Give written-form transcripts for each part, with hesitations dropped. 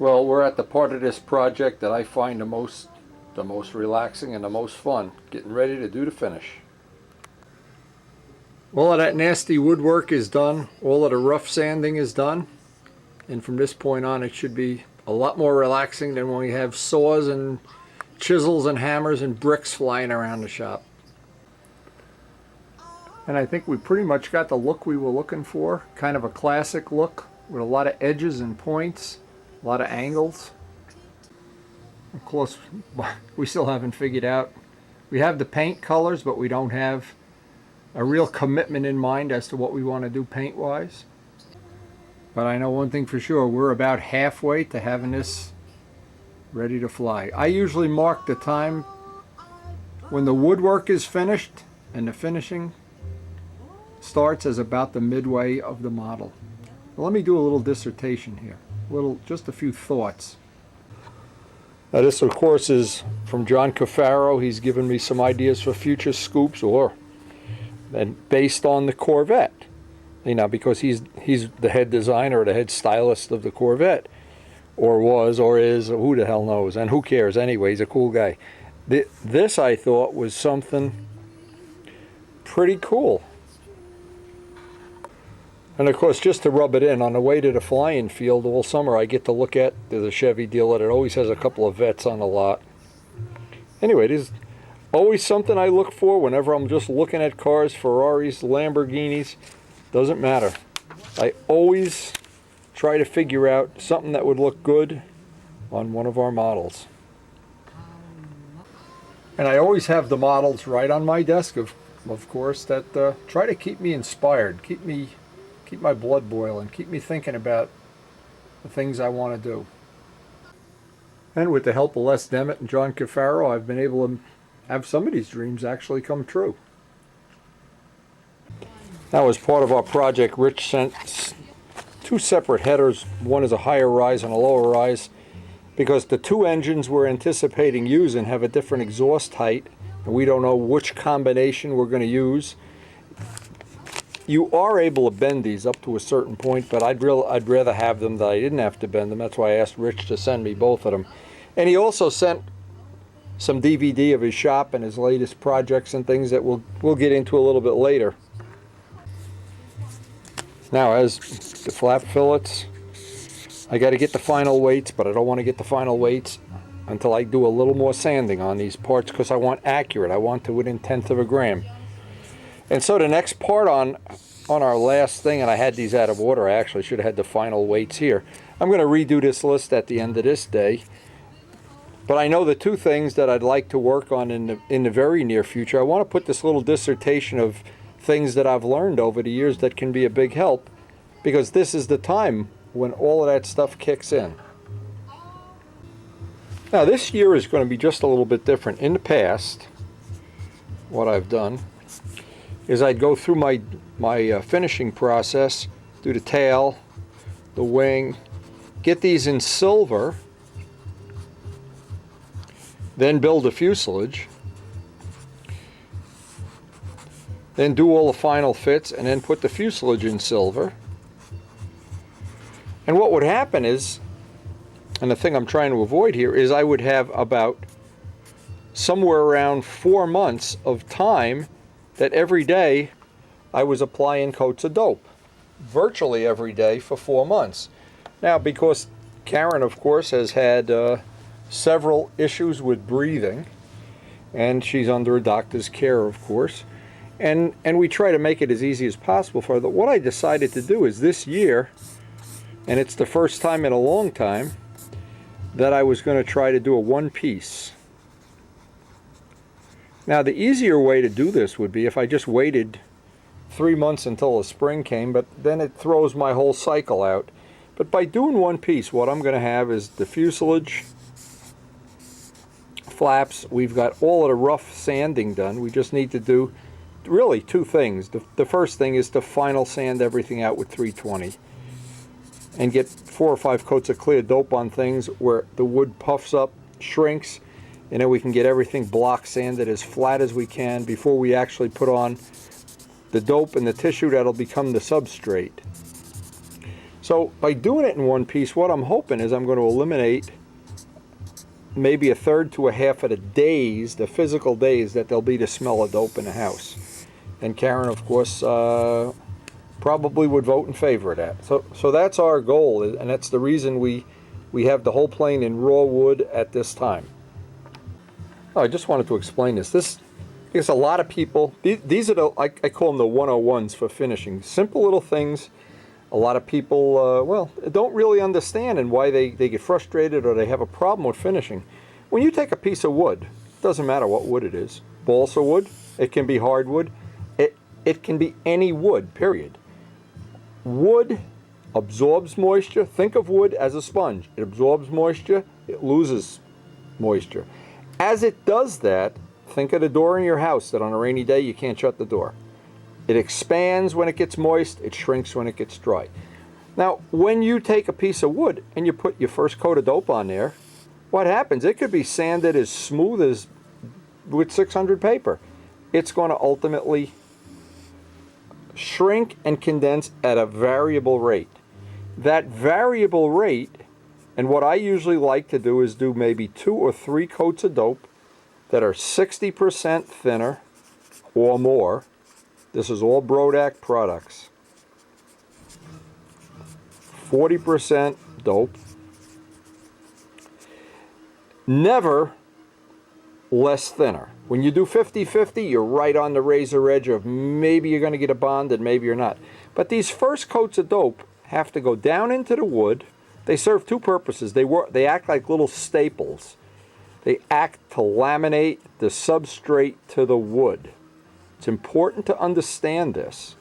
Well, we're at the part of this project that I find the most relaxing and the most fun, getting ready to do the finish. All of that nasty woodwork is done, all of the rough sanding is done, and from this point on it should be a lot more relaxing than when we have saws and chisels and hammers and bricks flying around the shop. And I think we pretty much got the look we were looking for, kind of a classic look with a lot of edges and points, a lot of angles. Of course, we still haven't figured out. We have the paint colors, but we don't have a real commitment in mind as to what we want to do paint-wise. But I know one thing for sure, we're about halfway to having this ready to fly. I usually mark the time when the woodwork is finished and the finishing starts as about the midway of the model. Well, let me do a little dissertation here. Just a few thoughts. Now this, of course, is from John Cafaro. He's given me some ideas for future scoops, and based on the Corvette. You know, because he's the head designer, the head stylist of the Corvette, or was, or is, who the hell knows, and who cares anyway. He's a cool guy. This I thought was something pretty cool. And of course, just to rub it in, on the way to the flying field all summer, I get to look at the Chevy dealer that always has a couple of vets on the lot. Anyway, there's always something I look for whenever I'm just looking at cars, Ferraris, Lamborghinis, doesn't matter. I always try to figure out something that would look good on one of our models. And I always have the models right on my desk, of course, that try to keep me inspired, keep my blood boiling, keep me thinking about the things I want to do. And with the help of Les Demet and John Cafaro, I've been able to have some of these dreams actually come true. Now, as part of our project, Rich sent two separate headers. One is a higher rise and a lower rise, because the two engines we're anticipating using have a different exhaust height, and we don't know which combination we're going to use. You are able to bend these up to a certain point, but I'd rather have them that I didn't have to bend them. That's why I asked Rich to send me both of them. And he also sent some DVD of his shop and his latest projects and things that we'll get into a little bit later. Now, as the flap fillets, I got to get the final weights, but I don't want to get the final weights until I do a little more sanding on these parts, because I want accurate. I want to within 1/10 of a gram. And so the next part on our last thing, and I had these out of order, I actually should have had the final weights here. I'm going to redo this list at the end of this day. But I know the two things that I'd like to work on in the very near future. I want to put this little dissertation of things that I've learned over the years that can be a big help, because this is the time when all of that stuff kicks in. Now this year is going to be just a little bit different. In the past, what I've done is I'd go through my finishing process, do the tail, the wing, get these in silver, then build the fuselage, then do all the final fits, and then put the fuselage in silver. And what would happen is, and the thing I'm trying to avoid here, is I would have about somewhere around 4 months of time that every day I was applying coats of dope, virtually every day for 4 months. Now, because Karen, of course, has had several issues with breathing, and she's under a doctor's care, of course, and we try to make it as easy as possible for her. What I decided to do is this year, and it's the first time in a long time, that I was going to try to do a one-piece. Now, the easier way to do this would be if I just waited 3 months until the spring came, but then it throws my whole cycle out. But by doing one piece, what I'm going to have is the fuselage, flaps. We've got all of the rough sanding done. We just need to do really two things. The first thing is to final sand everything out with 320 and get 4 or 5 coats of clear dope on things where the wood puffs up, shrinks, and then we can get everything block sanded as flat as we can before we actually put on the dope and the tissue that'll become the substrate. So by doing it in one piece, what I'm hoping is I'm going to eliminate maybe a third to a half of the days, the physical days that there'll be to smell a dope in the house. And Karen, of course, probably would vote in favor of that. So that's our goal, and that's the reason we have the whole plane in raw wood at this time. Oh, I just wanted to explain this. Because a lot of people, these are the, I call them the 101s for finishing. Simple little things. A lot of people, well, don't really understand and why they get frustrated or they have a problem with finishing. When you take a piece of wood, it doesn't matter what wood it is. Balsa wood, it can be hardwood, it can be any wood, period. Wood absorbs moisture. Think of wood as a sponge. It absorbs moisture, it loses moisture. As it does that, think of the door in your house that on a rainy day you can't shut the door. It expands when it gets moist, it shrinks when it gets dry. Now, when you take a piece of wood and you put your first coat of dope on there, what happens? It could be sanded as smooth as with 600 paper. It's going to ultimately shrink and condense at a variable rate. That variable rate, and what I usually like to do is do maybe 2 or 3 coats of dope that are 60% thinner or more. This is all Brodak products. 40% dope. Never less thinner. When you do 50-50, you're right on the razor edge of maybe you're going to get a bond and maybe you're not. But these first coats of dope have to go down into the wood. They serve 2 purposes. They act like little staples. They act to laminate the substrate to the wood. It's important to understand this.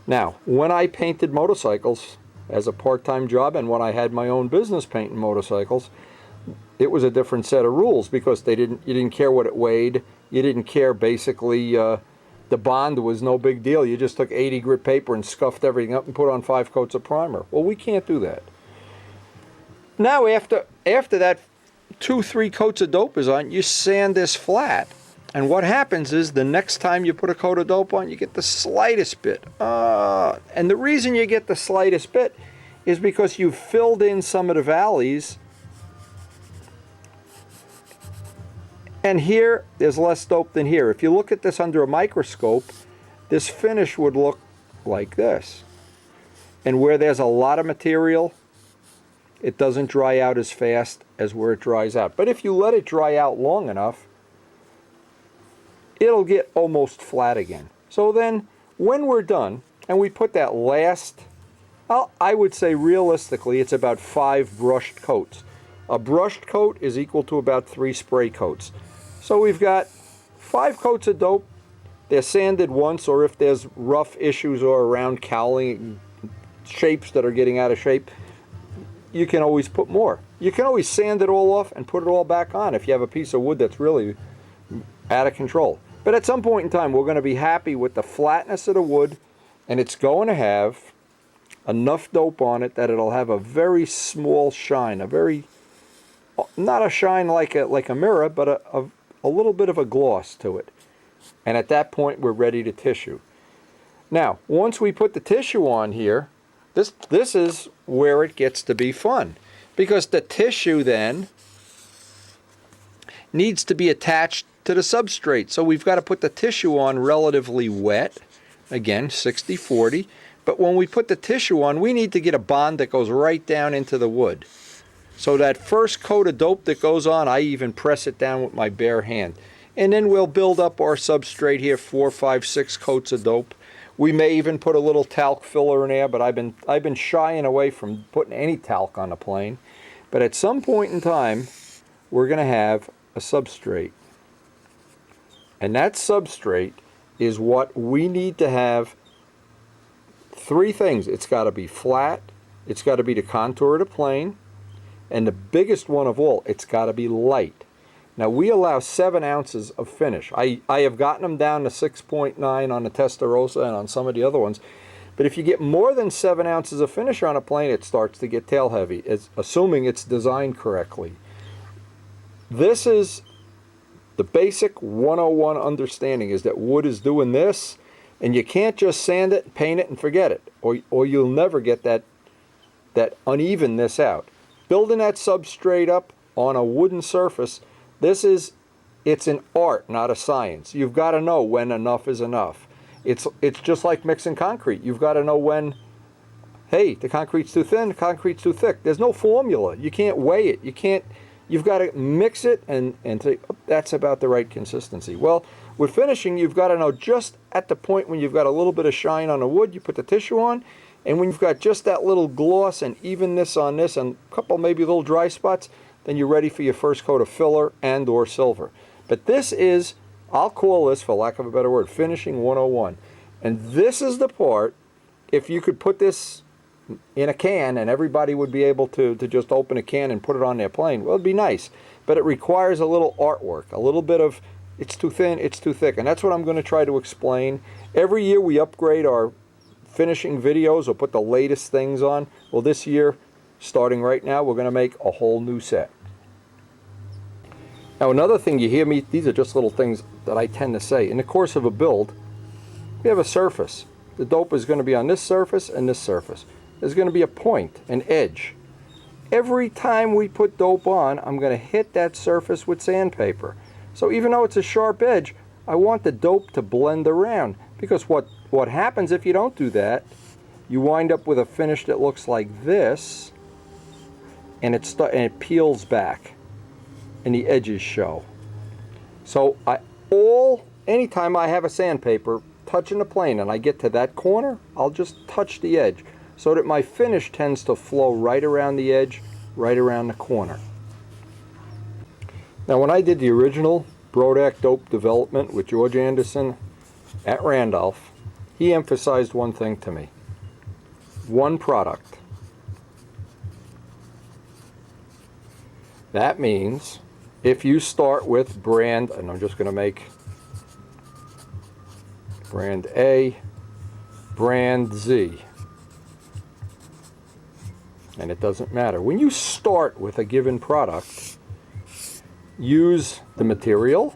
Now, when I painted motorcycles as a part-time job and when I had my own business painting motorcycles, it was a different set of rules because you didn't care what it weighed. You didn't care basically, the bond was no big deal. You just took 80 grit paper and scuffed everything up and put on 5 coats of primer. Well, we can't do that. Now after that 2-3 coats of dope is on, you sand this flat. And what happens is the next time you put a coat of dope on, you get the slightest bit. And the reason you get the slightest bit is because you've filled in some of the valleys. And here, there's less dope than here. If you look at this under a microscope, this finish would look like this. And where there's a lot of material, it doesn't dry out as fast as where it dries out. But if you let it dry out long enough, it'll get almost flat again. So then, when we're done, and we put that last, I would say realistically, it's about 5 brushed coats. A brushed coat is equal to about 3 spray coats. So we've got 5 coats of dope. They're sanded once, or if there's rough issues or around cowling, shapes that are getting out of shape, you can always put more. You can always sand it all off and put it all back on if you have a piece of wood that's really out of control. But at some point in time, we're going to be happy with the flatness of the wood, and it's going to have enough dope on it that it'll have a very small shine, not a shine like a mirror, but a little bit of a gloss to it. And at that point, we're ready to tissue. Now, once we put the tissue on here, this is where it gets to be fun, because the tissue then needs to be attached to the substrate. So we've got to put the tissue on relatively wet, again 60-40, but when we put the tissue on, we need to get a bond that goes right down into the wood. So that first coat of dope that goes on, I even press it down with my bare hand. And then we'll build up our substrate here, 4, 5, 6 coats of dope. We may even put a little talc filler in there, but I've been shying away from putting any talc on the plane. But at some point in time, we're going to have a substrate. And that substrate is what we need to have. 3 things. It's got to be flat, it's got to be the contour of the plane, and the biggest one of all, it's got to be light. Now we allow 7 ounces of finish. I have gotten them down to 6.9 on the Testarossa and on some of the other ones. But if you get more than 7 ounces of finish on a plane, it starts to get tail heavy, assuming it's designed correctly. This is the basic 101 understanding, is that wood is doing this. And you can't just sand it, paint it, and forget it, or you'll never get that unevenness out. Building that substrate up on a wooden surface, it's an art, not a science. You've got to know when enough is enough. It's just like mixing concrete. You've got to know when, hey, the concrete's too thin, the concrete's too thick. There's no formula. You can't weigh it. You've got to mix it and say, oh, that's about the right consistency. Well, with finishing, you've got to know just at the point when you've got a little bit of shine on the wood, you put the tissue on, and when you've got just that little gloss and evenness on this and a couple maybe little dry spots, then you're ready for your first coat of filler and or silver. But this is, I'll call this, for lack of a better word, finishing 101. And this is the part, if you could put this in a can and everybody would be able to just open a can and put it on their plane, well, it'd be nice. But it requires a little artwork, a little bit of, it's too thin, it's too thick. And that's what I'm going to try to explain. Every year we upgrade our finishing videos or put the latest things on. Well, this year, starting right now, we're going to make a whole new set. Now, another thing you hear me, these are just little things that I tend to say. In the course of a build, we have a surface. The dope is going to be on this surface and this surface. There's going to be a point, an edge. Every time we put dope on, I'm going to hit that surface with sandpaper. So even though it's a sharp edge, I want the dope to blend around. Because what happens if you don't do that, you wind up with a finish that looks like this, and it peels back, and the edges show. So anytime I have a sandpaper touching the plane and I get to that corner, I'll just touch the edge so that my finish tends to flow right around the edge, right around the corner. Now, when I did the original Brodak dope development with George Anderson at Randolph, he emphasized one thing to me: one product. That means if you start with brand, and I'm just going to make brand A, brand Z, and it doesn't matter. When you start with a given product, use the material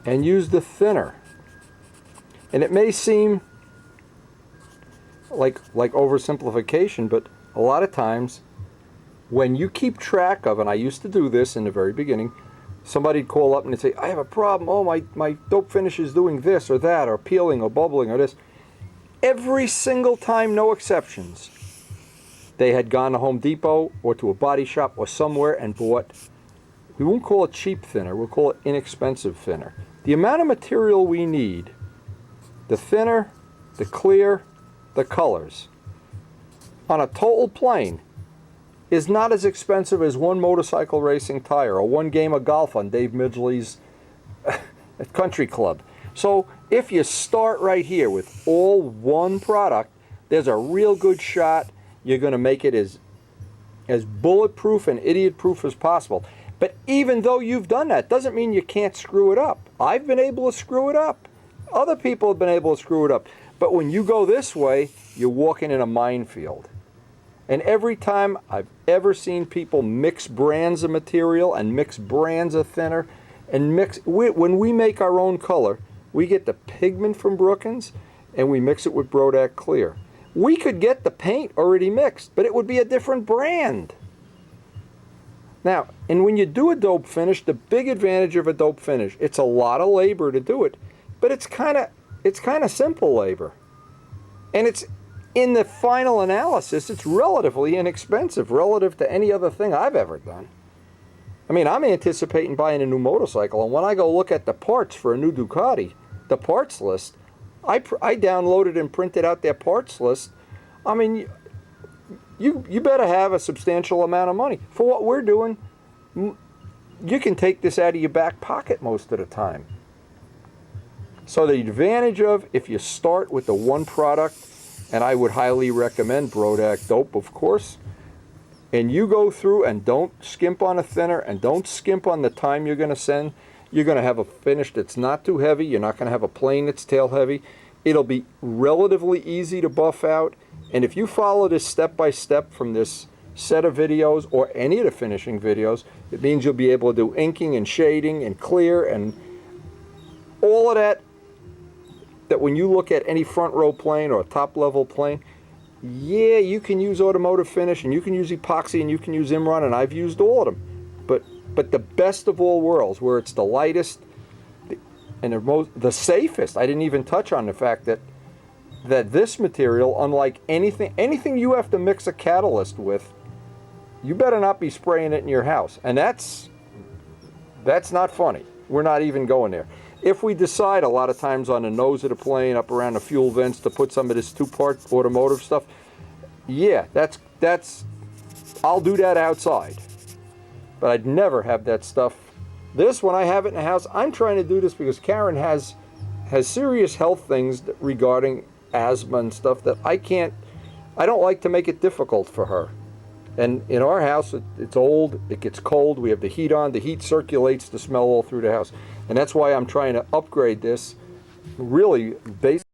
and use the thinner. And it may seem like oversimplification, but a lot of times when you keep track of, and I used to do this in the very beginning, somebody'd call up and they'd say, I have a problem, oh, my dope finish is doing this or that, or peeling or bubbling or this. Every single time, no exceptions, they had gone to Home Depot or to a body shop or somewhere and bought, we won't call it cheap thinner, we'll call it inexpensive thinner. The amount of material we need, the thinner, the clear, the colors, on a total plane is not as expensive as one motorcycle racing tire or one game of golf on Dave Midgley's country club. So if you start right here with all one product, there's a real good shot you're going to make it as bulletproof and idiot-proof as possible. But even though you've done that, doesn't mean you can't screw it up. I've been able to screw it up. Other people have been able to screw it up. But when you go this way, you're walking in a minefield. And every time I've ever seen people mix brands of material and mix brands of thinner, and when we make our own color, we get the pigment from Brookins and we mix it with Brodak Clear. We could get the paint already mixed, but it would be a different brand. Now, and when you do a dope finish, the big advantage of a dope finish, it's a lot of labor to do it, but it's kind of simple labor. And it's, in the final analysis, it's relatively inexpensive relative to any other thing I've ever done. I mean, I'm anticipating buying a new motorcycle, and when I go look at the parts for a new Ducati, the parts list, I downloaded and printed out their parts list. I mean, you better have a substantial amount of money. For what we're doing, you can take this out of your back pocket most of the time. So the advantage of, if you start with the one product, and I would highly recommend Brodak Dope, of course, and you go through and don't skimp on a thinner and don't skimp on the time you're going to send, you're going to have a finish that's not too heavy. You're not going to have a plane that's tail heavy. It'll be relatively easy to buff out. And if you follow this step by step from this set of videos or any of the finishing videos, it means you'll be able to do inking and shading and clear and all of that, that when you look at any front row plane or top level plane, yeah, you can use automotive finish and you can use epoxy and you can use Imron, and I've used all of them. But the best of all worlds, where it's the lightest and the safest. I didn't even touch on the fact that this material, unlike anything you have to mix a catalyst with, you better not be spraying it in your house. And that's not funny. We're not even going there. If we decide a lot of times on the nose of the plane, up around the fuel vents, to put some of this two-part automotive stuff, yeah, I'll do that outside. But I'd never have that stuff. This, when I have it in the house, I'm trying to do this because Karen has serious health things regarding asthma and stuff that I don't like to make it difficult for her. And in our house, it's old, it gets cold, we have the heat on, the heat circulates the smell all through the house. And that's why I'm trying to upgrade this really based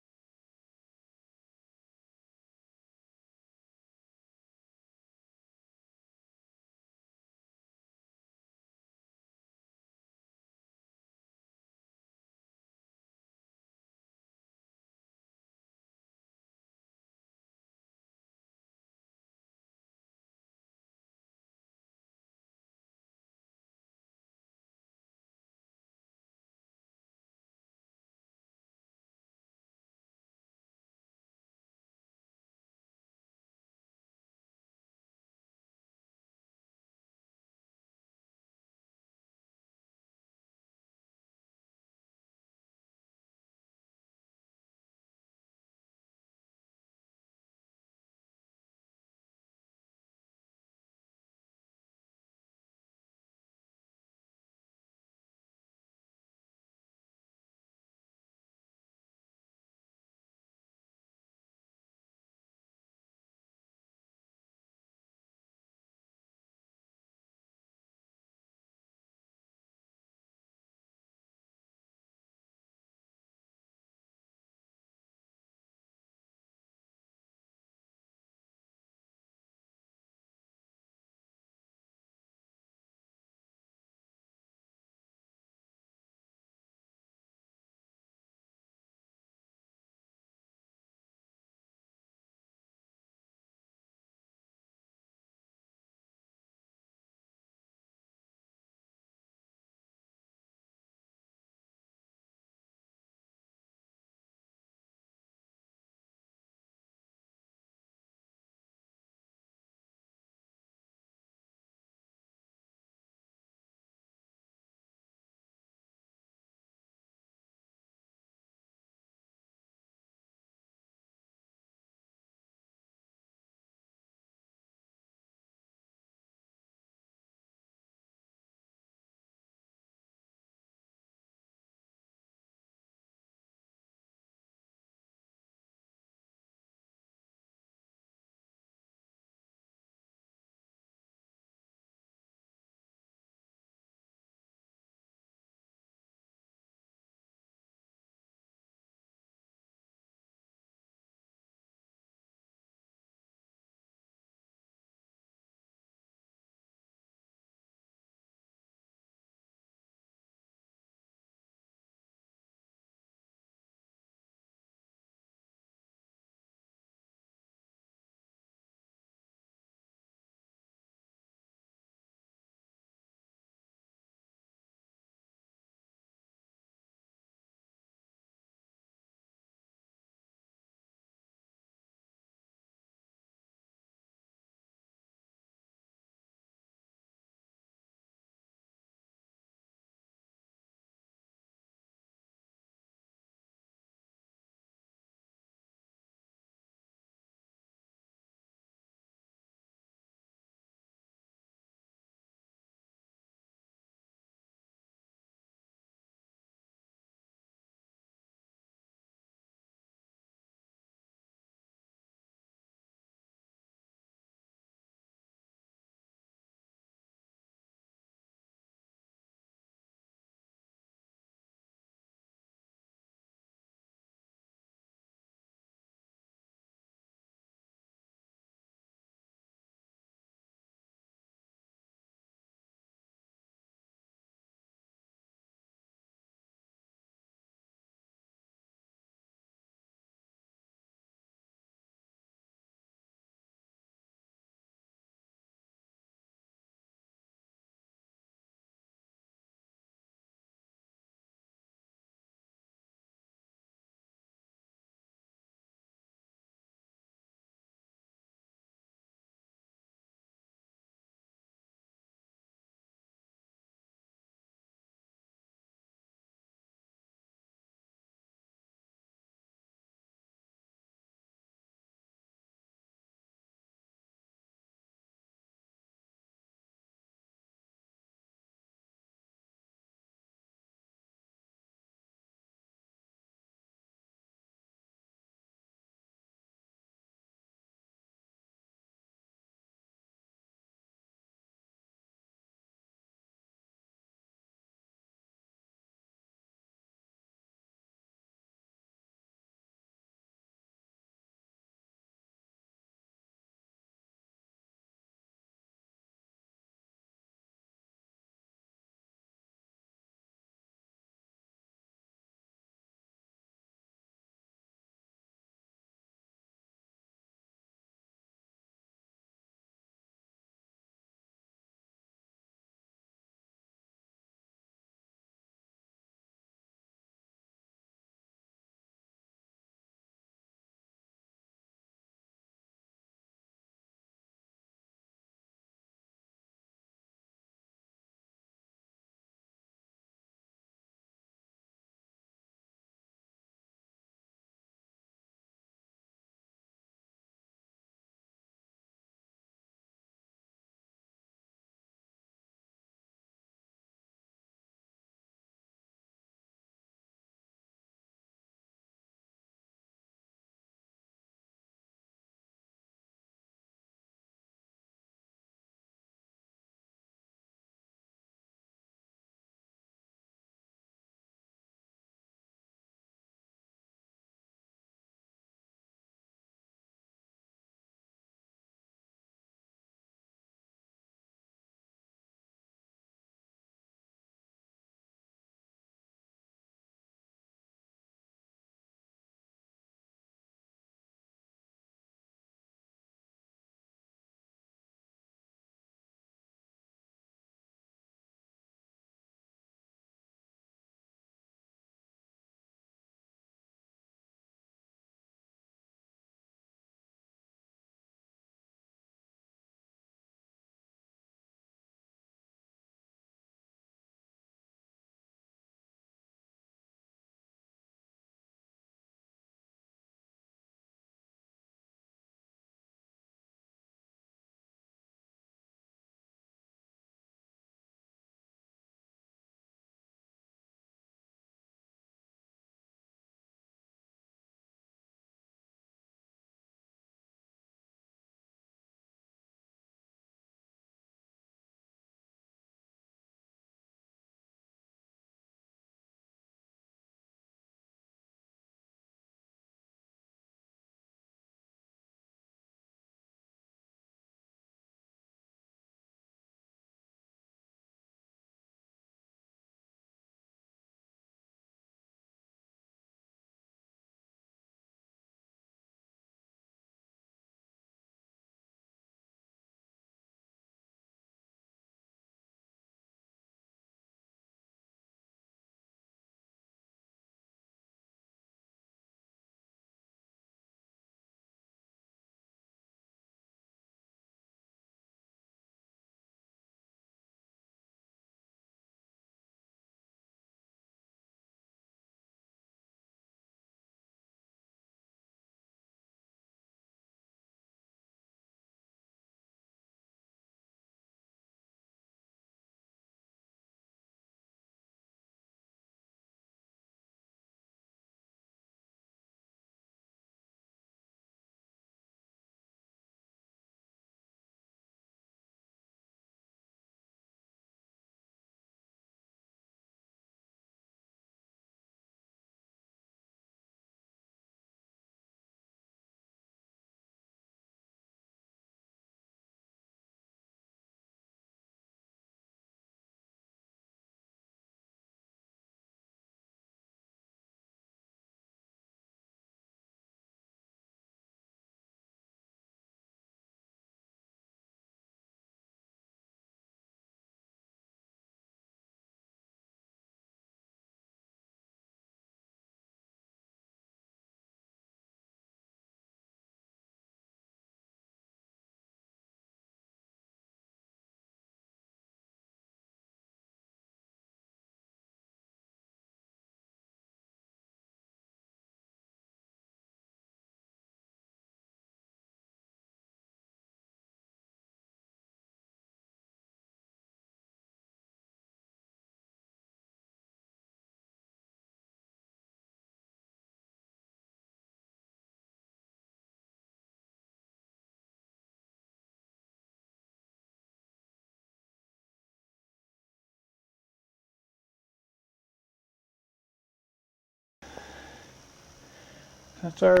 that's our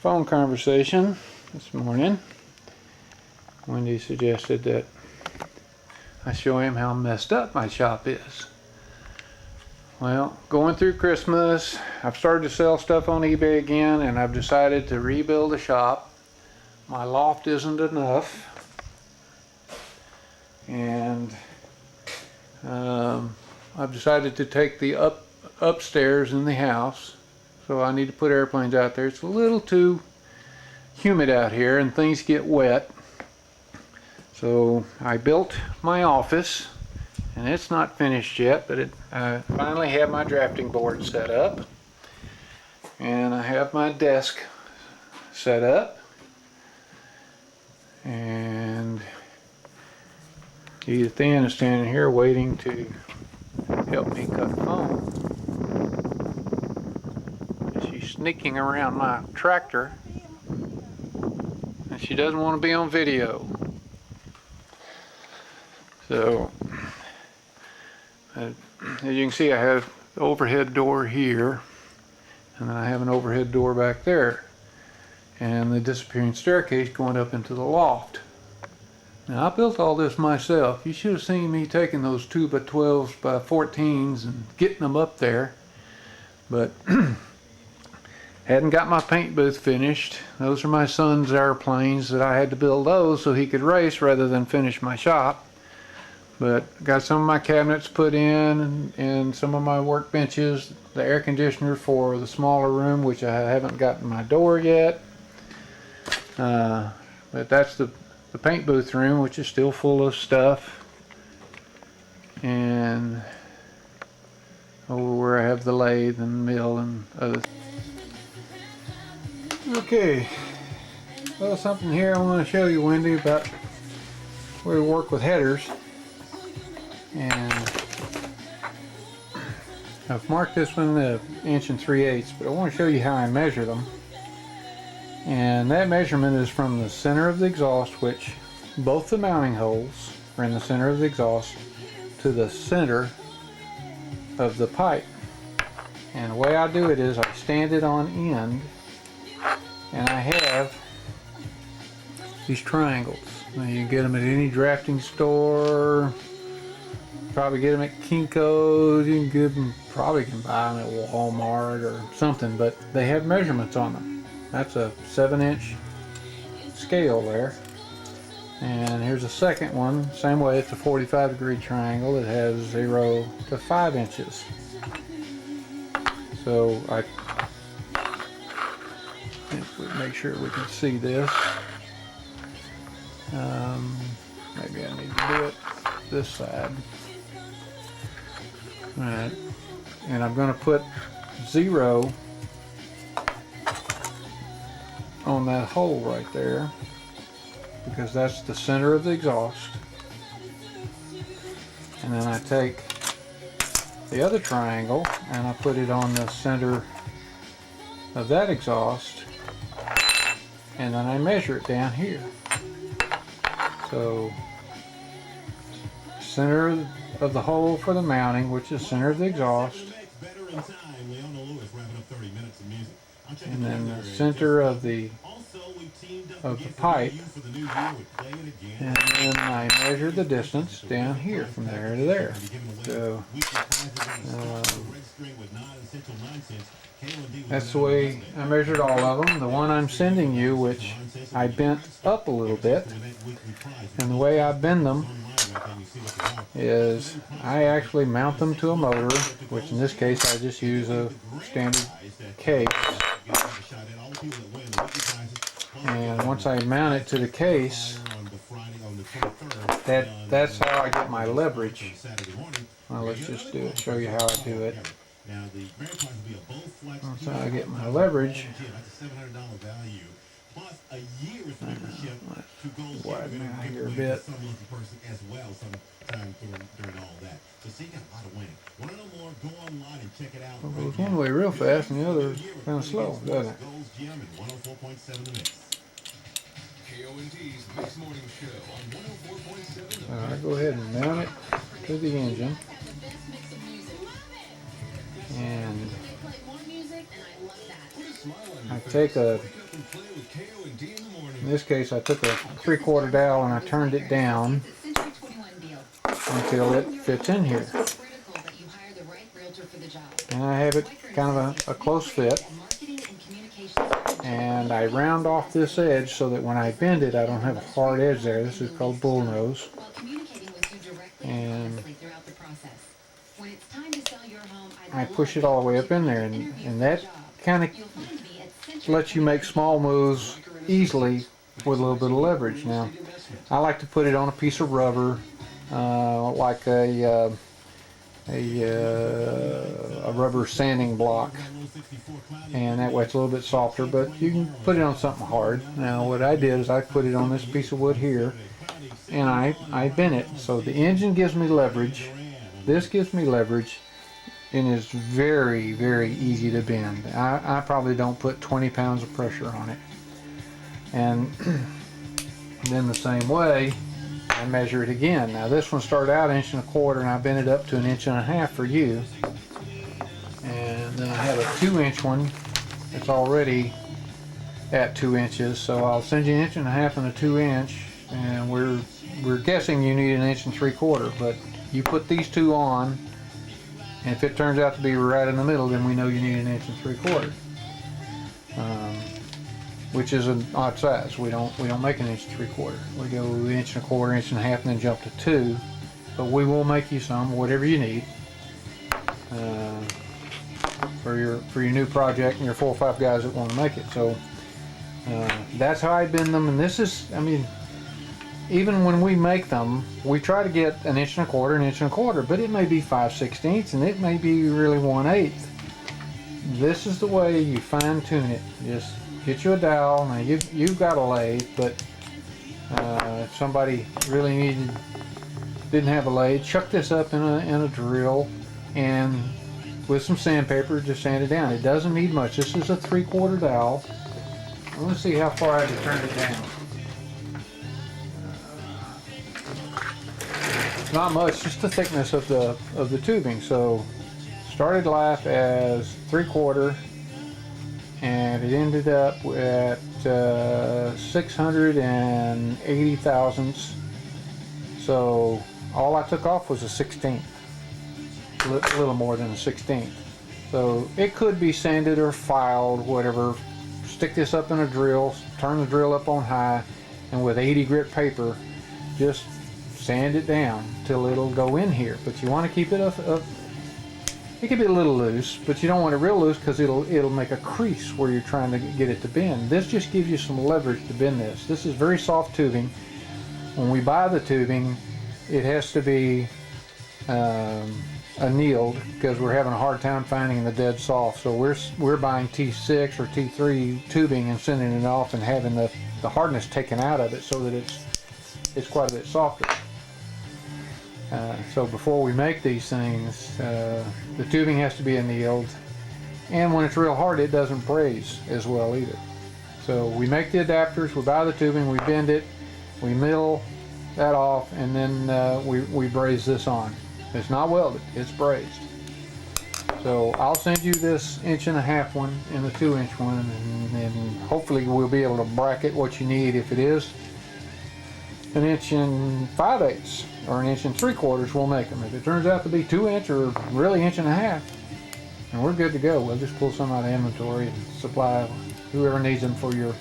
phone conversation this morning. Wendy suggested that I show him how messed up my shop is. Well, going through Christmas, I've started to sell stuff on eBay again, and I've decided to rebuild the shop. My loft isn't enough, and I've decided to take the upstairs in the house, so I need to put airplanes out there. It's a little too humid out here and things get wet. So I built my office, and it's not finished yet, but I finally have my drafting board set up, and I have my desk set up, and Edith Ann is standing here waiting to help me cut foam. And she's sneaking around my tractor, and she doesn't want to be on video. So, as you can see, I have the overhead door here, and then I have an overhead door back there, and the disappearing staircase going up into the loft. Now, I built all this myself. You should have seen me taking those 2x12s by 14s and getting them up there, but hadn't got my paint booth finished. Those are my son's airplanes that I had to build those so he could race rather than finish my shop. But got some of my cabinets put in, and some of my workbenches, the air conditioner for the smaller room, which I haven't gotten my door yet. But that's the paint booth room, which is still full of stuff. And over where I have the lathe and mill and other. Okay, well, something here I want to show you, Wendy, about where we work with headers. And I've marked this one 1 3/8, but I want to show you how I measure them. And that measurement is from the center of the exhaust, which both the mounting holes are in the center of the exhaust, to the center of the pipe. And the way I do it is I stand it on end, and I have these triangles. Now, you can get them at any drafting store. Probably get them at Kinko's. You can get them, probably can buy them at Walmart or something, but they have measurements on them. That's a 7-inch scale there. And here's a second one, same way. It's a 45-degree triangle. It has 0 to 5 inches. So I make sure we can see this. Maybe I need to do it this side. Alright, and I'm going to put 0 on that hole right there, because that's the center of the exhaust. And then I take the other triangle and I put it on the center of that exhaust, and then I measure it down here. So center of the hole for the mounting, which is center of the exhaust, and then the center of the pipe, and then I measure the distance down here from there to there. So that's the way I measured all of them. The one I'm sending you, which I bent up a little bit, and the way I bend them is I actually mount them to a motor, which in this case I just use a standard case. And once I mount it to the case, that's how I get my leverage. Well, let's just show you how I do it. That's how I get my leverage. Let's widen out here a bit. Well, it goes one way real fast and the other kind of slow, doesn't it? I go ahead and mount it to the engine, and I take a, in this case I took a 3/4 dowel and I turned it down until it fits in here. And I have it kind of a close fit. And I round off this edge so that when I bend it I don't have a hard edge there. This is called bull nose. And I push it all the way up in there, and that kind of lets you make small moves easily with a little bit of leverage. Now, I like to put it on a piece of rubber, like a rubber sanding block, and that way it's a little bit softer, but you can put it on something hard. Now, what I did is I put it on this piece of wood here, and I bent it. So the engine gives me leverage, this gives me leverage, and is very, very easy to bend. I probably don't put 20 pounds of pressure on it. And then the same way, I measure it again. Now this one started out 1.25 inches, and I bent it up to 1.5 inches for you. And then I have a 2-inch one that's already at 2 inches, so I'll send you 1.5 inches and a 2-inch, and we're guessing you need 1.75 inches, but you put these two on, and if it turns out to be right in the middle, then we know you need 1.75 inches. Which is an odd size. We don't make 1.75 inches. We go 1.25 inches, 1.5 inches, and then jump to 2. But we will make you some, whatever you need, for your new project and your 4 or 5 guys that want to make it. So that's how I bend them. And this is, I mean, even when we make them, we try to get 1.25 inches, 1.25 inches, but it may be 5/16, and it may be really 1/8. This is the way you fine tune it. Just get you a dowel. Now you've got a lathe, but if somebody really didn't have a lathe, chuck this up in a drill, and with some sandpaper, just sand it down. It doesn't need much. This is a 3/4 dowel. Let's see how far I can turn it down. Not much, just the thickness of the tubing. So started life as 3/4, and it ended up at 680 thousandths. So all I took off was a 1/16, a little more than a 1/16. So it could be sanded or filed, whatever. Stick this up in a drill, turn the drill up on high, and with 80 grit paper, just sand it down till it'll go in here. But you want to keep it it can be a little loose, but you don't want it real loose because it'll make a crease where you're trying to get it to bend. This just gives you some leverage to bend this. This is very soft tubing. When we buy the tubing, it has to be annealed because we're having a hard time finding the dead soft. So we're buying T6 or T3 tubing and sending it off and having the hardness taken out of it so that it's quite a bit softer. So before we make these things, the tubing has to be annealed, and when it's real hard it doesn't braze as well either. So we make the adapters, we buy the tubing, we bend it, we mill that off, and then we braze this on. It's not welded, it's brazed. So I'll send you this 1.5 inch one and the 2-inch one, and hopefully we'll be able to bracket what you need. If it is 1 5/8 inches or 1 3/4 inches, we'll make them. If it turns out to be 2 inch or really 1.5 inches, and we're good to go. We'll just pull some out of inventory and supply whoever needs them for your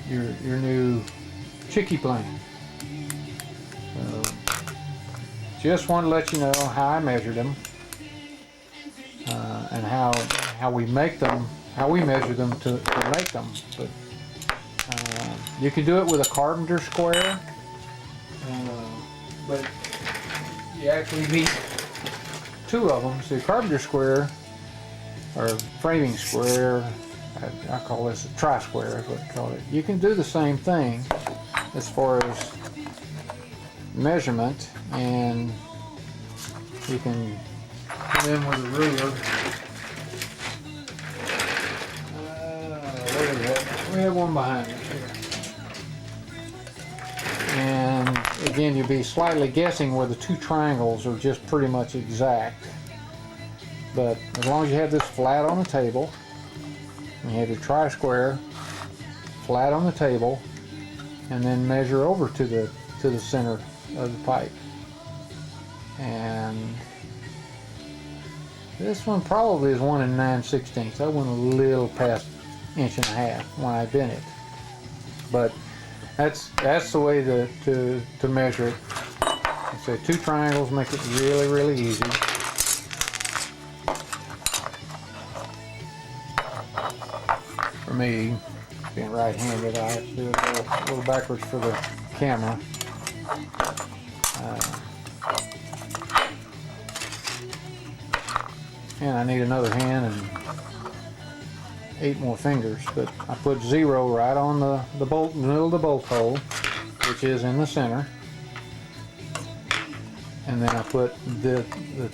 new chickie plane. So just want to let you know how I measured them, and how we make them, how we measure them to make them. But you can do it with a carpenter square, but you actually need 2 of them. So the carpenter square, or framing square, I call this a tri-square is what I call it. You can do the same thing as far as measurement, and you can come in with a ruler. Where is that? We have one behind us here. And again, you'll be slightly guessing where the 2 triangles are just pretty much exact. But as long as you have this flat on the table, and you have your tri-square flat on the table, and then measure over to the center of the pipe. And this one probably is 1 9/16. I went a little past 1.5 inches when I bent it, but that's the way to measure it. So 2 triangles make it really easy. For me, being right-handed, I have to do it a little backwards for the camera. And I need another hand and 8 more fingers, but I put 0 right on the bolt, in the middle of the bolt hole, which is in the center. And then I put the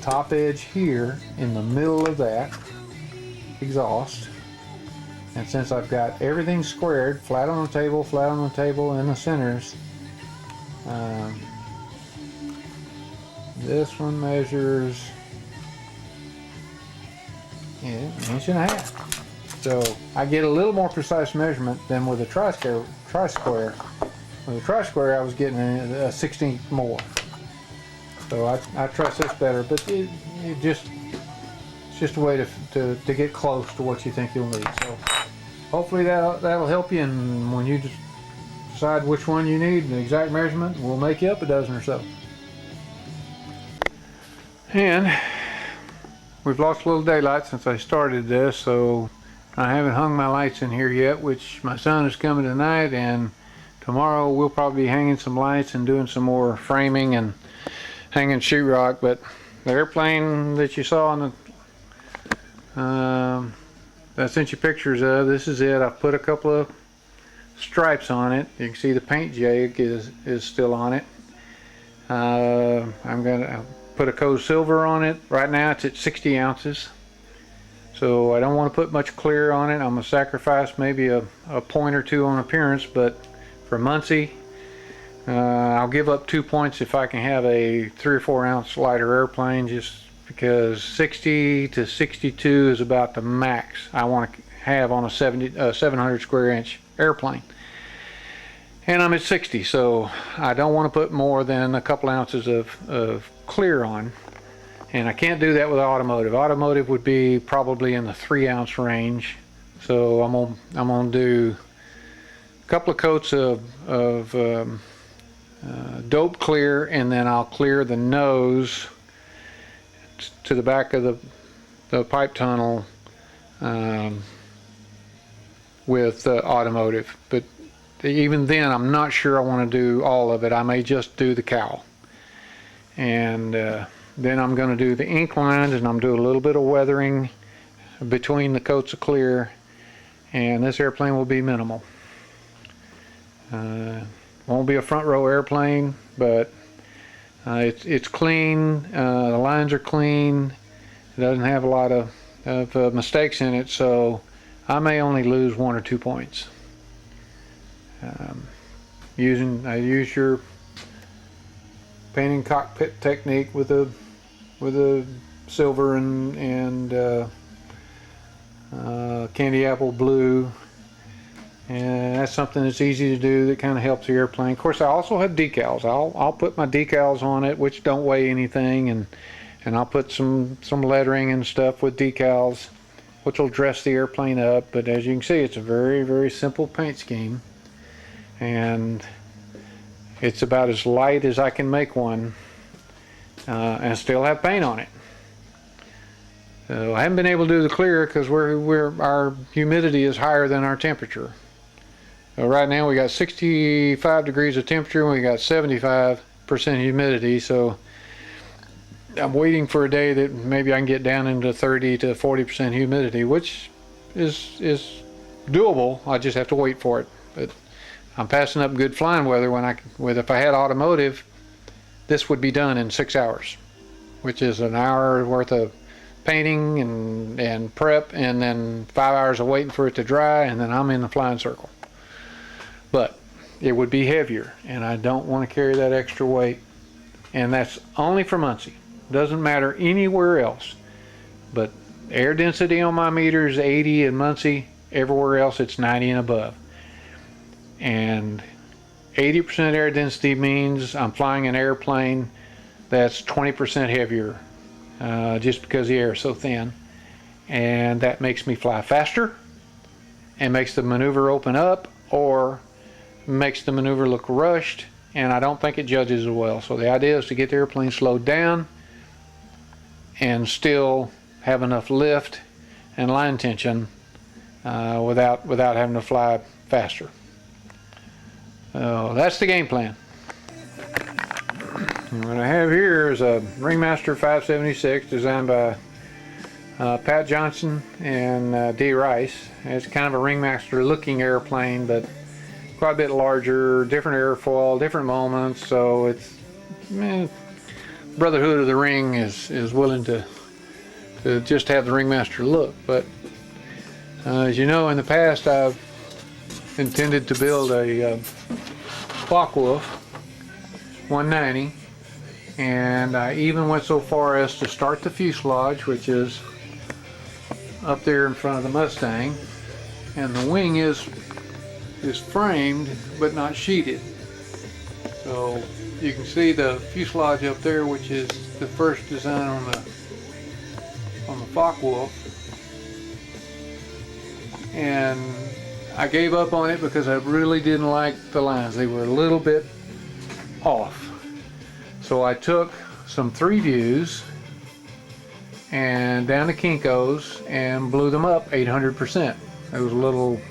top edge here in the middle of that exhaust. And since I've got everything squared, flat on the table, in the centers, this one measures 1.5 inches. So I get a little more precise measurement than with a tri-square. With a tri-square, I was getting a 1/16 more. So I trust this better, but it's just a way to get close to what you think you'll need. So hopefully that'll help you, and when you decide which one you need, the exact measurement, we'll make you up a dozen or so. And we've lost a little daylight since I started this, so I haven't hung my lights in here yet, which my son is coming tonight, and tomorrow we'll probably be hanging some lights and doing some more framing and hanging sheetrock. But the airplane that you saw on the I sent you pictures of, this is it. I've put a couple of stripes on it. You can see the paint jig is still on it. I'm gonna put a coat of silver on it. Right now it's at 60 ounces. So I don't want to put much clear on it. I'm going to sacrifice maybe a point or 2 on appearance, but for Muncie, I'll give up 2 points if I can have a 3 or 4 ounce lighter airplane, just because 60 to 62 is about the max I want to have on a 700 square inch airplane. And I'm at 60, so I don't want to put more than a couple ounces of clear on. And I can't do that with automotive. Automotive would be probably in the 3 ounce range. So I'm gonna do a couple of coats of dope clear, and then I'll clear the nose to the back of the pipe tunnel with automotive. But even then, I'm not sure I want to do all of it. I may just do the cowl. And then I'm going to do the ink lines, and I'm doing a little bit of weathering between the coats of clear, and this airplane will be minimal. Won't be a front row airplane, but it's clean. The lines are clean. It doesn't have a lot of mistakes in it, so I may only lose 1 or 2 points. I use your painting cockpit technique with a silver and candy apple blue, and that's something that's easy to do that kind of helps the airplane. Of course, I also have decals. I'll put my decals on it, which don't weigh anything, and I'll put some lettering and stuff with decals, which will dress the airplane up. But as you can see, it's a very simple paint scheme, and it's about as light as I can make one and still have paint on it. So I haven't been able to do the clear because our humidity is higher than our temperature. So right now we got 65 degrees of temperature and we got 75% humidity. So I'm waiting for a day that maybe I can get down into 30 to 40% humidity, which is doable. I just have to wait for it. But I'm passing up good flying weather if I had automotive, this would be done in 6 hours, which is an hour worth of painting and prep, and then 5 hours of waiting for it to dry, and then I'm in the flying circle. But it would be heavier, and I don't want to carry that extra weight, and that's only for Muncie. Doesn't matter anywhere else. But air density on my meter is 80 in Muncie, Everywhere else it's 90 and above. And 80% air density means I'm flying an airplane that's 20% heavier, just because the air is so thin. And that makes me fly faster and makes the maneuver open up, or makes the maneuver look rushed, and I don't think it judges as well. So the idea is to get the airplane slowed down and still have enough lift and line tension without having to fly faster. So that's the game plan. And what I have here is a Ringmaster 576 designed by Pat Johnson and D. Rice. It's kind of a Ringmaster looking airplane, but quite a bit larger, different airfoil, different moments. So it's Brotherhood of the Ring is willing to just have the Ringmaster look. But as you know, in the past I've intended to build a Focke-Wulf 190, and I even went so far as to start the fuselage, which is up there in front of the Mustang, and the wing is framed but not sheeted. So you can see the fuselage up there, which is the first design on the Focke-Wulf, and I gave up on it because I really didn't like the lines. They were a little bit off. So I took some 3 views and down to Kinko's and blew them up 800%. It was a little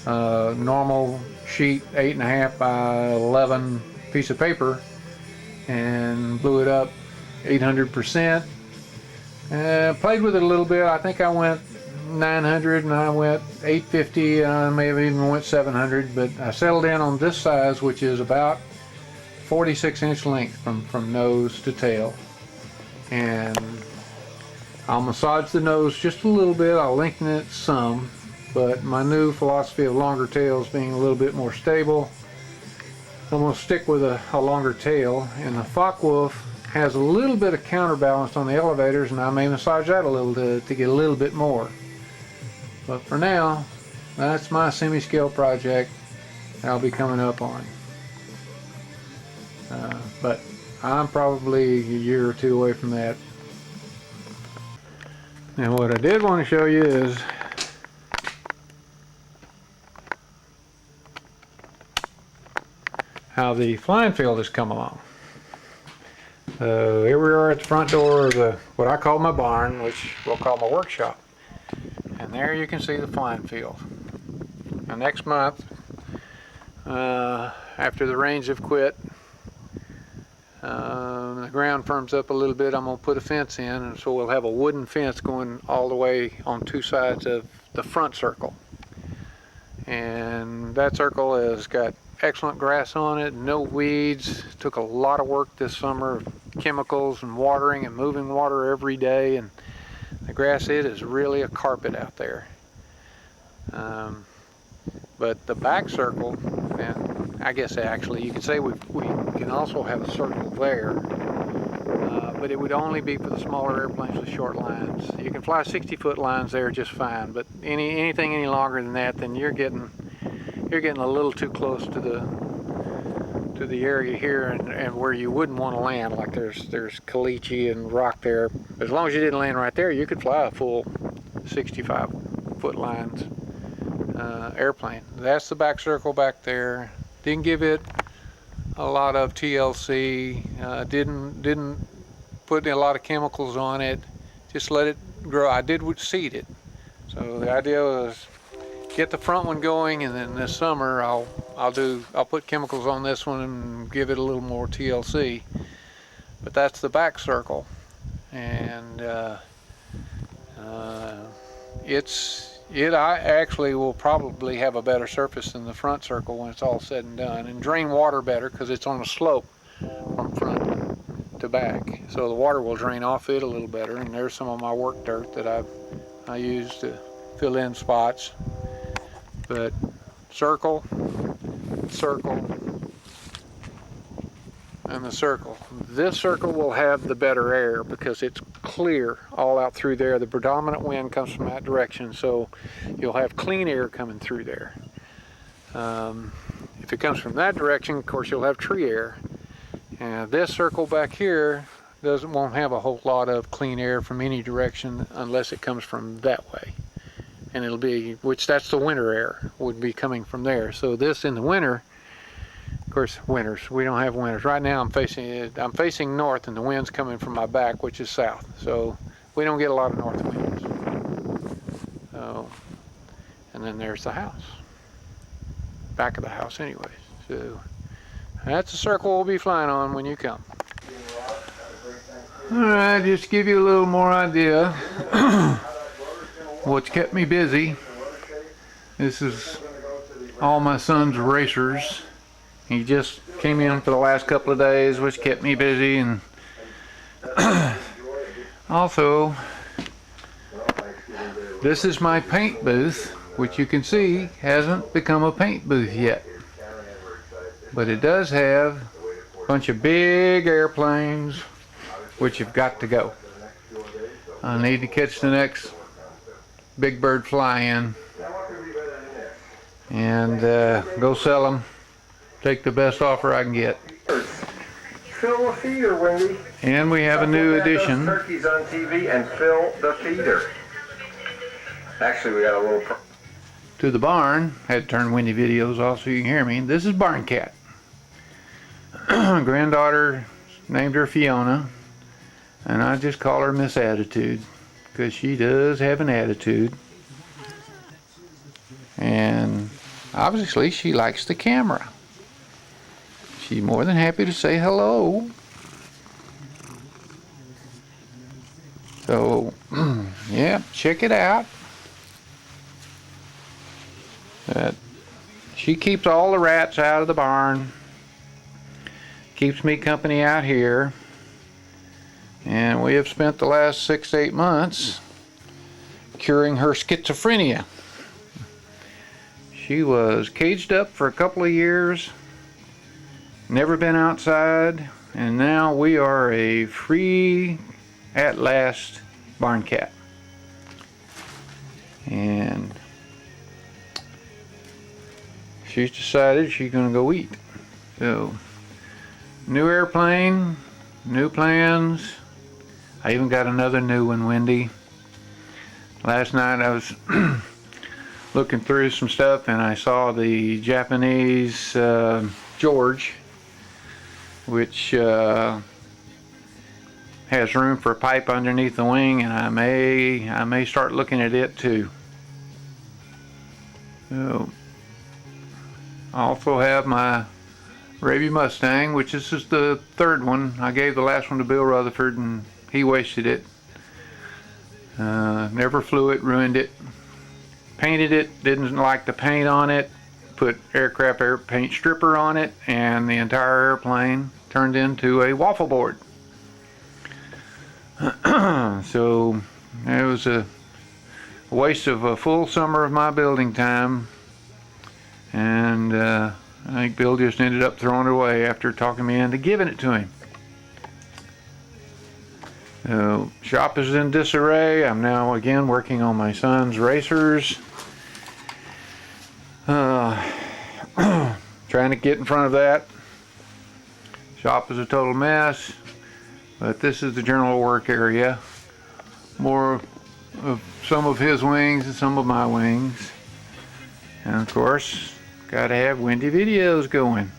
normal sheet, 8.5 by 11 piece of paper, and blew it up 800%. Played with it a little bit. I think I went 900 and I went 850, and I may have even went 700, but I settled in on this size, which is about 46-inch length from nose to tail. And I'll massage the nose just a little bit, I'll lengthen it some, but my new philosophy of longer tails being a little bit more stable, I'm going to stick with a longer tail. And the Focke-Wulf has a little bit of counterbalance on the elevators, and I may massage that a little to get a little bit more. But for now, that's my semi-scale project I'll be coming up on. But I'm probably a year or 2 away from that. Now what I did want to show you is how the flying field has come along. Here we are at the front door of what I call my barn, which we'll call my workshop. And there you can see the flying field. Now next month, after the rains have quit, the ground firms up a little bit, I'm going to put a fence in, and so we'll have a wooden fence going all the way on 2 sides of the front circle. And that circle has got excellent grass on it, no weeds. Took a lot of work this summer, chemicals and watering and moving water every day, and the grass, it is really a carpet out there. But the back circle, and I guess actually you could say we can also have a circle there, but it would only be for the smaller airplanes with short lines. You can fly 60-foot lines there just fine, but anything any longer than that, then you're getting a little too close to the area here and where you wouldn't want to land. Like there's caliche and rock there. As long as you didn't land right there, you could fly a full 65-foot lines airplane. That's the back circle back there. Didn't give it a lot of TLC. Didn't put a lot of chemicals on it. Just let it grow. I did seed it. So the idea was get the front one going, and then this summer I'll put chemicals on this one and give it a little more TLC. But that's the back circle, and I actually will probably have a better surface than the front circle when it's all said and done, and drain water better because it's on a slope from front to back, so the water will drain off it a little better. And there's some of my work dirt that I use to fill in spots. But circle, circle, than the circle. This circle will have the better air because it's clear all out through there. The predominant wind comes from that direction, so you'll have clean air coming through there. If it comes from that direction, of course, you'll have tree air. And this circle back here won't have a whole lot of clean air from any direction unless it comes from that way. And it'll be, which that's the winter air, would be coming from there. So this in the winter, of course, winters, we don't have winters. Right now I'm facing north and the wind's coming from my back, which is south. So we don't get a lot of north winds. So, and then there's the house. Back of the house anyways. So that's the circle we'll be flying on when you come. Alright, just to give you a little more idea what's kept me busy. This is all my son's racers. He just came in for the last couple of days, which kept me busy, and also this is my paint booth, which you can see hasn't become a paint booth yet, but it does have a bunch of big airplanes which have got to go. I need to catch the next big bird fly-in and go sell them, take the best offer I can get. Fill the feeder, Wendy. And we have a new addition Turkeys on TV and fill the feeder. Actually, we got a little. to the barn. Had to turn windy videos off so you can hear me. This is Barn Cat. Granddaughter named her Fiona, and I just call her Miss Attitude because she does have an attitude, and obviously she likes the camera. She's more than happy to say hello. So yeah, check it out. She keeps all the rats out of the barn, keeps me company out here, and we have spent the last 6 to 8 months curing her schizophrenia. She was caged up for a couple of years, never been outside, and now we are a free at last barn cat. And she's decided she's gonna go eat. So, new airplane, new plans. I even got another new one, Wendy. Last night I was looking through some stuff and I saw the Japanese George, which has room for a pipe underneath the wing, and I may start looking at it too. So, I also have my Raby Mustang, which is just the third one. I gave the last one to Bill Rutherford and he wasted it. Never flew it, ruined it. Painted it, didn't like the paint on it. Put aircraft air paint stripper on it, and the entire airplane turned into a waffle board. So it was a waste of a full summer of my building time, and I think Bill just ended up throwing it away after talking me into giving it to him. Shop is in disarray. I'm now again working on my son's racers. Trying to get in front of that. Shop is a total mess, but this is the general work area. More of some of his wings and some of my wings. And of course, gotta have windy videos going.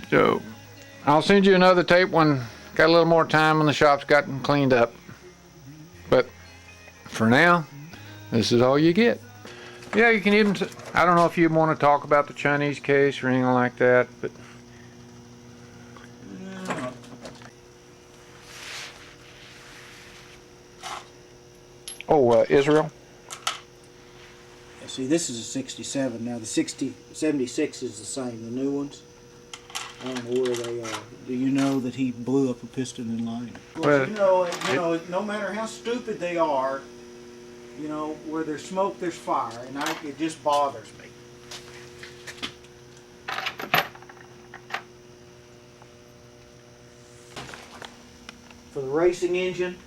So, I'll send you another tape when got a little more time when the shop's gotten cleaned up. But for now, this is all you get. Yeah, you can even, I don't know if you want to talk about the Chinese case or anything like that, but. Oh, Israel? See, this is a 67. Now the 76 is the same, the new ones. I don't know where they are. Do you know that he blew up a piston in line? Well, you know, no matter how stupid they are, you know, where there's smoke, there's fire, and it just bothers me. racing engine.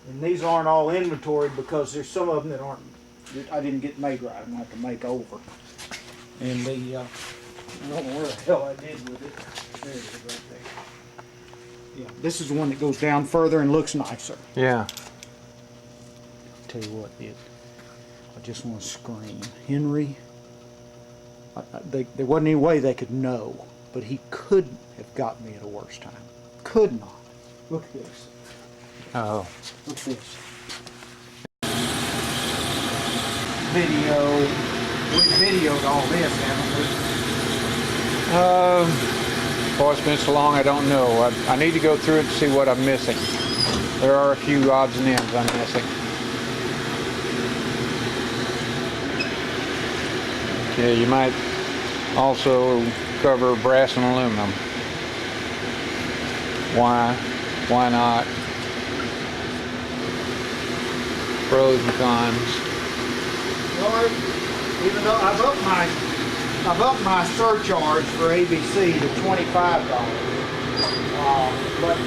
And these aren't all inventoried because there's some of them that aren't, I didn't get made right. I'm going to have to make over. And the, I don't know where the hell I did with it. There it is right there. Yeah, this is the one that goes down further and looks nicer. Yeah. Tell you what, I just want to scream. Henry, there wasn't any way they could know, but he couldn't have got me at a worse time. Could not. Look at this. Oh. Look at this. We videoed all this, haven't we? Boy, it's been so long I don't know. I need to go through it to see what I'm missing. There are a few odds and ends I'm missing. Okay, you might also cover brass and aluminum. Why? Why not? Pros and cons. Well, even though I've upped my surcharge for ABC to $25. But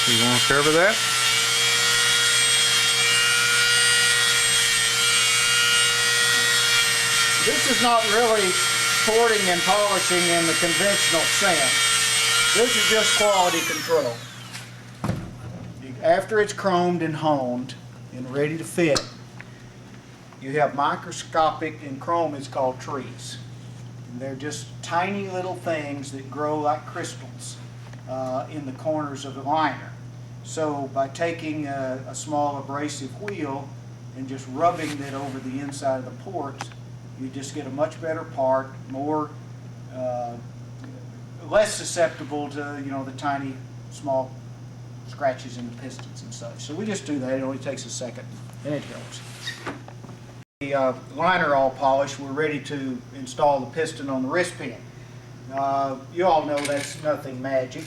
You want to cover that? this is not really porting and polishing in the conventional sense. This is just quality control. After it's chromed and honed and ready to fit, you have microscopic, and chrome is called trees. And they're just tiny little things that grow like crystals in the corners of the liner. So by taking a small abrasive wheel and just rubbing it over the inside of the ports, you just get a much better part, more, less susceptible to the tiny, small scratches in the pistons and such. So we just do that. It only takes a second, and it helps. The liner all polished, we're ready to install the piston on the wrist pin. You all know that's nothing magic,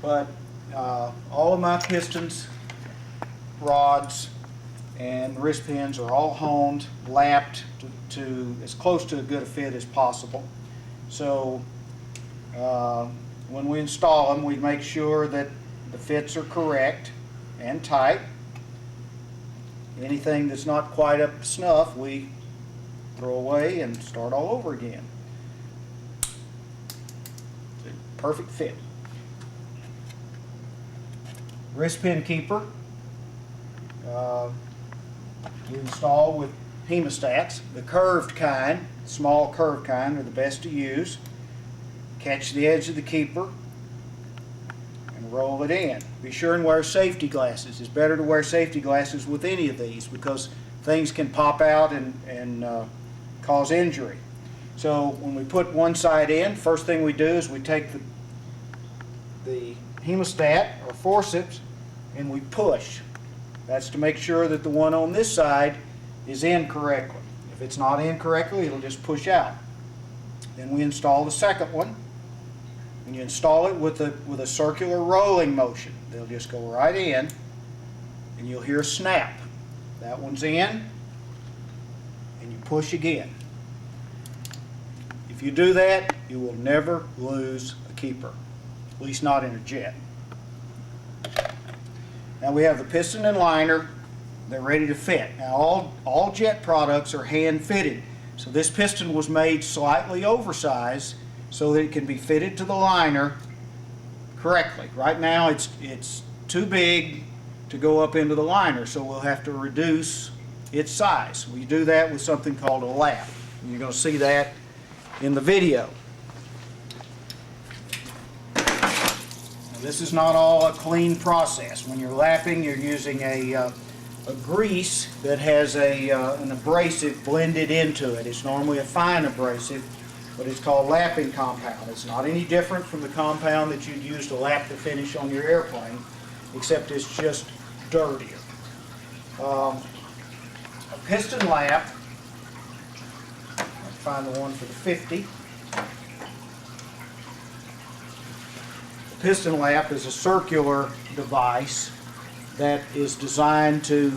but all of my pistons, rods, and wrist pins are all honed, lapped to as close to a good a fit as possible. So when we install them, we make sure that the fits are correct and tight. Anything that's not quite up to snuff, we throw away and start all over again. Perfect fit. Wrist pin keeper we install with hemostats. The curved kind, small curved kind, are the best to use. Catch the edge of the keeper and roll it in. Be sure and wear safety glasses. It's better to wear safety glasses with any of these because things can pop out and cause injury. So when we put one side in, first thing we do is we take the hemostat or forceps and we push. That's to make sure that the one on this side is in correctly. If it's not in correctly, it'll just push out. Then we install the second one. And you install it with a circular rolling motion. They'll just go right in, and you'll hear a snap. That one's in, and you push again. If you do that, you will never lose a keeper, at least not in a jet. Now we have the piston and liner. They're ready to fit. Now all jet products are hand fitted. So this piston was made slightly oversized so that it can be fitted to the liner correctly. Right now it's too big to go up into the liner, so we'll have to reduce its size. We do that with something called a lap. And you're going to see that in the video. Now, this is not all a clean process. When you're lapping, you're using a grease that has an abrasive blended into it. It's normally a fine abrasive, but it's called lapping compound. It's not any different from the compound that you'd use to lap the finish on your airplane, except it's just dirtier. A piston lap, I'll find the one for the 50. A piston lap is a circular device that is designed to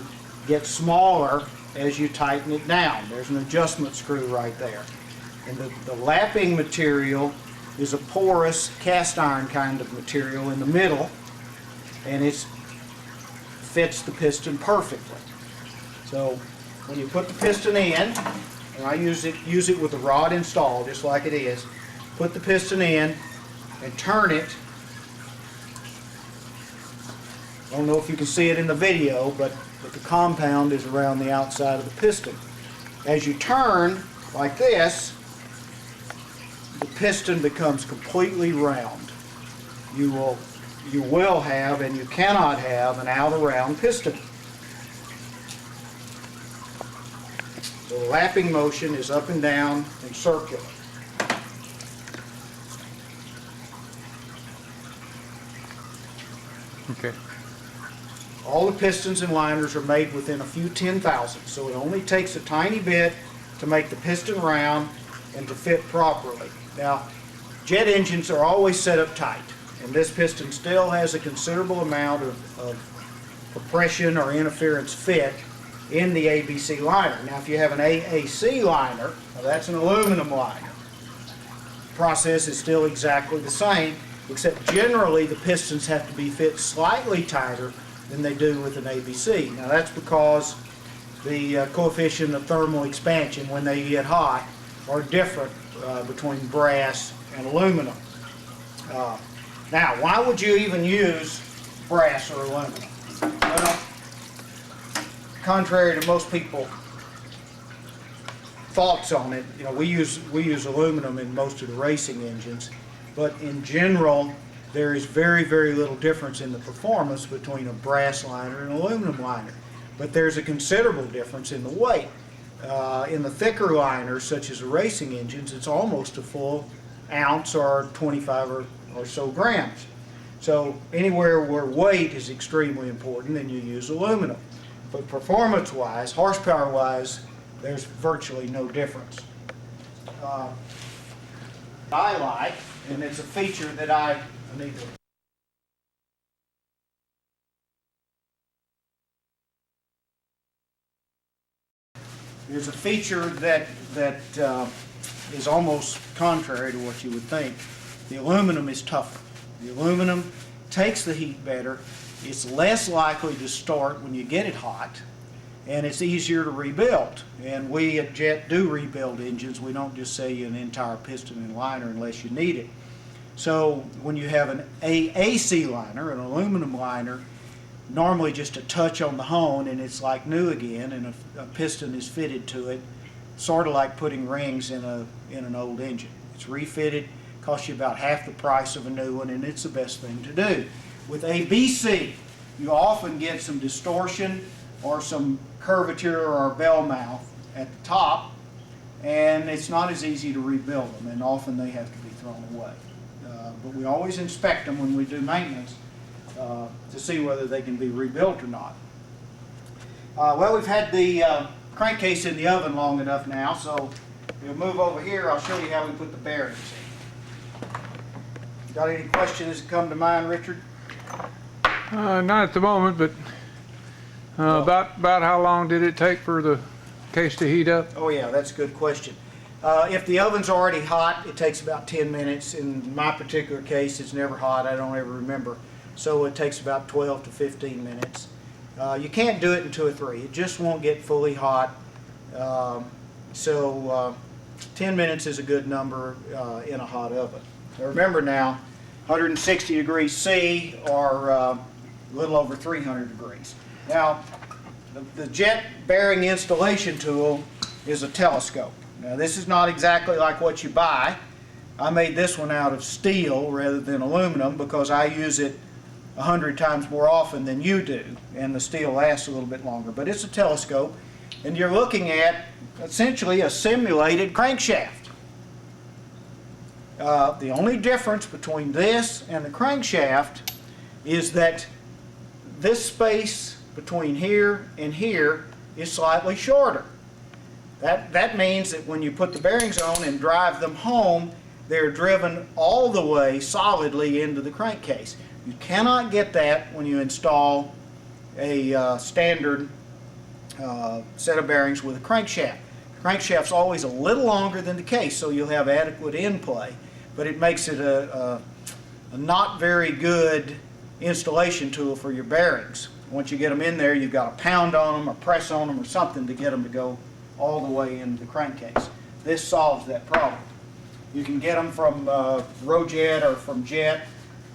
get smaller as you tighten it down. There's an adjustment screw right there. And the lapping material is a porous cast iron kind of material in the middle, and it fits the piston perfectly. So when you put the piston in, and I use it with the rod installed just like it is, put the piston in and turn it. I don't know if you can see it in the video, but the compound is around the outside of the piston. As you turn like this, the piston becomes completely round. You will have, and you cannot have, an out-around piston. So the lapping motion is up and down and circular. Okay. All the pistons and liners are made within a few 10,000, so it only takes a tiny bit to make the piston round and to fit properly. Now, jet engines are always set up tight, and this piston still has a considerable amount of compression or interference fit in the ABC liner. Now, if you have an AAC liner, well, that's an aluminum liner. The process is still exactly the same, except generally the pistons have to be fit slightly tighter than they do with an ABC. Now, that's because the coefficient of thermal expansion when they get hot are different between brass and aluminum. Now, why would you even use brass or aluminum? Well, contrary to most people's thoughts on it, we use aluminum in most of the racing engines, but in general, there is very, very little difference in the performance between a brass liner and an aluminum liner. But there's a considerable difference in the weight. In the thicker liners, such as the racing engines, it's almost a full ounce or 25 or so grams. So anywhere where weight is extremely important, then you use aluminum. But performance-wise, horsepower-wise, there's virtually no difference. I like, and it's a feature that I need to... There's a feature that is almost contrary to what you would think. The aluminum is tougher. The aluminum takes the heat better. It's less likely to start when you get it hot, and it's easier to rebuild. And we at Jett do rebuild engines. We don't just sell you an entire piston and liner unless you need it. So when you have an AAC liner, an aluminum liner, normally just a touch on the hone and it's like new again, and a piston is fitted to it, sort of like putting rings in an old engine. It's refitted, costs you about half the price of a new one, and it's the best thing to do. With ABC, you often get some distortion or some curvature or bell mouth at the top, and it's not as easy to rebuild them, and often they have to be thrown away. But we always inspect them when we do maintenance to see whether they can be rebuilt or not. Well, we've had the crankcase in the oven long enough now, so we'll move over here. I'll show you how we put the bearings in. Got any questions that come to mind, Richard? Not at the moment, but about how long did it take for the case to heat up? Oh yeah, that's a good question. If the oven's already hot, it takes about 10 minutes. In my particular case, it's never hot. I don't ever remember. So it takes about 12 to 15 minutes. You can't do it in 2 or 3. It just won't get fully hot. So 10 minutes is a good number in a hot oven. Now remember now, 160 degrees C or a little over 300 degrees. Now, the Jett bearing installation tool is a telescope. Now this is not exactly like what you buy. I made this one out of steel rather than aluminum because I use it 100 times more often than you do, and the steel lasts a little bit longer. But it's a telescope, and you're looking at essentially a simulated crankshaft. The only difference between this and the crankshaft is that this space between here and here is slightly shorter. That means that when you put the bearings on and drive them home, they're driven all the way solidly into the crankcase. You cannot get that when you install a standard set of bearings with a crankshaft. The crankshaft's always a little longer than the case, so you'll have adequate in play. but it makes it a not very good installation tool for your bearings. Once you get them in there, you've got to pound on them or press on them or something to get them to go all the way into the crankcase. This solves that problem. You can get them from Jet or from Jett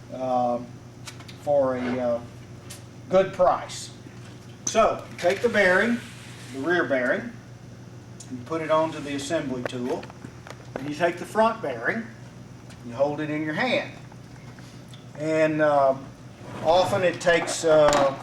for a good price. So, take the bearing, the rear bearing, and put it onto the assembly tool. And you take the front bearing, you hold it in your hand. And often it takes a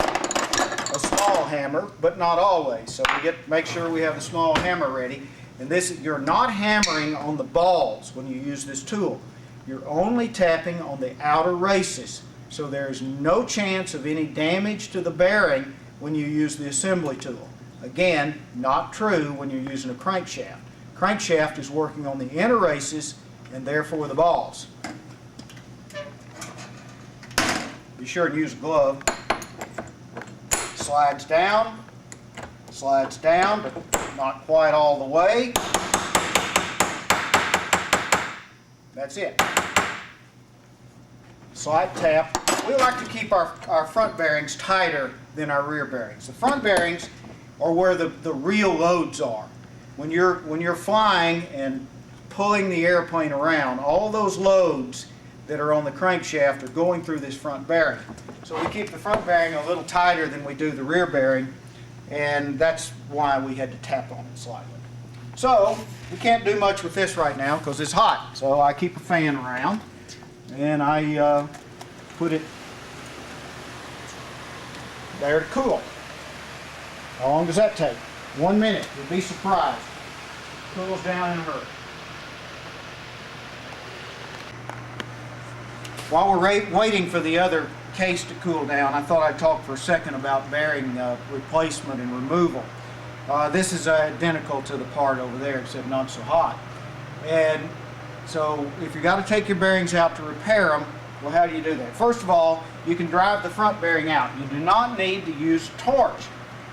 small hammer, but not always. So make sure we have the small hammer ready. And this, you're not hammering on the balls when you use this tool. You're only tapping on the outer races. So there's no chance of any damage to the bearing when you use the assembly tool. Again, not true when you're using a crankshaft. Crankshaft is working on the inner races and therefore the balls. Be sure to use a glove. Slides down, but not quite all the way. That's it. Slight tap. We like to keep our front bearings tighter than our rear bearings. The front bearings are where the real loads are. When you're flying and pulling the airplane around, all those loads that are on the crankshaft are going through this front bearing. So we keep the front bearing a little tighter than we do the rear bearing, and that's why we had to tap on it slightly. So we can't do much with this right now because it's hot. So I keep a fan around and I put it there to cool. How long does that take? 1 minute. You'll be surprised. It cools down in a hurry. While we're waiting for the other case to cool down, I thought I'd talk for a second about bearing replacement and removal. This is identical to the part over there, except not so hot. And so if you got to take your bearings out to repair them, well, how do you do that? First of all, you can drive the front bearing out. You do not need to use a torch.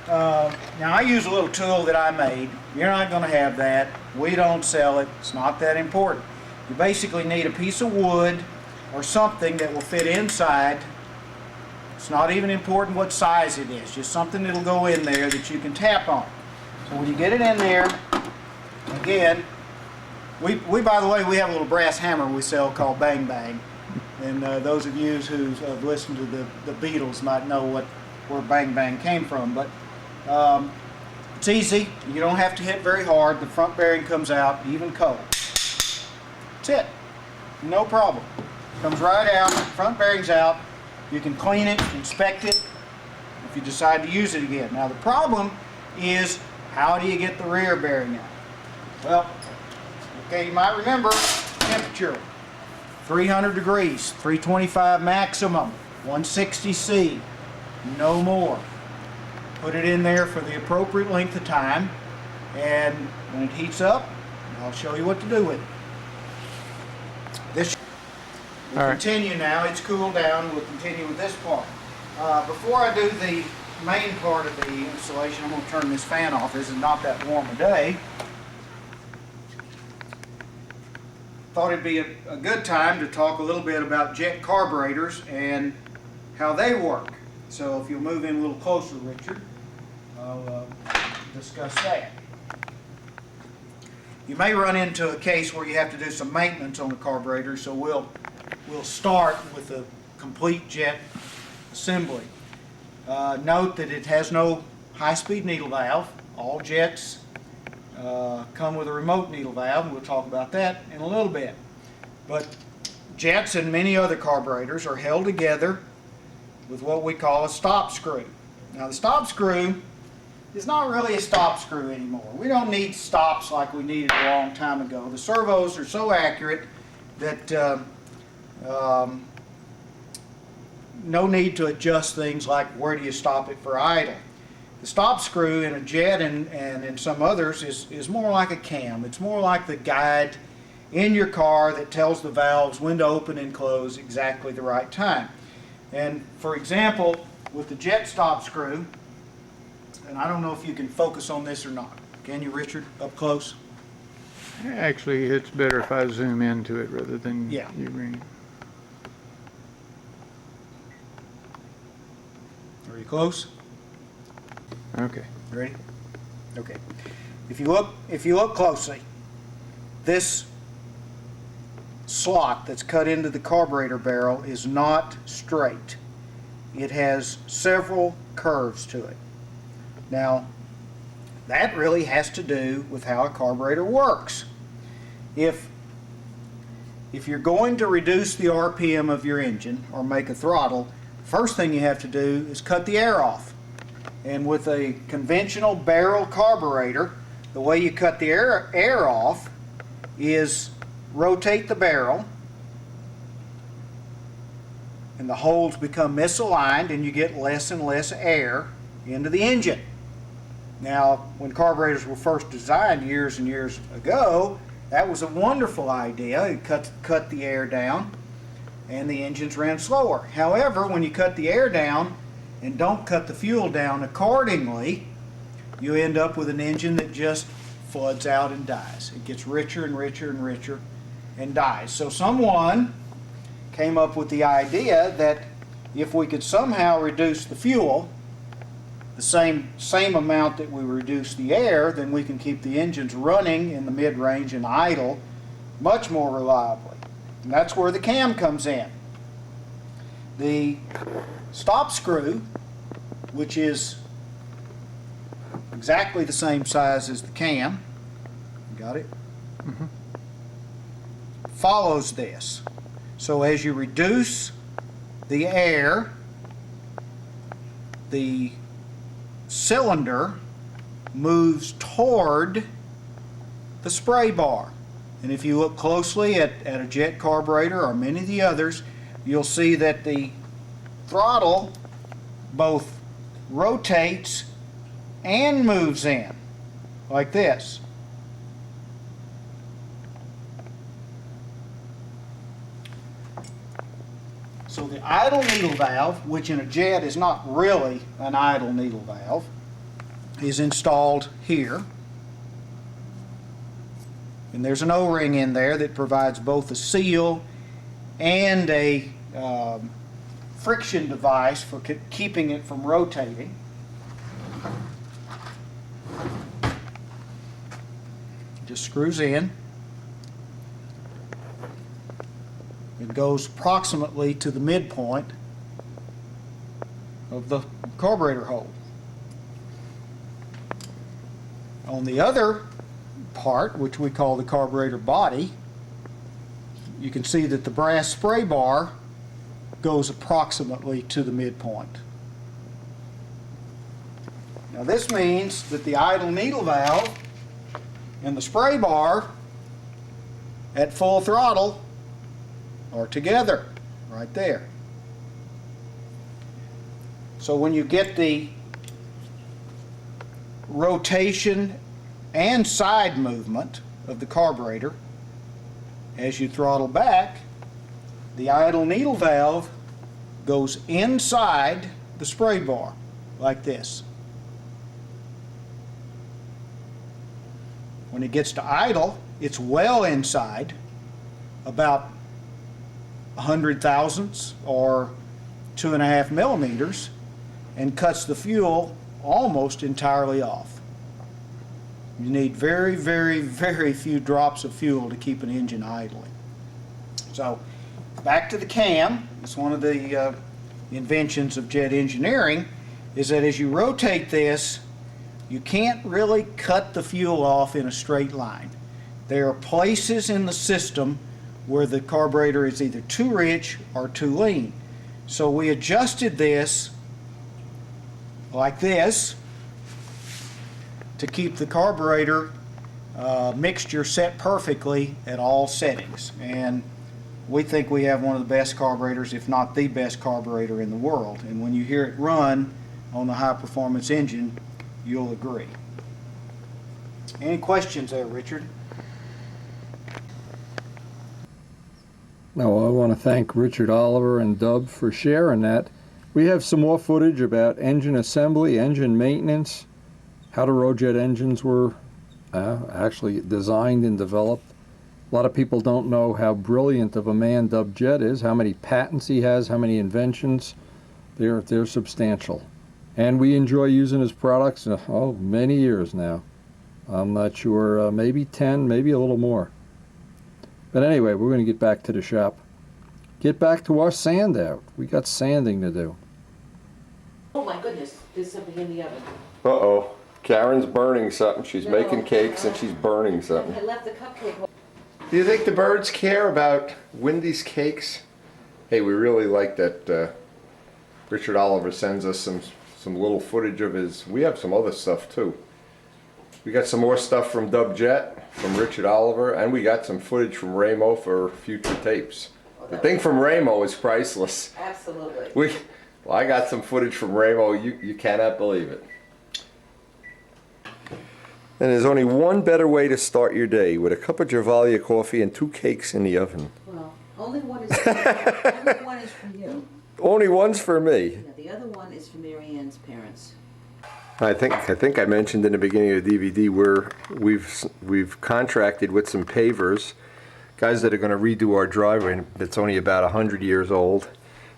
Now I use a little tool that I made. You're not going to have that. We don't sell it. It's not that important. You basically need a piece of wood or something that will fit inside. It's not even important what size it is, just something that'll go in there that you can tap on. So when you get it in there, again, we by the way, we have a little brass hammer we sell called Bang Bang. And those of you who have listened to the Beatles might know where Bang Bang came from. But it's easy. You don't have to hit very hard. The front bearing comes out even cold. That's it. No problem. Comes right out. Front bearing's out. You can clean it, inspect it, if you decide to use it again. Now the problem is, how do you get the rear bearing out? Well, okay, you might remember temperature. 300 degrees, 325 maximum, 160 C, no more. Put it in there for the appropriate length of time, and when it heats up, I'll show you what to do with it. This we'll continue now. It's cooled down. We'll continue with this part. Before I do the main part of the installation, I'm going to turn this fan off. This is not that warm a day. Thought it'd be a good time to talk a little bit about Jett carburetors and how they work. So if you'll move in a little closer, Richard, I'll discuss that. You may run into a case where you have to do some maintenance on the carburetor, so we'll start with a complete Jett assembly. Note that it has no high-speed needle valve. All Jetts come with a remote needle valve, and we'll talk about that in a little bit. But Jetts and many other carburetors are held together with what we call a stop screw. Now the stop screw is not really a stop screw anymore. We don't need stops like we needed a long time ago. The servos are so accurate that no need to adjust things like where do you stop it for idle. The stop screw in a Jett and in some others is more like a cam. It's more like the guide in your car that tells the valves when to open and close exactly the right time. And for example, with the Jett stop screw, and I don't know if you can focus on this or not. Can you, Richard, up close? Actually, it's better if I zoom into it rather than Yeah. you bring. Are you close? Okay. Ready? Okay. If you look closely, this slot that's cut into the carburetor barrel is not straight. It has several curves to it. Now, that really has to do with how a carburetor works. If you're going to reduce the RPM of your engine or make a throttle, first thing you have to do is cut the air off. And with a conventional barrel carburetor, the way you cut the air off is rotate the barrel, and the holes become misaligned and you get less and less air into the engine. Now, when carburetors were first designed years and years ago, that was a wonderful idea. It cut the air down and the engines ran slower. However, when you cut the air down and don't cut the fuel down accordingly, you end up with an engine that just floods out and dies. It gets richer and richer and richer and dies. So someone came up with the idea that if we could somehow reduce the fuel the same amount that we reduce the air, then we can keep the engines running in the mid-range and idle much more reliably. And that's where the cam comes in. The stop screw, which is exactly the same size as the cam, got it? Mm-hmm. Follows this. So as you reduce the air, the cylinder moves toward the spray bar. And if you look closely at a Jett carburetor or many of the others, you'll see that the throttle both rotates and moves in like this. So the idle needle valve, which in a Jett is not really an idle needle valve, is installed here. And there's an O-ring in there that provides both a seal and a friction device for keeping it from rotating. Just screws in. It goes approximately to the midpoint of the carburetor hole. On the other part, which we call the carburetor body, you can see that the brass spray bar goes approximately to the midpoint. Now this means that the idle needle valve and the spray bar at full throttle are together right there. So when you get the rotation and side movement of the carburetor, as you throttle back, the idle needle valve goes inside the spray bar like this. When it gets to idle, it's well inside, about 100 thousandths or 2.5 millimeters, and cuts the fuel almost entirely off. You need very, very, very few drops of fuel to keep an engine idling. So back to the cam. It's one of the inventions of Jett engineering, is that as you rotate this, you can't really cut the fuel off in a straight line. There are places in the system where the carburetor is either too rich or too lean. So we adjusted this like this to keep the carburetor mixture set perfectly at all settings. And we think we have one of the best carburetors, if not the best carburetor in the world. And when you hear it run on the high performance engine, you'll agree. Any questions there, Richard? Now, I want to thank Richard Oliver and Dub for sharing that. We have some more footage about engine assembly, engine maintenance, how the Rowjet engines were actually designed and developed. A lot of people don't know how brilliant of a man Dub Jett is, how many patents he has, how many inventions. They're substantial. And we enjoy using his products, many years now. I'm not sure, maybe 10, maybe a little more. But anyway, we're going to get back to the shop. Get back to our sand out. We got sanding to do. Oh my goodness, there's something in the oven. Uh-oh. Karen's burning something. She's making cakes and she's burning something. I left the cupcake. Do you think the birds care about Wendy's cakes? Hey, we really like that Richard Oliver sends us some little footage of his. We have some other stuff too. We got some more stuff from Dub Jett, from Richard Oliver, and we got some footage from Ramo for future tapes. The thing from Ramo is priceless. Absolutely. Well, I got some footage from Ramo. You cannot believe it. And there's only one better way to start your day, with a cup of Gervalia coffee and 2 cakes in the oven. Well, only one is for you. Only one is for you. Only one's for me. Yeah, the other one is for Mary Ann's parents. I think I mentioned in the beginning of the DVD we've contracted with some pavers, guys that are going to redo our driveway. It's only about 100 years old,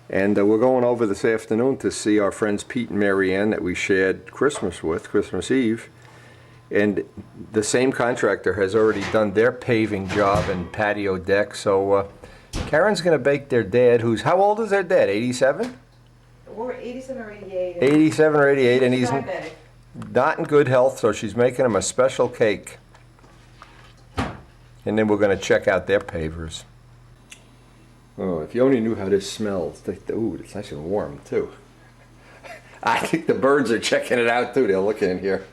and we're going over this afternoon to see our friends Pete and Mary Ann that we shared Christmas with, Christmas Eve. And the same contractor has already done their paving job and patio deck. So Karen's going to bake their dad, who's, how old is their dad? 87? Or 87 or 88. 87 or 88, and he's diabetic. not in good health, so she's making him a special cake. And then we're going to check out their pavers. Oh, if you only knew how this smells. Ooh, it's nice and warm, too. I think the birds are checking it out, too. They're looking in here.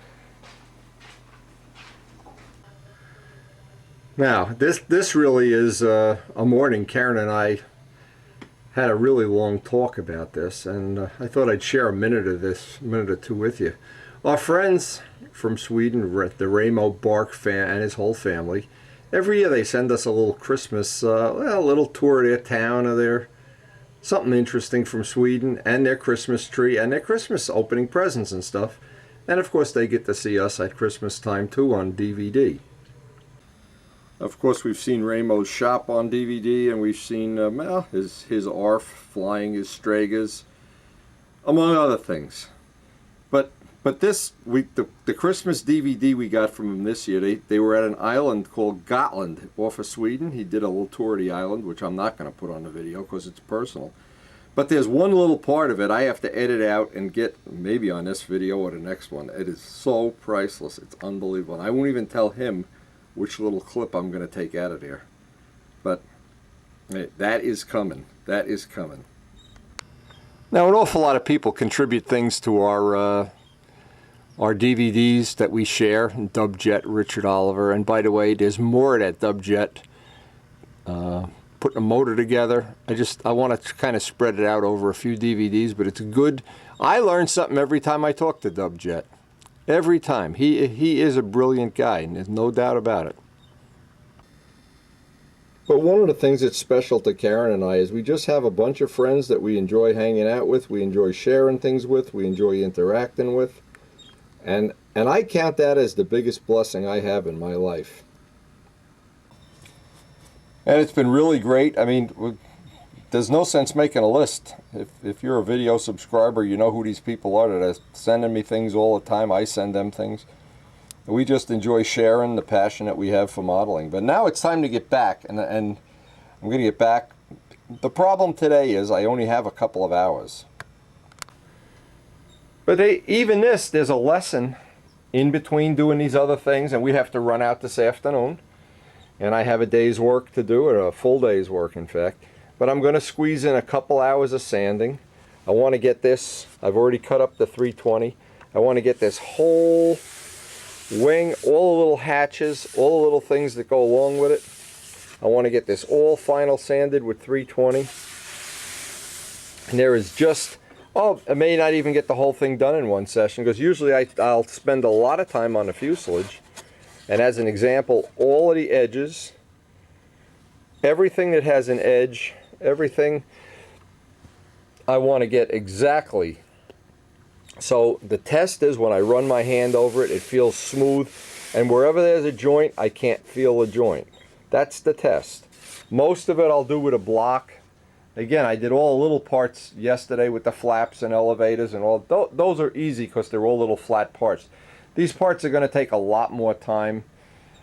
Now, this really is a morning. Karen and I had a really long talk about this, and I thought I'd share a minute or two with you. Our friends from Sweden, the Ramo Bark and his whole family, every year they send us a little Christmas, a little tour of their town or their something interesting from Sweden, and their Christmas tree and their Christmas opening presents and stuff. And of course they get to see us at Christmas time too on DVD. Of course, we've seen Ramo's shop on DVD, and we've seen his ARF flying his Stragas, among other things. But this week, the Christmas DVD we got from him this year, they were at an island called Gotland off of Sweden. He did a little tour of the island, which I'm not going to put on the video because it's personal. But there's one little part of it I have to edit out and get maybe on this video or the next one. It is so priceless. It's unbelievable. And I won't even tell him which little clip I'm going to take out of there. But hey, that is coming. That is coming. Now, an awful lot of people contribute things to our DVDs that we share, Dub Jett, Richard Oliver, and by the way, there's more of that Dub Jett putting a motor together. I want to kind of spread it out over a few DVDs, but it's good. I learn something every time I talk to Dub Jett. Every time. He is a brilliant guy, and there's no doubt about it. But one of the things that's special to Karen and I is we just have a bunch of friends that we enjoy hanging out with, we enjoy sharing things with, we enjoy interacting with. And I count that as the biggest blessing I have in my life. And it's been really great. I mean, there's no sense making a list. If you're a video subscriber, you know who these people are that are sending me things all the time. I send them things. We just enjoy sharing the passion that we have for modeling. But now it's time to get back, and I'm going to get back. The problem today is I only have a couple of hours. But even this, there's a lesson in between doing these other things, and we have to run out this afternoon. And I have a day's work to do, or a full day's work, in fact. But I'm going to squeeze in a couple hours of sanding. I want to get this, I've already cut up the 320. I want to get this whole wing, all the little hatches, all the little things that go along with it. I want to get this all final sanded with 320. And there is just, I may not even get the whole thing done in one session, because usually I'll spend a lot of time on the fuselage. And as an example, all of the edges, everything that has an edge, everything I want to get exactly. So the test is when I run my hand over it, it feels smooth. and wherever there's a joint, I can't feel a joint. That's the test. Most of it I'll do with a block. Again, I did all the little parts yesterday with the flaps and elevators and all. Those are easy because they're all little flat parts. These parts are going to take a lot more time,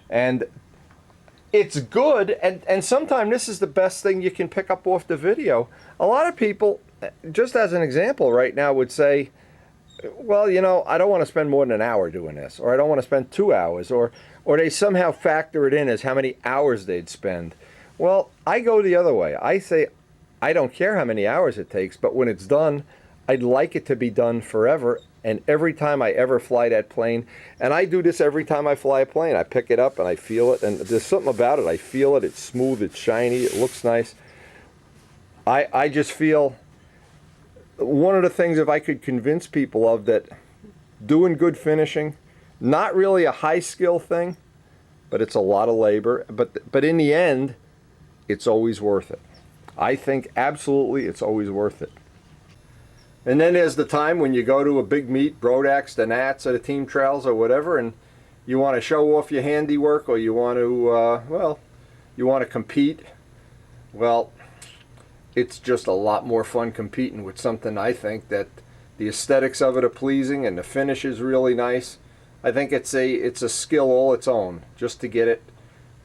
and it's good, and sometimes this is the best thing you can pick up off the video. A lot of people, just as an example right now, would say, well, you know, I don't want to spend more than an hour doing this, or I don't want to spend 2 hours, or they somehow factor it in as how many hours they'd spend. Well, I go the other way. I say, I don't care how many hours it takes, but when it's done, I'd like it to be done forever. And every time I ever fly that plane, and I do this every time I fly a plane, I pick it up and I feel it, and there's something about it. I feel it. It's smooth, it's shiny, it looks nice. I just feel one of the things, if I could convince people of that, doing good finishing, not really a high skill thing, but it's a lot of labor, but in the end, it's always worth it. I think absolutely it's always worth it. And then there's the time when you go to a big meet, Brodacks, the Nats, or the Team Trails, or whatever, and you want to show off your handiwork, or you want to, well, you want to compete. Well, it's just a lot more fun competing with something, I think, that the aesthetics of it are pleasing and the finish is really nice. I think it's a skill all its own, just to get it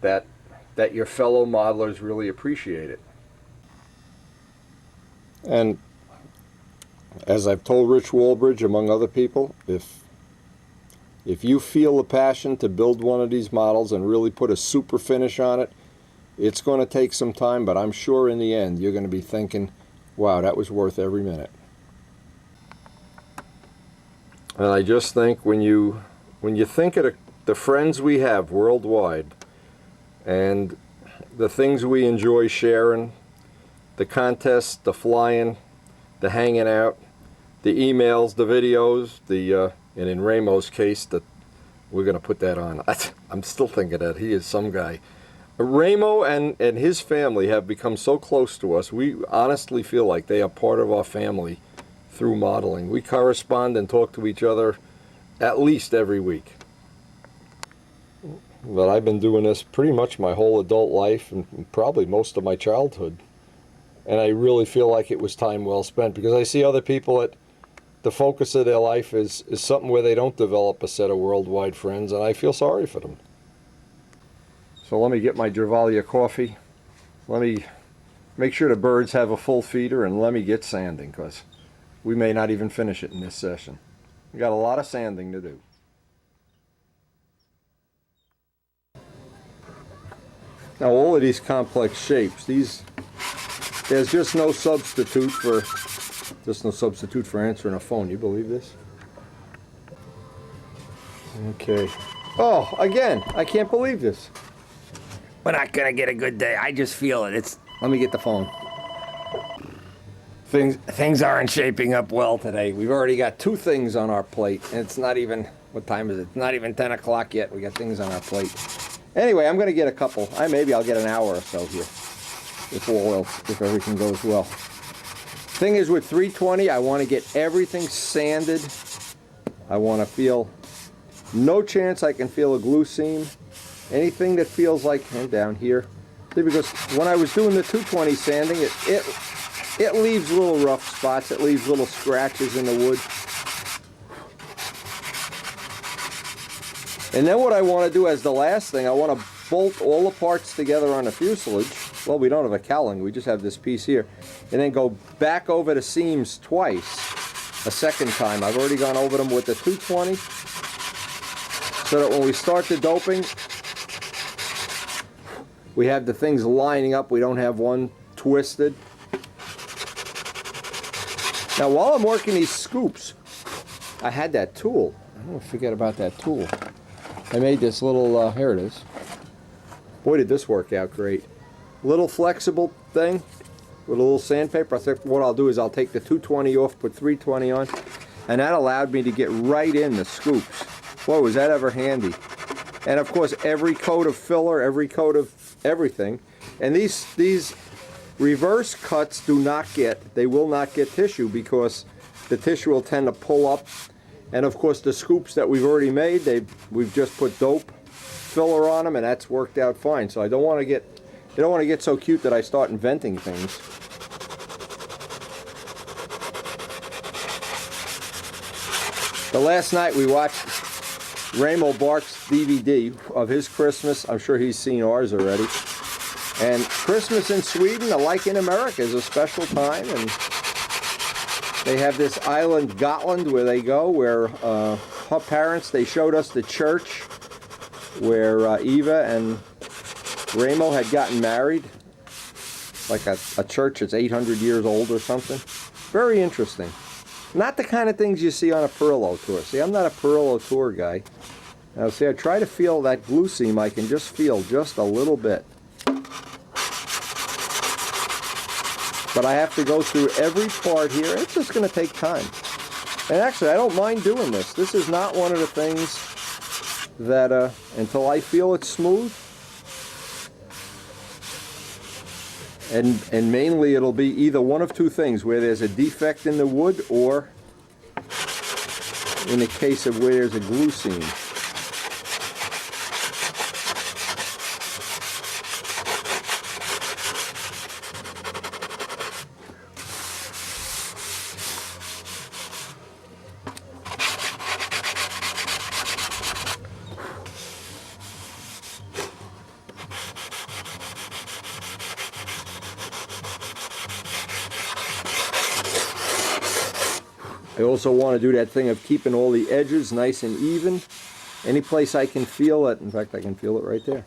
that your fellow modelers really appreciate it. And as I've told Rich Walbridge, among other people, if you feel the passion to build one of these models and really put a super finish on it, it's going to take some time, but I'm sure in the end you're going to be thinking, wow, that was worth every minute. And I just think when you think of the friends we have worldwide and the things we enjoy sharing, the contests, the flying, the hanging out, the emails, the videos, and in Ramo's case, that we're going to put that on. I'm still thinking that he is some guy. Ramo and his family have become so close to us. We honestly feel like they are part of our family through modeling. We correspond and talk to each other at least every week. But I've been doing this pretty much my whole adult life and probably most of my childhood. And I really feel like it was time well spent, because I see other people that the focus of their life is something where they don't develop a set of worldwide friends, and I feel sorry for them. So let me get my Gervalia coffee. Let me make sure the birds have a full feeder, and let me get sanding, because we may not even finish it in this session. We got a lot of sanding to do. Now all of these complex shapes, there's just no substitute for answering a phone. You believe this? Okay. Oh, again, I can't believe this. We're not gonna get a good day. I just feel it. Let me get the phone. Things aren't shaping up well today. We've already got 2 things on our plate, and it's not even, what time is it? It's not even 10 o'clock yet. We got things on our plate. Anyway, I'm gonna get a couple. Maybe I'll get an hour or so here, if everything goes well. Thing is, with 320, I want to get everything sanded. I want to feel, no chance I can feel a glue seam. Anything that feels like, and down here, because when I was doing the 220 sanding, it leaves little rough spots. It leaves little scratches in the wood. And then what I want to do as the last thing, I want to bolt all the parts together on the fuselage. Well, we don't have a cowling, we just have this piece here. And then go back over the seams twice, a second time. I've already gone over them with the 220, so that when we start the doping, we have the things lining up. We don't have one twisted. Now, while I'm working these scoops, I had that tool. I don't forget about that tool. I made this little, here it is. Boy, did this work out great. Little flexible thing with a little sandpaper. I think what I'll do is I'll take the 220 off, put 320 on, and that allowed me to get right in the scoops. Boy, was that ever handy. And of course, every coat of filler, every coat of everything. And these reverse cuts will not get tissue, because the tissue will tend to pull up And of course the scoops that we've already made, we've just put dope filler on them, and that's worked out fine. So I don't want to get so cute that I start inventing things. The last night we watched Ramo Bark's DVD of his Christmas. I'm sure he's seen ours already. And Christmas in Sweden, alike in America, is a special time. And they have this island, Gotland, where they go, where her parents, they showed us the church where Eva and Ramo had gotten married. Like a church that's 800 years old or something. Very interesting. Not the kind of things you see on a Perillo tour. See, I'm not a Perillo tour guy. Now, see, I try to feel that glue seam. I can just feel just a little bit. But I have to go through every part here. It's just going to take time. And actually, I don't mind doing this. This is not one of the things that, until I feel it's smooth, and mainly it'll be either one of two things, where there's a defect in the wood, or in the case of where there's a glue seam. I also want to do that thing of keeping all the edges nice and even. Any place I can feel it, in fact I can feel it right there.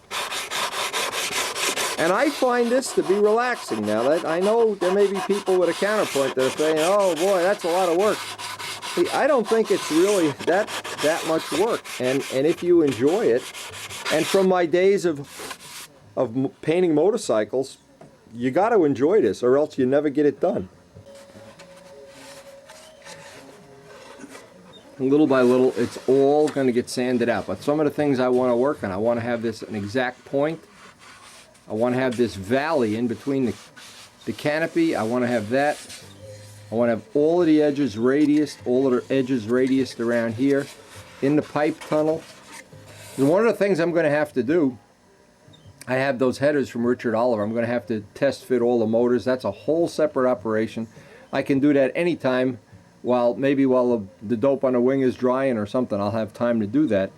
And I find this to be relaxing now. That I know there may be people with a counterpoint that are saying, oh boy, that's a lot of work. See, I don't think it's really that much work. And if you enjoy it, and from my days of painting motorcycles, you got to enjoy this or else you never get it done. Little by little, it's all going to get sanded out. But some of the things I want to work on, I want to have this an exact point. I want to have this valley in between the canopy. I want to have that. I want to have all of the edges radiused, all of the edges radiused around here in the pipe tunnel. And one of the things I'm going to have to do, I have those headers from Richard Oliver. I'm going to have to test fit all the motors. That's a whole separate operation. I can do that anytime. Maybe while the dope on the wing is drying or something, I'll have time to do that.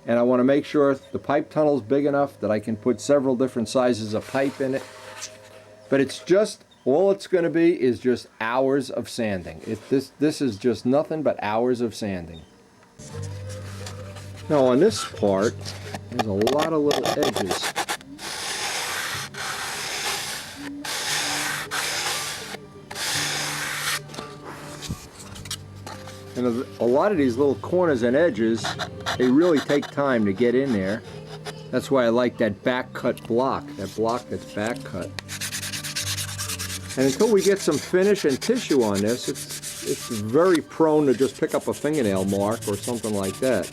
And I want to make sure the pipe tunnel is big enough that I can put several different sizes of pipe in it. But it's just, all it's going to be is just hours of sanding. This is just nothing but hours of sanding. Now on this part, there's a lot of little edges. And a lot of these little corners and edges, they really take time to get in there. That's why I like that back cut block, that block that's back cut. And until we get some finish and tissue on this, it's very prone to just pick up a fingernail mark or something like that.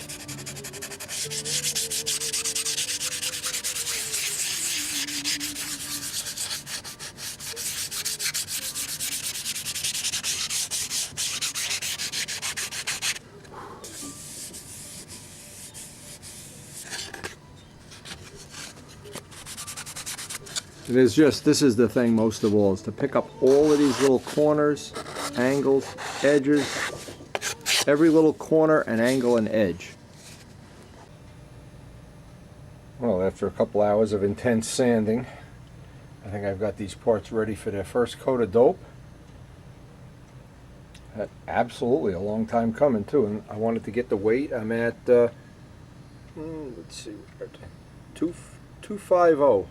It is just, this is the thing most of all, is to pick up all of these little corners, angles, edges, every little corner and angle and edge. Well, after a couple hours of intense sanding, I think I've got these parts ready for their first coat of dope. Absolutely a long time coming too, and I wanted to get the weight. I'm at, let's see, 250.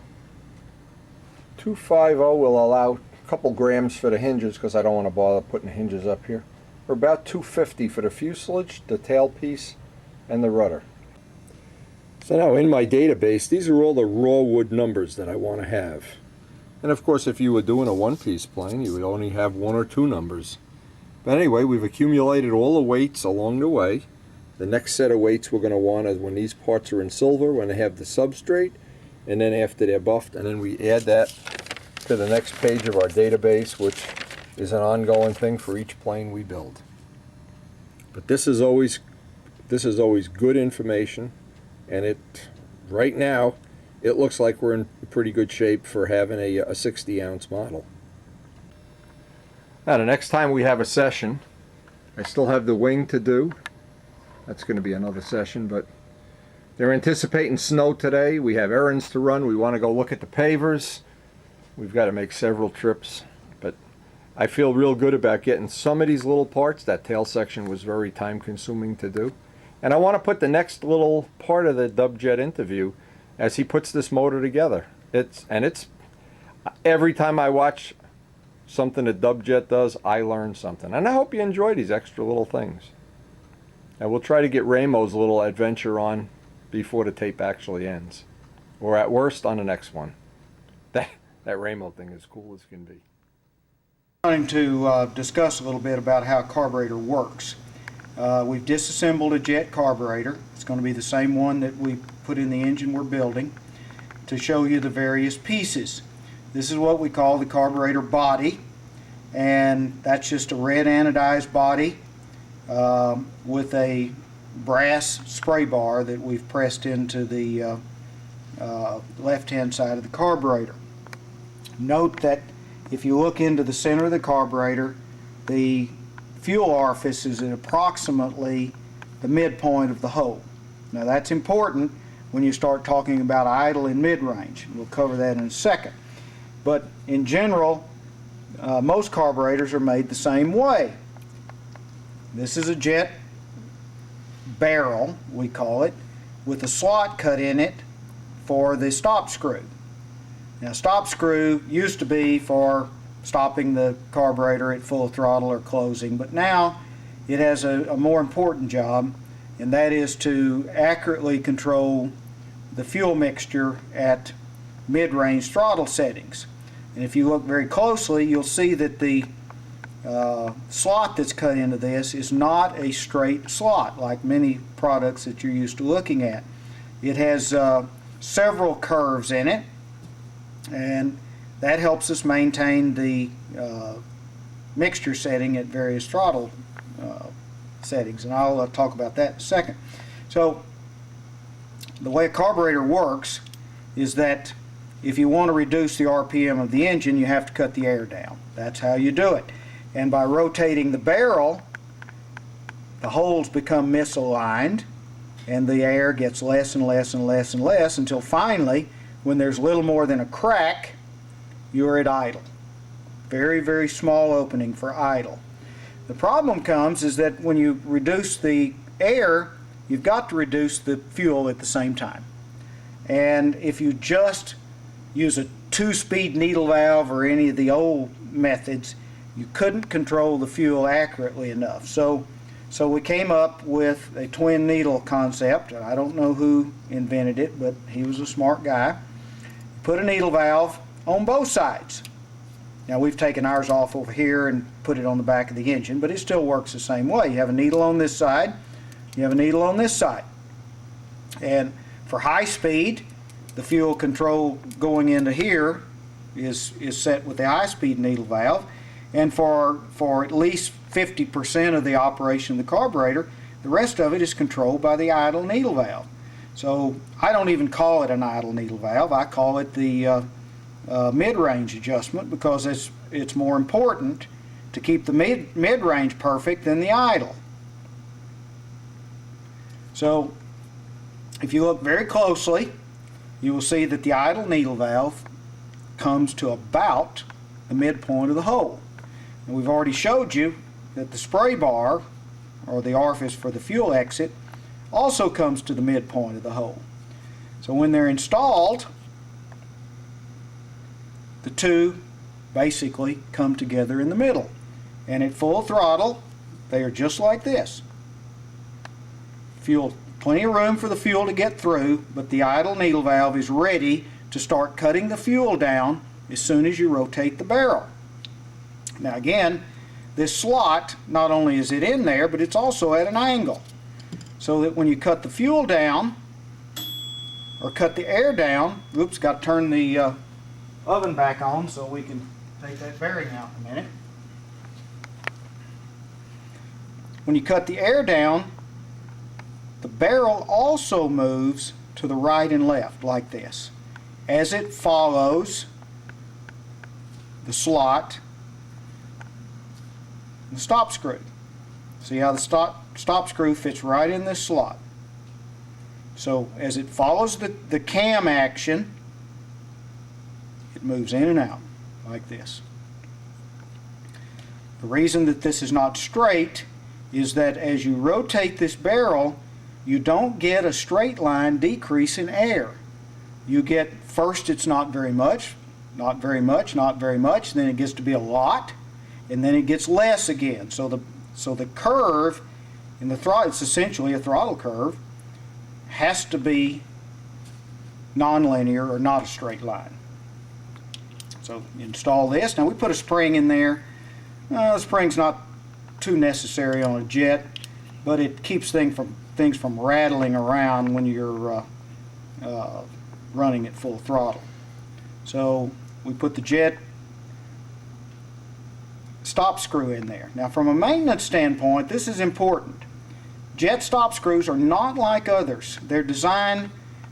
250 will allow a couple grams for the hinges because I don't want to bother putting hinges up here. We're about 250 for the fuselage, the tailpiece, and the rudder. So now in my database, these are all the raw wood numbers that I want to have. And of course, if you were doing a one-piece plane, you would only have one or two numbers. But anyway, we've accumulated all the weights along the way. The next set of weights we're going to want is when these parts are in silver, when they have the substrate, and then after they're buffed, and then we add that to the next page of our database, which is an ongoing thing for each plane we build. But this is always good information, and right now it looks like we're in pretty good shape for having a 60-ounce model. Now the next time we have a session, I still have the wing to do. That's going to be another session, but they're anticipating snow today. We have errands to run. We want to go look at the pavers. We've got to make several trips, but I feel real good about getting some of these little parts. That tail section was very time consuming to do. And I want to put the next little part of the Dub Jett interview as he puts this motor together. It's every time I watch something that Dub Jett does, I learn something. And I hope you enjoy these extra little things. And we'll try to get Ramo's little adventure on before the tape actually ends. Or at worst, on the next one. That Ramo thing is cool as can be. I'm going to discuss a little bit about how a carburetor works. We've disassembled a Jett carburetor. It's going to be the same one that we put in the engine we're building, to show you the various pieces. This is what we call the carburetor body, and that's just a red anodized body with a brass spray bar that we've pressed into the left-hand side of the carburetor. Note that if you look into the center of the carburetor, the fuel orifice is at approximately the midpoint of the hole. Now that's important when you start talking about idle and mid-range. We'll cover that in a second. But in general, most carburetors are made the same way. This is a Jett barrel, we call it, with a slot cut in it for the stop screw. Now, stop screw used to be for stopping the carburetor at full throttle or closing, but now it has a more important job, and that is to accurately control the fuel mixture at mid-range throttle settings. And if you look very closely, you'll see that the slot that's cut into this is not a straight slot like many products that you're used to looking at. It has several curves in it, and that helps us maintain the mixture setting at various throttle settings, and I'll talk about that in a second. So the way a carburetor works is that if you want to reduce the RPM of the engine, you have to cut the air down. That's how you do it. And by rotating the barrel, the holes become misaligned, and the air gets less and less and less and less until finally, when there's little more than a crack, you're at idle. Very, very small opening for idle. The problem comes is that when you reduce the air, you've got to reduce the fuel at the same time. And if you just use a 2-speed needle valve or any of the old methods, you couldn't control the fuel accurately enough. So we came up with a twin needle concept. I don't know who invented it, but he was a smart guy. Put a needle valve on both sides. Now we've taken ours off over here and put it on the back of the engine, but it still works the same way. You have a needle on this side, you have a needle on this side. And for high speed, the fuel control going into here is set with the high speed needle valve. And for at least 50% of the operation of the carburetor, the rest of it is controlled by the idle needle valve. So I don't even call it an idle needle valve. I call it the mid-range adjustment, because it's more important to keep the mid-range perfect than the idle. So if you look very closely, you will see that the idle needle valve comes to about the midpoint of the hole. And we've already showed you that the spray bar, or the orifice for the fuel exit, also comes to the midpoint of the hole. So when they're installed, the two basically come together in the middle. And at full throttle, they are just like this. Plenty of room for the fuel to get through, but the idle needle valve is ready to start cutting the fuel down as soon as you rotate the barrel. Now again, this slot, not only is it in there, but it's also at an angle, so that when you cut the fuel down or cut the air down, oops, got to turn the oven back on so we can take that bearing out in a minute. When you cut the air down, the barrel also moves to the right and left like this as it follows the slot, the stop screw. See how the stop screw fits right in this slot. So as it follows the cam action, it moves in and out like this. The reason that this is not straight is that as you rotate this barrel, you don't get a straight line decrease in air. You get, first it's not very much, not very much, not very much, then it gets to be a lot, and then it gets less again. So the curve in the throttle, it's essentially a throttle curve, has to be nonlinear or not a straight line. So install this. Now we put a spring in there. The spring's not too necessary on a Jet, but it keeps things from rattling around when you're running at full throttle. So we put the Jet stop screw in there. Now from a maintenance standpoint, this is important. Jet stop screws are not like others. They're designed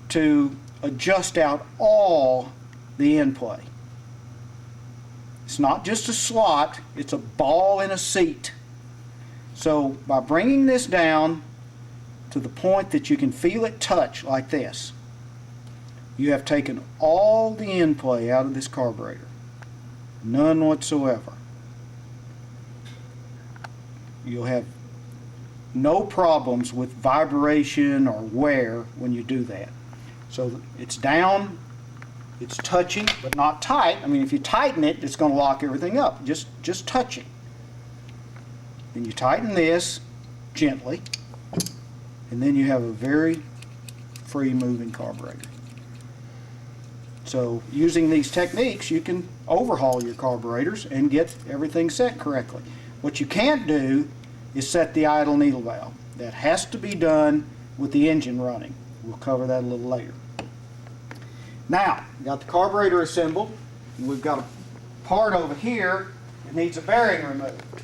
to adjust out all the end play. It's not just a slot, it's a ball in a seat. So by bringing this down to the point that you can feel it touch like this, you have taken all the end play out of this carburetor. None whatsoever. You'll have no problems with vibration or wear when you do that. So it's down, it's touching, but not tight. I mean, if you tighten it, it's going to lock everything up. Just touching. Then you tighten this gently, and then you have a very free moving carburetor. So using these techniques, you can overhaul your carburetors and get everything set correctly. What you can't do is set the idle needle valve. That has to be done with the engine running. We'll cover that a little later. Now, we got the carburetor assembled, and we've got a part over here that needs a bearing removed.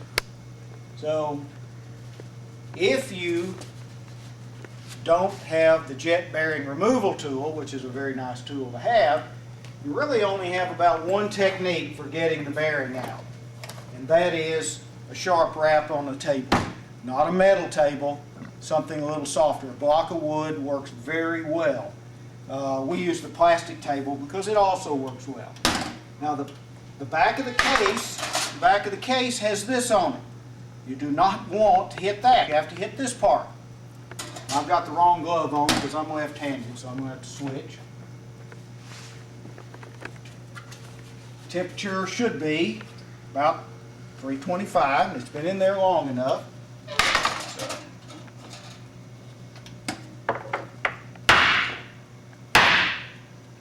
So, if you don't have the Jet bearing removal tool, which is a very nice tool to have, you really only have about one technique for getting the bearing out, and that is a sharp wrap on the table. Not a metal table, something a little softer. A block of wood works very well. We use the plastic table because it also works well. Now the back of the case has this on it. You do not want to hit that. You have to hit this part. I've got the wrong glove on because I'm left-handed, so I'm going to have to switch. Temperature should be about 325, and it's been in there long enough.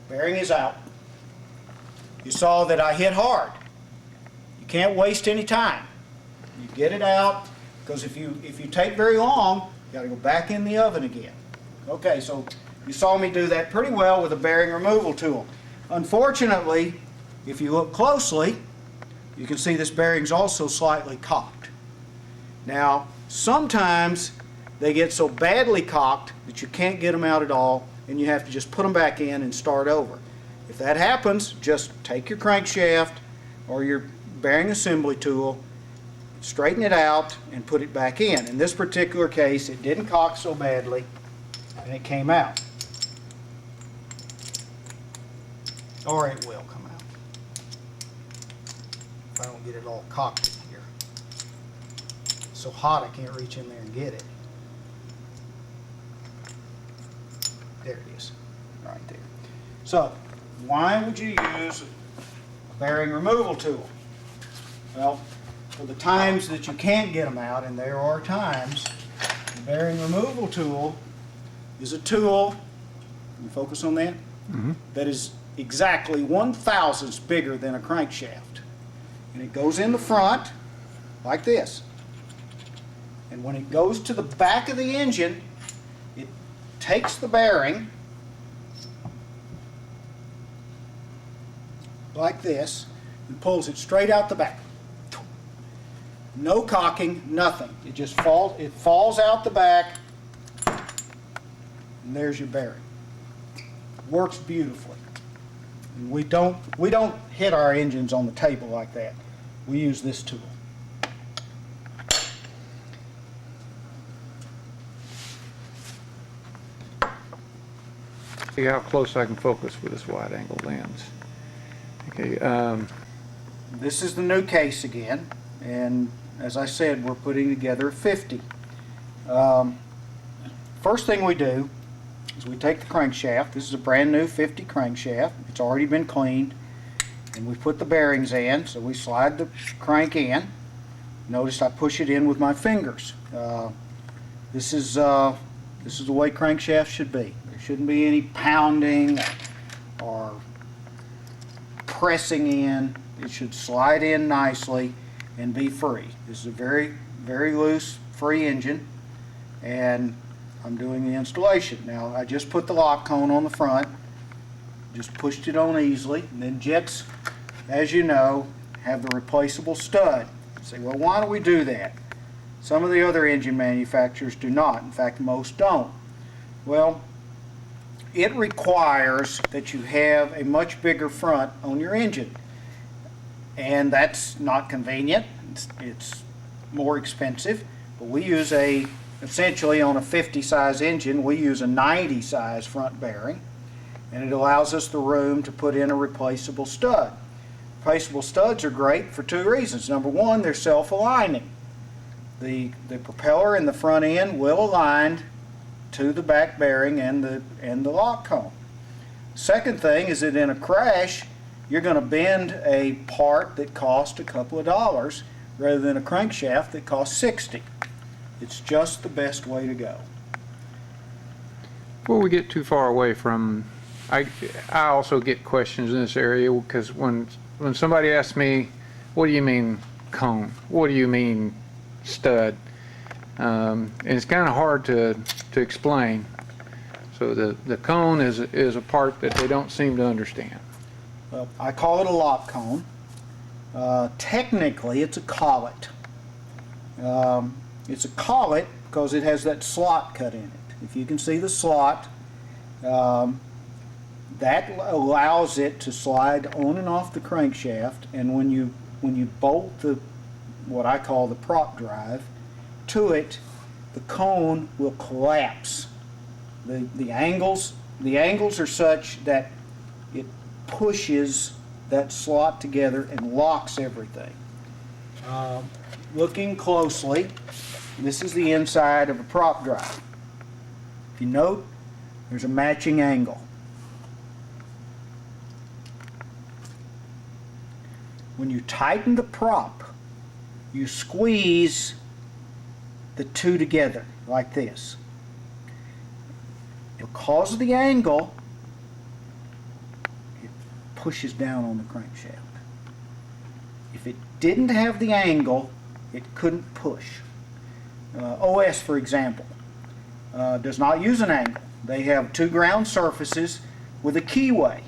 Bearing is out. You saw that I hit hard. You can't waste any time. You get it out, because if you take very long, you got to go back in the oven again. Okay, so you saw me do that pretty well with a bearing removal tool. Unfortunately, if you look closely, you can see this bearing's also slightly cocked. Now, sometimes they get so badly cocked that you can't get them out at all, and you have to just put them back in and start over. If that happens, just take your crankshaft or your bearing assembly tool, straighten it out, and put it back in. In this particular case, it didn't cock so badly, and it came out. Or it will come out. If I don't get it all cocked in here. It's so hot I can't reach in there and get it. There it is, right there. So, why would you use a bearing removal tool? Well, for the times that you can't get them out, and there are times, the bearing removal tool is a tool, can you focus on that? Mm-hmm. That is exactly 1/1000th bigger than a crankshaft. And it goes in the front like this. And when it goes to the back of the engine, it takes the bearing like this and pulls it straight out the back. No cocking, nothing. It just falls out the back, and there's your bearing. Works beautifully. And we don't hit our engines on the table like that. We use this tool. See how close I can focus with this wide angle lens. Okay, This is the new case again, and as I said, we're putting together a 50. First thing we do is we take the crankshaft. This is a brand new 50 crankshaft. It's already been cleaned, and we put the bearings in. So we slide the crank in. Notice I push it in with my fingers. This is the way crankshafts should be. There shouldn't be any pounding or pressing in. It should slide in nicely and be free. This is a very, very loose, free engine, and I'm doing the installation. Now, I just put the lock cone on the front, just pushed it on easily, and then Jetts, as you know, have the replaceable stud. You say, well, why do we do that? Some of the other engine manufacturers do not. In fact, most don't. Well, it requires that you have a much bigger front on your engine. And that's not convenient. It's more expensive. But we use essentially on a 50 size engine, we use a 90 size front bearing. And it allows us the room to put in a replaceable stud. Replaceable studs are great for two reasons. Number one, they're self-aligning. The propeller and the front end will align to the back bearing and the lock cone. Second thing is that in a crash, you're going to bend a part that cost a couple of dollars rather than a crankshaft that costs 60. It's just the best way to go. before we get too far away from, I also get questions in this area because when somebody asks me, what do you mean cone? What do you mean stud? And it's kind of hard to explain. So the cone is a part that they don't seem to understand. Well, I call it a lock cone. Technically, it's a collet. It's a collet because it has that slot cut in it. If you can see the slot, that allows it to slide on and off the crankshaft, and when you bolt what I call the prop drive to it, the cone will collapse. The angles are such that it pushes that slot together and locks everything. Looking closely, this is the inside of a prop drive. If you note, there's a matching angle. When you tighten the prop, you squeeze the two together like this. Because of the angle, it pushes down on the crankshaft. If it didn't have the angle, it couldn't push. OS, for example, does not use an angle. They have two ground surfaces with a keyway.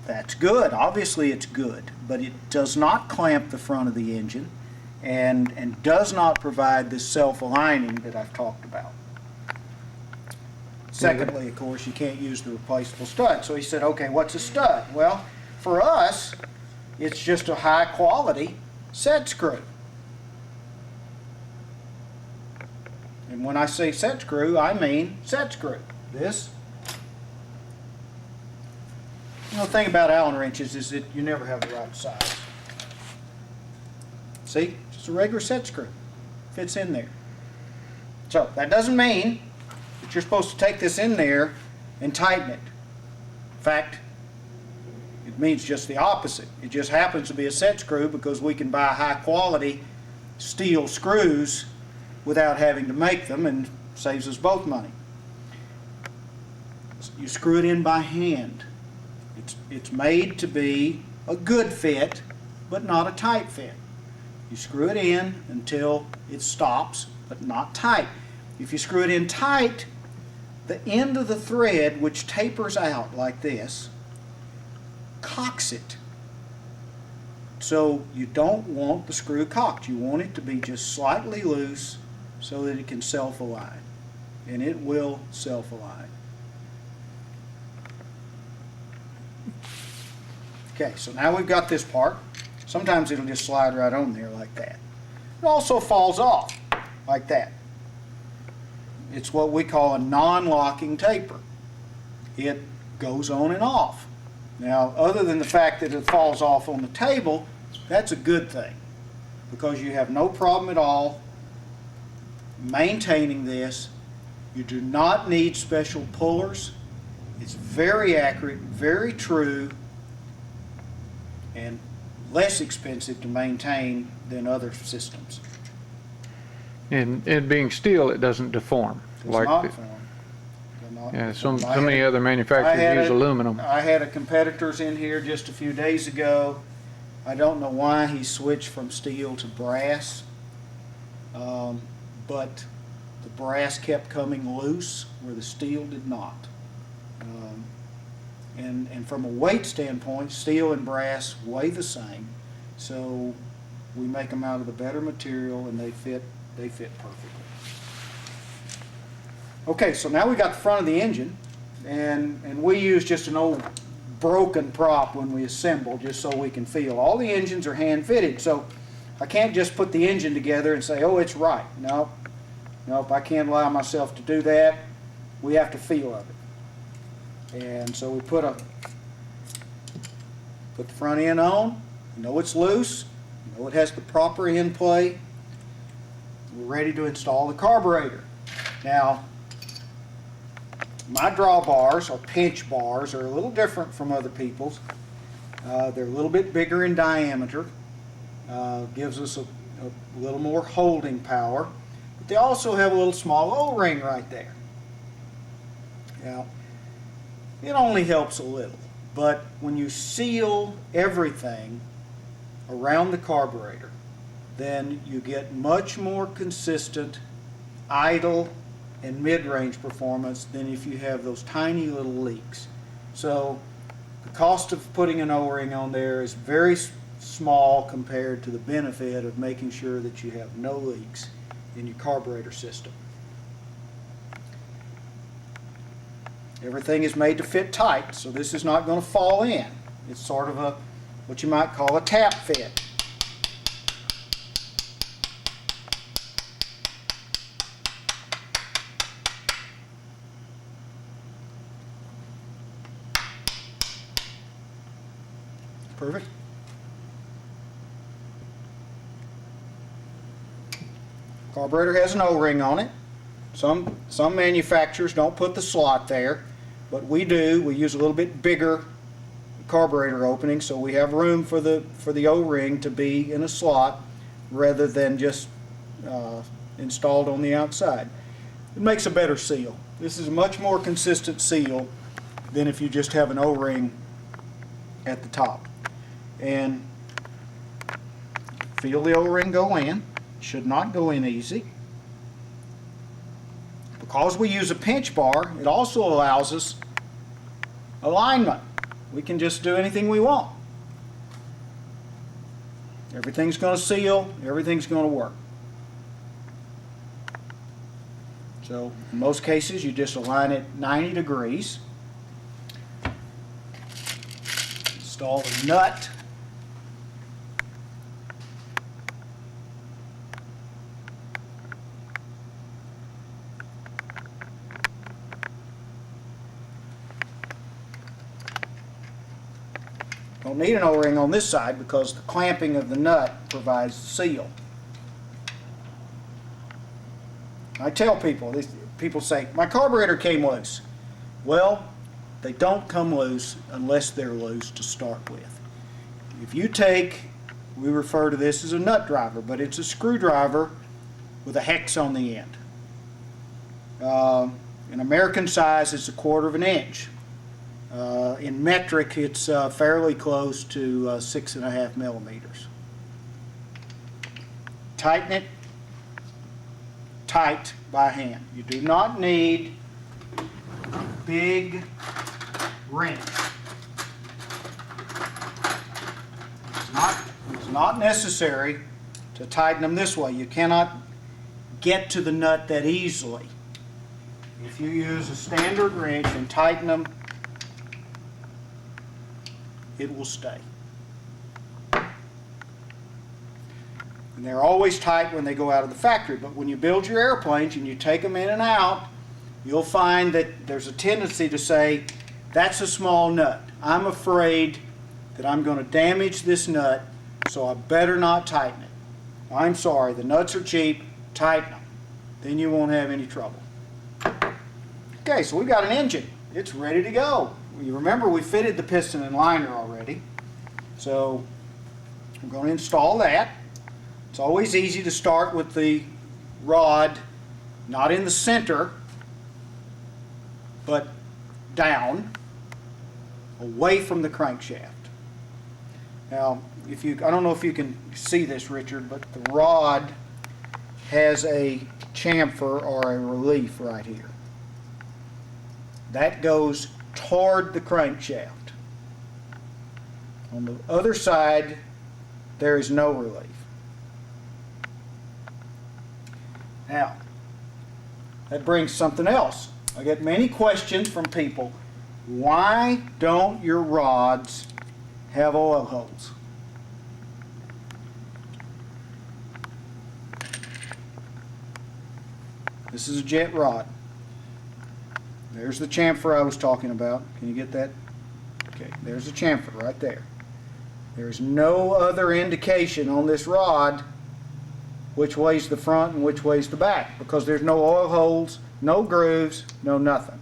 That's good. Obviously it's good, but it does not clamp the front of the engine and does not provide this self-aligning that I've talked about. Secondly, of course, you can't use the replaceable stud. So he said, okay, what's a stud? Well, for us, it's just a high-quality set screw. And when I say set screw, I mean set screw. This. You know, the thing about Allen wrenches is that you never have the right size. See? Just a regular set screw. Fits in there. So, that doesn't mean that you're supposed to take this in there and tighten it. In fact, it means just the opposite. It just happens to be a set screw because we can buy high quality steel screws without having to make them, and saves us both money. You screw it in by hand. It's made to be a good fit, but not a tight fit. You screw it in until it stops, but not tight. If you screw it in tight, the end of the thread, which tapers out like this, cocks it. So you don't want the screw cocked. You want it to be just slightly loose so that it can self-align. And it will self-align. Okay, so now we've got this part. Sometimes it'll just slide right on there like that. It also falls off like that. It's what we call a non-locking taper. It goes on and off. Now, other than the fact that it falls off on the table, that's a good thing because you have no problem at all maintaining this. You do not need special pullers. It's very accurate, very true, and less expensive to maintain than other systems. And it being steel, it doesn't deform. Does like not the- form. Does not Yeah, form. so many other manufacturers use aluminum. I had a competitor's in here just a few days ago. I don't know why he switched from steel to brass, but the brass kept coming loose where the steel did not. And from a weight standpoint, steel and brass weigh the same, so we make them out of the better material and they fit perfectly. Okay, so now we got the front of the engine, and we use just an old broken prop when we assemble just so we can feel. All the engines are hand fitted, so I can't just put the engine together and say, oh, it's right. Nope, nope, I can't allow myself to do that. We have to feel of it. And so we put the front end on. You know it's loose. You know it has the proper end play. We're ready to install the carburetor. Now, my drawbars or pinch bars are a little different from other people's. They're a little bit bigger in diameter. Gives us a little more holding power. But they also have a little small O-ring right there. Now, it only helps a little, but when you seal everything around the carburetor, then you get much more consistent idle and mid-range performance than if you have those tiny little leaks. So the cost of putting an O-ring on there is very small compared to the benefit of making sure that you have no leaks in your carburetor system. Everything is made to fit tight, so this is not going to fall in. It's sort of what you might call a tap fit. Perfect. Carburetor has an O-ring on it. Some manufacturers don't put the slot there, but we do. We use a little bit bigger carburetor opening, so we have room for the O-ring to be in a slot rather than just installed on the outside. It makes a better seal. This is a much more consistent seal than if you just have an O-ring at the top. And feel the O-ring go in. Should not go in easy. Because we use a pinch bar, it also allows us alignment. We can just do anything we want. Everything's going to seal, everything's going to work. So in most cases you just align it 90 degrees. Install the nut. Don't need an O-ring on this side because the clamping of the nut provides the seal. I tell people, people say, my carburetor came loose. Well, they don't come loose unless they're loose to start with. If you take, we refer to this as a nut driver, but it's a screwdriver with a hex on the end. In American size, it's 1/4 of an inch. In metric, it's fairly close to 6.5 millimeters. Tighten it tight by hand. You do not need big wrench. It's not necessary to tighten them this way. You cannot get to the nut that easily. If you use a standard wrench and tighten them, it will stay. And they're always tight when they go out of the factory, but when you build your airplanes and you take them in and out, you'll find that there's a tendency to say, that's a small nut. I'm afraid that I'm going to damage this nut, so I better not tighten it. I'm sorry, the nuts are cheap, tighten them. Then you won't have any trouble. Okay, so we've got an engine. It's ready to go. You remember we fitted the piston and liner already. So we're going to install that. It's always easy to start with the rod not in the center, but down, away from the crankshaft. Now, I don't know if you can see this, Richard, but the rod has a chamfer or a relief right here. That goes toward the crankshaft. On the other side, there is no relief. Now, that brings something else. I get many questions from people. Why don't your rods have oil holes? This is a Jett rod. There's the chamfer I was talking about. Can you get that? Okay, there's the chamfer right there. There's no other indication on this rod which way's the front and which way's the back, because there's no oil holes, no grooves, no nothing.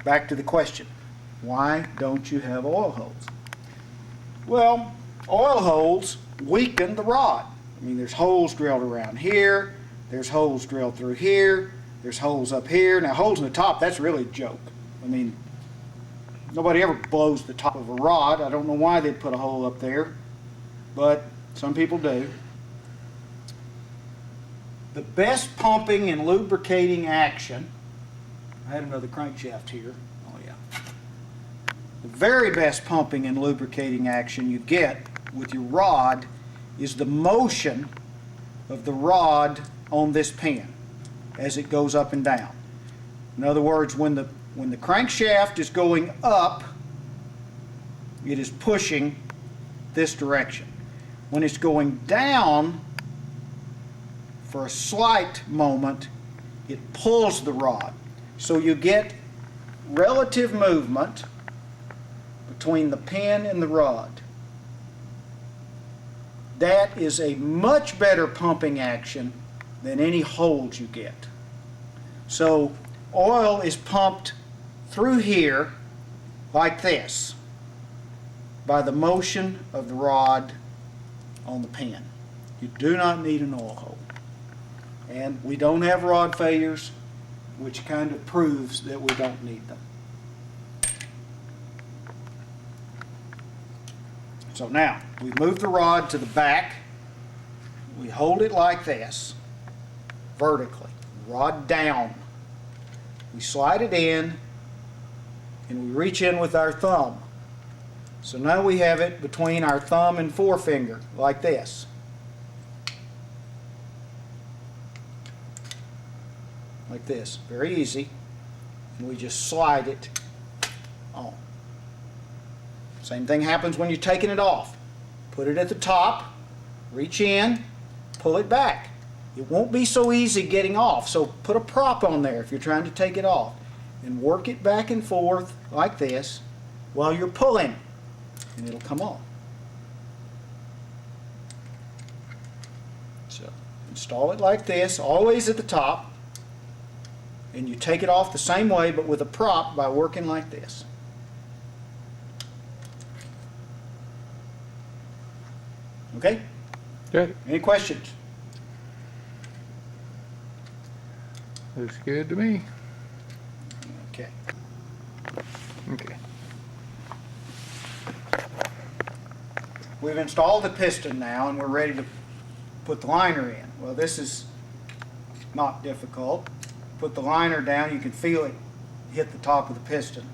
Back to the question, why don't you have oil holes? Well, oil holes weaken the rod. I mean, there's holes drilled around here, there's holes drilled through here, there's holes up here. Now, holes in the top, that's really a joke. I mean, nobody ever blows the top of a rod. I don't know why they'd put a hole up there, but some people do. The best pumping and lubricating action, I had another crankshaft here. Oh yeah. The very best pumping and lubricating action you get with your rod is the motion of the rod on this pin as it goes up and down. In other words, when the crankshaft is going up, it is pushing this direction. When it's going down, for a slight moment, it pulls the rod. So you get relative movement between the pin and the rod. That is a much better pumping action than any holes you get. So oil is pumped through here like this by the motion of the rod on the pin. You do not need an oil hole. And we don't have rod failures, which kind of proves that we don't need them. So now, we move the rod to the back. We hold it like this, vertically, rod down. We slide it in, and we reach in with our thumb. So now we have it between our thumb and forefinger, like this. Like this, very easy. And we just slide it on. Same thing happens when you're taking it off. Put it at the top, reach in, pull it back. It won't be so easy getting off, so put a prop on there if you're trying to take it off. And work it back and forth like this while you're pulling, and it'll come off. So install it like this, always at the top, and you take it off the same way but with a prop by working like this. Okay? Good. Any questions? Looks good to me. Okay. Okay. We've installed the piston now and we're ready to put the liner in. Well, this is not difficult. Put the liner down, you can feel it hit the top of the piston.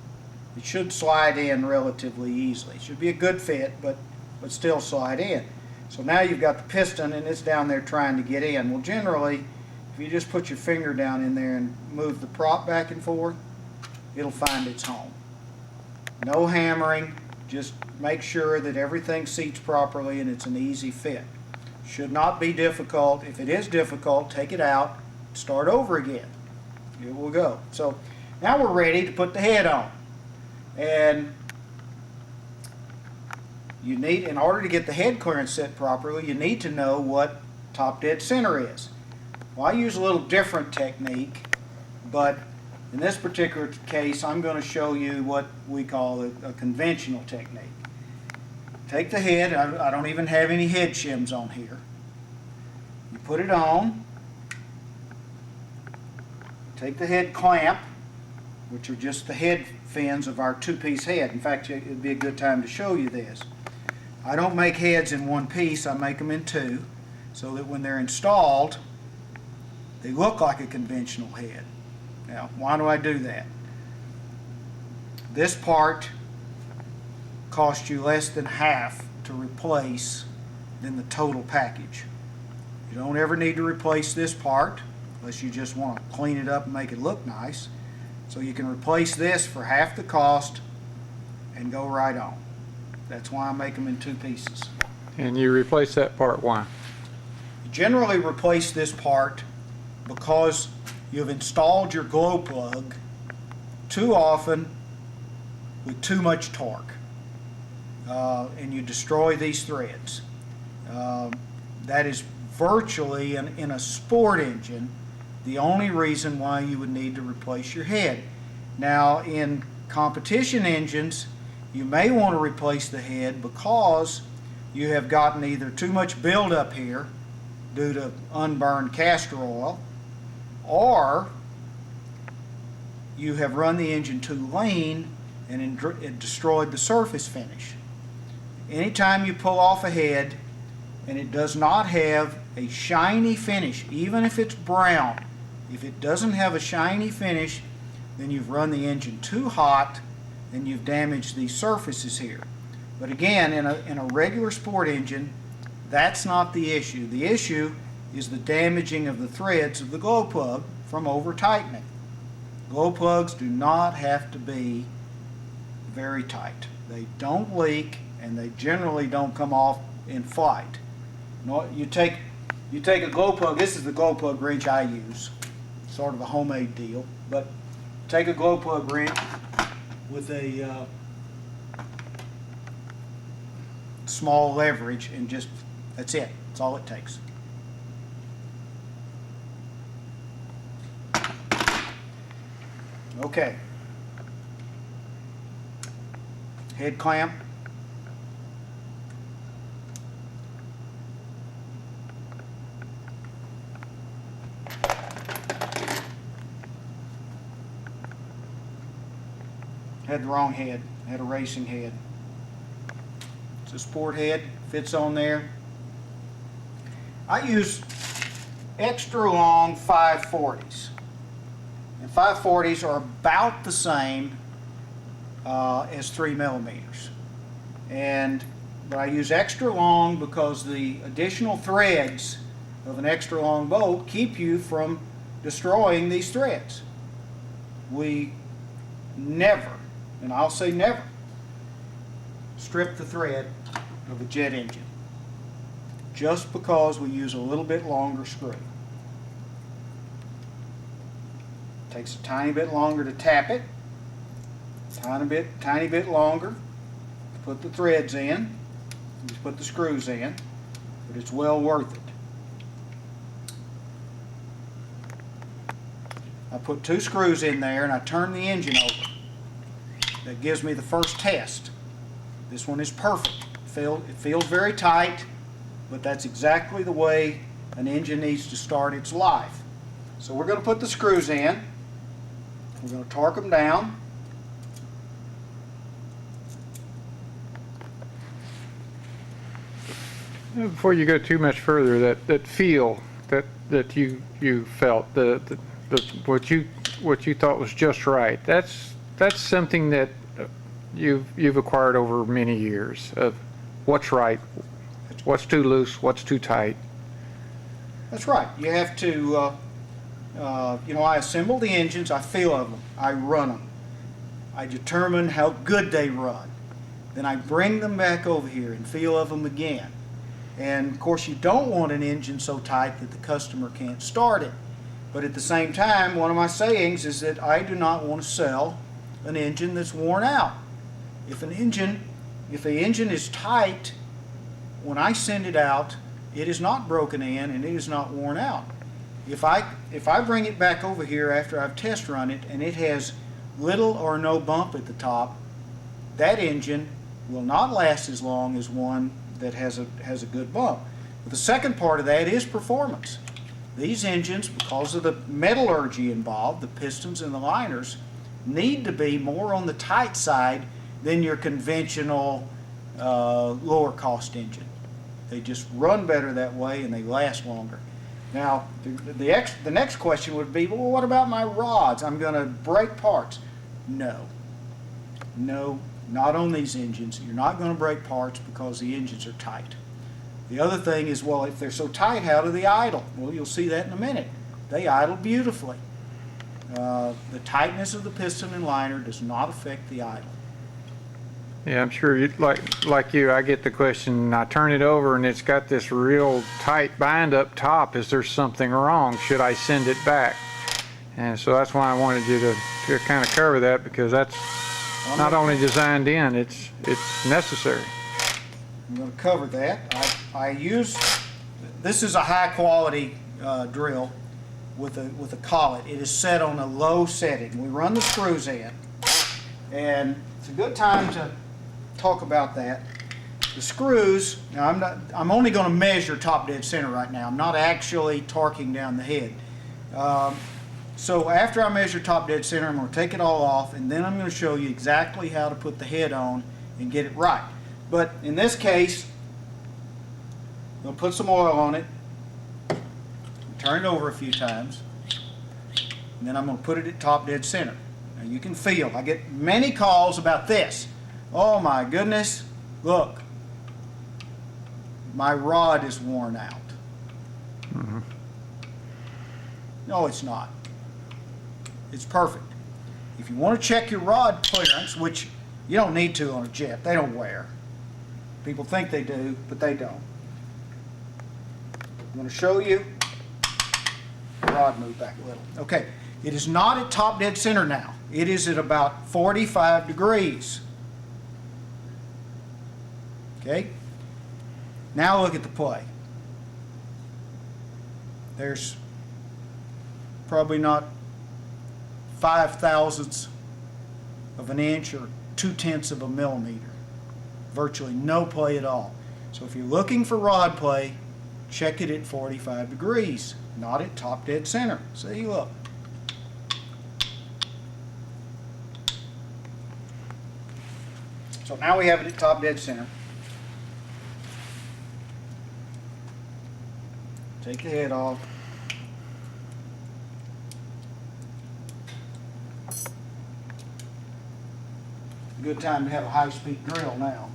It should slide in relatively easily. It should be a good fit, but but still slide in. So now you've got the piston and it's down there trying to get in. Well, generally, if you just put your finger down in there and move the prop back and forth, it'll find its home. No hammering, just make sure that everything seats properly and it's an easy fit. Should not be difficult. If it is difficult, take it out, start over again. It will go. So now we're ready to put the head on. And you need, in order to get the head clearance set properly, you need to know what top dead center is. Well, I use a little different technique, but in this particular case, I'm going to show you what we call a conventional technique. Take the head, I don't even have any head shims on here. You put it on, take the head clamp, which are just the head fins of our two-piece head. In fact, it'd be a good time to show you this. I don't make heads in one piece, I make them in two, so that when they're installed, they look like a conventional head. Now, why do I do that? This part costs you less than half to replace than the total package. You don't ever need to replace this part unless you just want to clean it up and make it look nice. So you can replace this for half the cost and go right on. That's why I make them in two pieces. And you replace that part, why? You generally replace this part because you've installed your glow plug too often with too much torque, and you destroy these threads. That is virtually, in a sport engine, the only reason why you would need to replace your head. Now, in competition engines, you may want to replace the head because you have gotten either too much buildup here due to unburned castor oil, or you have run the engine too lean and it destroyed the surface finish. Anytime you pull off a head and it does not have a shiny finish, even if it's brown, if it doesn't have a shiny finish, then you've run the engine too hot and you've damaged these surfaces here. But again, in a regular sport engine, that's not the issue. The issue is the damaging of the threads of the glow plug from over tightening. Glow plugs do not have to be very tight. They don't leak and they generally don't come off in flight. You take a glow plug, this is the glow plug wrench I use, sort of a homemade deal, but take a glow plug wrench with a small leverage and just, that's it. That's all it takes. Okay. Head clamp. Had the wrong head. Had a racing head. It's a sport head. Fits on there. I use extra long 540s. And 540s are about the same as 3 millimeters. But I use extra long because the additional threads of an extra long bolt keep you from destroying these threads. We never, and I'll say never, strip the thread of a jet engine just because we use a little bit longer screw. Takes a tiny bit longer to tap it, tiny bit longer to put the threads in, just put the screws in, but it's well worth it. I put 2 screws in there and I turn the engine over. That gives me the first test. This one is perfect. It feels very tight, but that's exactly the way an engine needs to start its life. So we're going to put the screws in. We're going to torque them down. Before you go too much further, that feel that you felt, what you thought was just right, that's something that you've acquired over many years of what's right, what's too loose, what's too tight. That's right. You have to, you know, I assemble the engines, I feel of them, I run them. I determine how good they run. Then I bring them back over here and feel of them again. And of course you don't want an engine so tight that the customer can't start it. But at the same time, one of my sayings is that I do not want to sell an engine that's worn out. If the engine is tight, when I send it out, it is not broken in and it is not worn out. If I bring it back over here after I've test run it and it has little or no bump at the top, that engine will not last as long as one that has a good bump. But the second part of that is performance. These engines, because of the metallurgy involved, the pistons and the liners, need to be more on the tight side than your conventional lower cost engine. They just run better that way and they last longer. Now, the next question would be, well, what about my rods? I'm going to break parts. No. No, not on these engines. You're not going to break parts because the engines are tight. The other thing is, well, if they're so tight, how do they idle? Well, you'll see that in a minute. They idle beautifully. The tightness of the piston and liner does not affect the idle. Yeah, I'm sure you, like you, I get the question, I turn it over and it's got this real tight bind up top. Is there something wrong? Should I send it back? And so that's why I wanted you to kind of cover that, because that's not only designed in, it's necessary. I'm going to cover that. I use, this is a high quality drill with a collet. It is set on a low setting. We run the screws in, and it's a good time to talk about that. The screws, now I'm only going to measure top dead center right now. I'm not actually torquing down the head. So after I measure top dead center, I'm going to take it all off, and then I'm going to show you exactly how to put the head on and get it right. But in this case, I'm going to put some oil on it, turn it over a few times, and then I'm going to put it at top dead center. Now you can feel, I get many calls about this. Oh my goodness, look, my rod is worn out. Mm-hmm. No, it's not. It's perfect. If you want to check your rod clearance, which you don't need to on a Jet, they don't wear. People think they do, but they don't. I'm going to show you. Rod move back a little. Okay, it is not at top dead center now. It is at about 45 degrees. Okay, now look at the play. There's probably not 5/1000ths of an inch or 2/10 of a millimeter. Virtually no play at all. So if you're looking for rod play, check it at 45 degrees, not at top dead center. See, look. So now we have it at top dead center. Take the head off. Good time to have a high-speed drill now.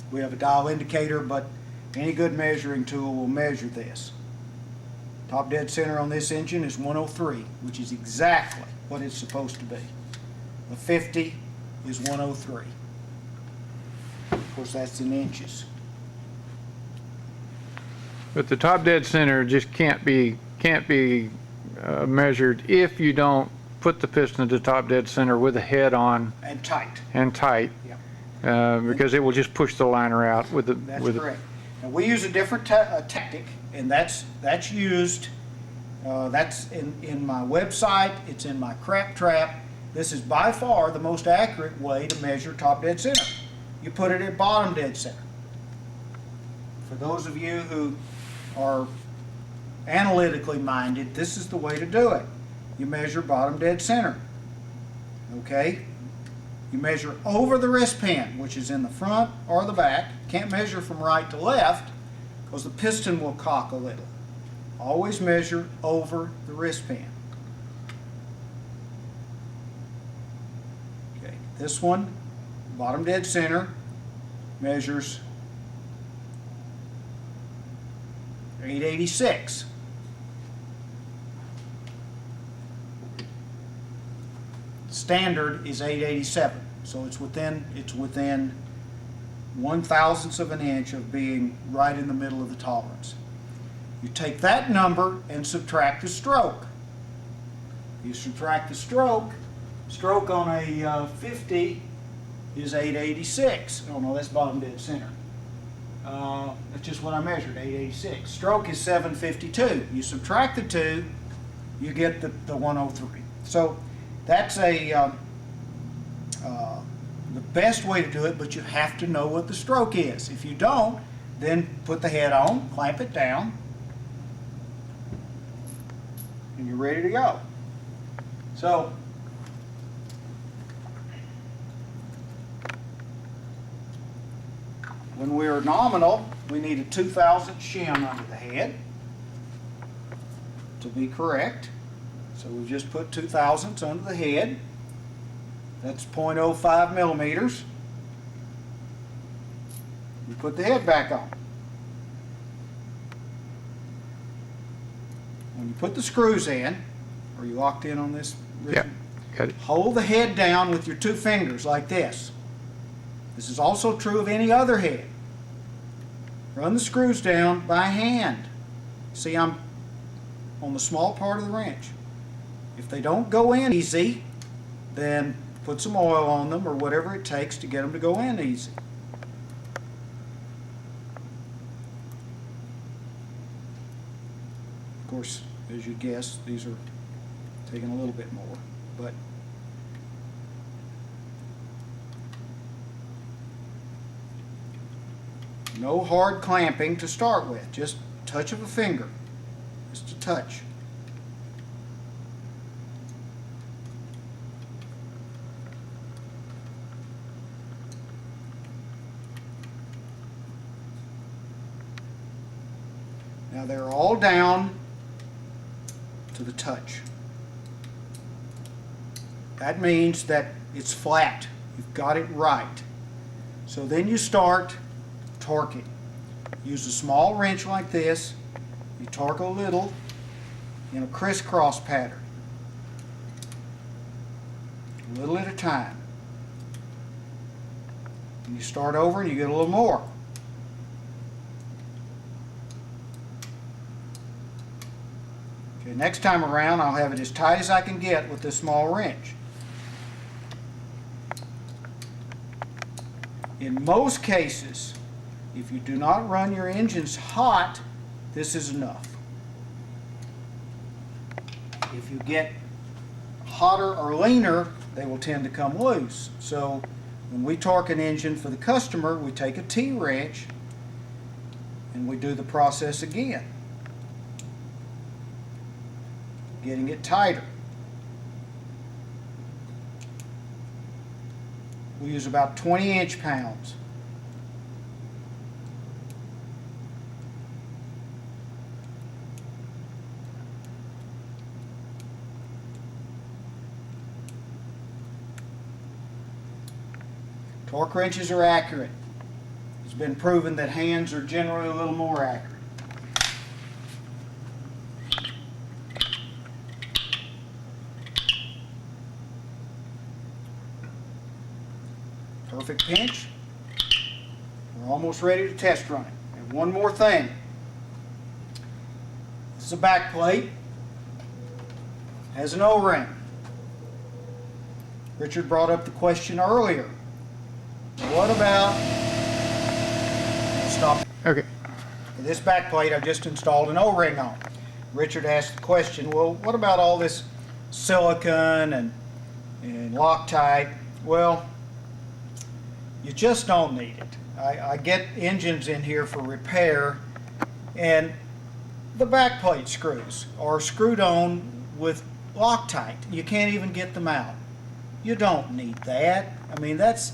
We have a dial indicator, but any good measuring tool will measure this. Top dead center on this engine is 103, which is exactly what it's supposed to be. The 50 is 103. Of course, that's in inches. But the top dead center just can't be measured if you don't put the piston to top dead center with the head on And tight. and tight, Yeah. because it will just push the liner out with the. That's with correct. Now we use a different tactic, and that's used. That's in my website. It's in my crap trap. This is by far the most accurate way to measure top dead center. You put it at bottom dead center. For those of you who are analytically minded, this is the way to do it. You measure bottom dead center. Okay? You measure over the wristband, which is in the front or the back. Can't measure from right to left because the piston will cock a little. Always measure over the wristband. Okay, this one, bottom dead center, measures 886. Standard is 887, so it's within 1/1000th of an inch of being right in the middle of the tolerance. You take that number and subtract the stroke. You subtract the stroke on a 50 is 886. Oh no, that's bottom dead center. That's just what I measured, 886. Stroke is 752. You subtract the 2, you get the 103. So that's the best way to do it, but you have to know what the stroke is. If you don't, then put the head on, clamp it down, and you're ready to go. So when we're nominal, we need a 2,000th shim under the head to be correct. So we just put 2,000ths under the head. That's 0.05 millimeters. You put the head back on. When you put the screws in, are you locked in on this, Richard? Yeah, got it. Hold the head down with your 2 fingers like this. This is also true of any other head. Run the screws down by hand. See, I'm on the small part of the wrench. If they don't go in easy, then put some oil on them or whatever it takes to get them to go in easy. Of course, as you guess, these are taking a little bit more, but no hard clamping to start with, just touch of a finger, just a touch. Now they're all down to the touch. That means that it's flat. You've got it right. So then you start torquing. Use a small wrench like this. You torque a little in a crisscross pattern. A little at a time. And you start over and you get a little more. Okay, next time around I'll have it as tight as I can get with this small wrench. In most cases, if you do not run your engines hot, this is enough. If you get hotter or leaner, they will tend to come loose. So when we torque an engine for the customer, we take a T-wrench and we do the process again, getting it tighter. We use about 20 inch-pounds. Torque wrenches are accurate. It's been proven that hands are generally a little more accurate. Perfect pinch. We're almost ready to test run it. And one more thing. This is a back plate. Has an O-ring. Richard brought up the question earlier. What about, stop. Okay. This back plate I've just installed an O-ring on. Richard asked the question, well, what about all this silicone and Loctite? Well, you just don't need it. I get engines in here for repair, and the backplate screws are screwed on with Loctite. You can't even get them out. You don't need that. I mean, it's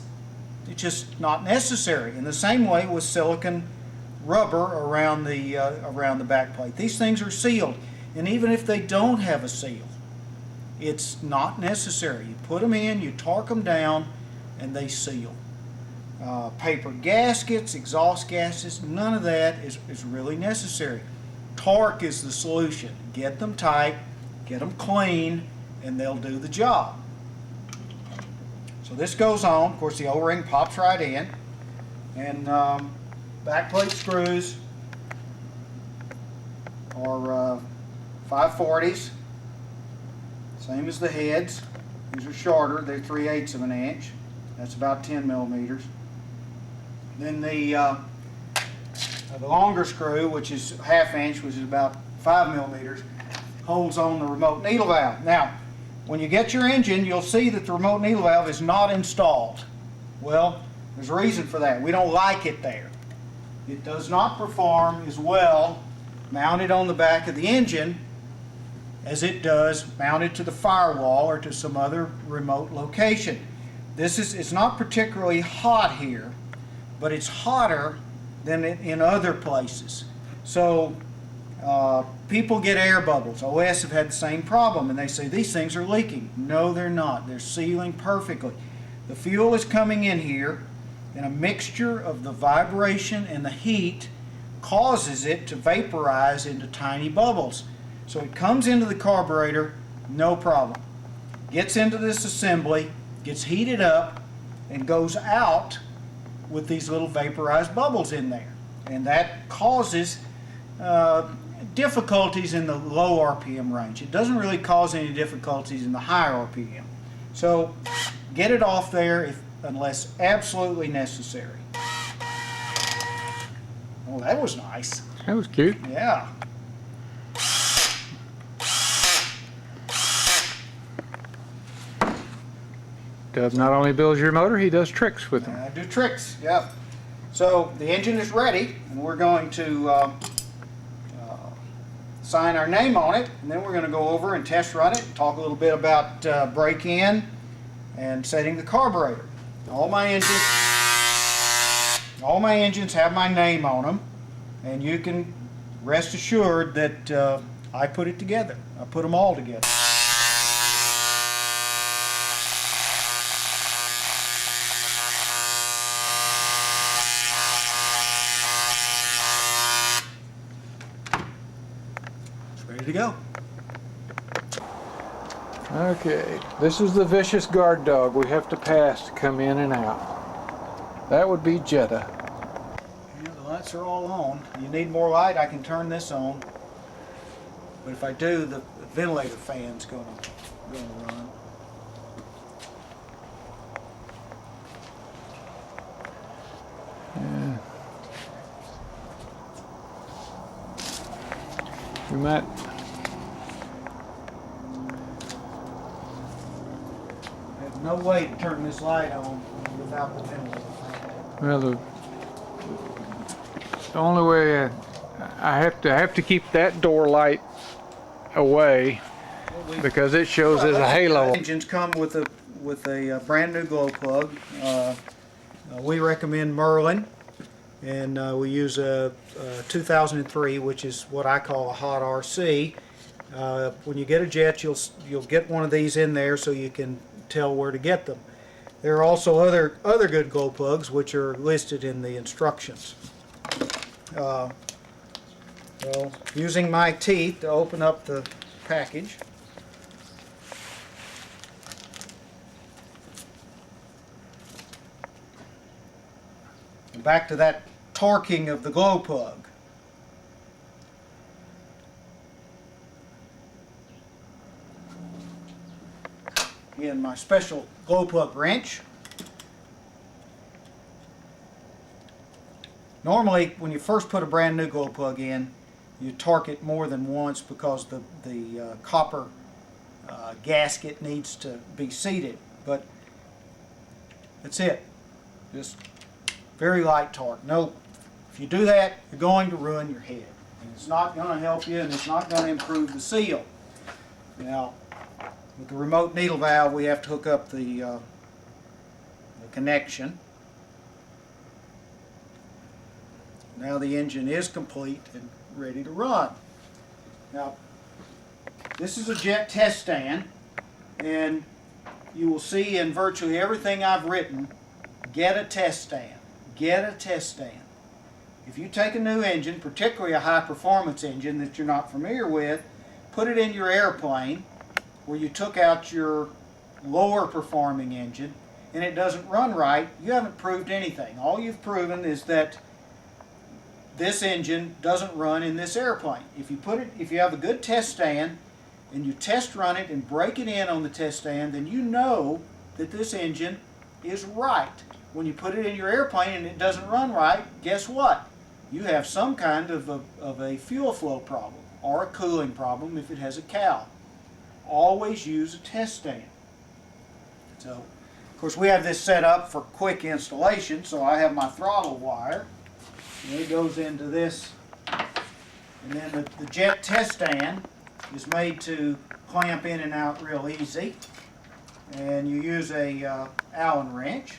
just not necessary. In the same way with silicon rubber around the back plate. These things are sealed, and even if they don't have a seal, it's not necessary. You put them in, you torque them down, and they seal. Paper gaskets, exhaust gaskets, none of that is really necessary. Torque is the solution. Get them tight, get them clean, and they'll do the job. So this goes on. Of course, the O-ring pops right in, and backplate screws are 540s, same as the heads. These are shorter. They're 3/8 of an inch. That's about 10 millimeters. Then the longer screw, which is 1/2 inch, which is about 5 millimeters, holds on the remote needle valve. Now, when you get your engine, you'll see that the remote needle valve is not installed. Well, there's a reason for that. We don't like it there. It does not perform as well mounted on the back of the engine as it does mounted to the firewall or to some other remote location. It's not particularly hot here, but it's hotter than in other places. So people get air bubbles. OS have had the same problem, and they say these things are leaking. No, they're not. They're sealing perfectly. The fuel is coming in here, and a mixture of the vibration and the heat causes it to vaporize into tiny bubbles. So it comes into the carburetor, no problem. Gets into this assembly, gets heated up, and goes out with these little vaporized bubbles in there. And that causes difficulties in the low RPM range. It doesn't really cause any difficulties in the high RPM. So get it off there unless absolutely necessary. Oh, that was nice. That was cute. Yeah. Dub not only builds your motor, he does tricks with them. I do tricks, yeah. So the engine is ready, and we're going to sign our name on it, and then we're going to go over and test run it and talk a little bit about break-in and setting the carburetor. All my engines have my name on them, and you can rest assured that I put it together. I put them all together. Ready to go. Okay, this is the vicious guard dog we have to pass to come in and out. That would be Jetta. Yeah, the lights are all on. You need more light, I can turn this on. But if I do, the ventilator fan's gonna run. Yeah. We might. There's no way to turn this light on without the ventilator fan. Well, the only way I have to keep that door light away because it shows as a halo. Engines come with a brand new glow plug. We recommend Merlin, and we use a 2003, which is what I call a hot RC. When you get a Jett, you'll get one of these in there so you can tell where to get them. There are also other good glow plugs which are listed in the instructions. Well, using my teeth to open up the package. And back to that torquing of the glow plug. Again, my special glow plug wrench. Normally, when you first put a brand new glow plug in, you torque it more than once because the copper gasket needs to be seated. But that's it. Just very light torque. No, if you do that, you're going to ruin your head. And it's not going to help you, and it's not going to improve the seal. Now, with the remote needle valve, we have to hook up the connection. Now the engine is complete and ready to run. Now, this is a Jett test stand, and you will see in virtually everything I've written, get a test stand. Get a test stand. If you take a new engine, particularly a high performance engine that you're not familiar with, put it in your airplane where you took out your lower performing engine and it doesn't run right, you haven't proved anything. All you've proven is that this engine doesn't run in this airplane. If you have a good test stand and you test run it and break it in on the test stand, then you know that this engine is right. When you put it in your airplane and it doesn't run right, guess what? You have some kind of a fuel flow problem or a cooling problem if it has a cowl. Always use a test stand. So, of course, we have this set up for quick installation, so I have my throttle wire. And it goes into this, and then the Jett test stand is made to clamp in and out real easy. And you use a Allen wrench,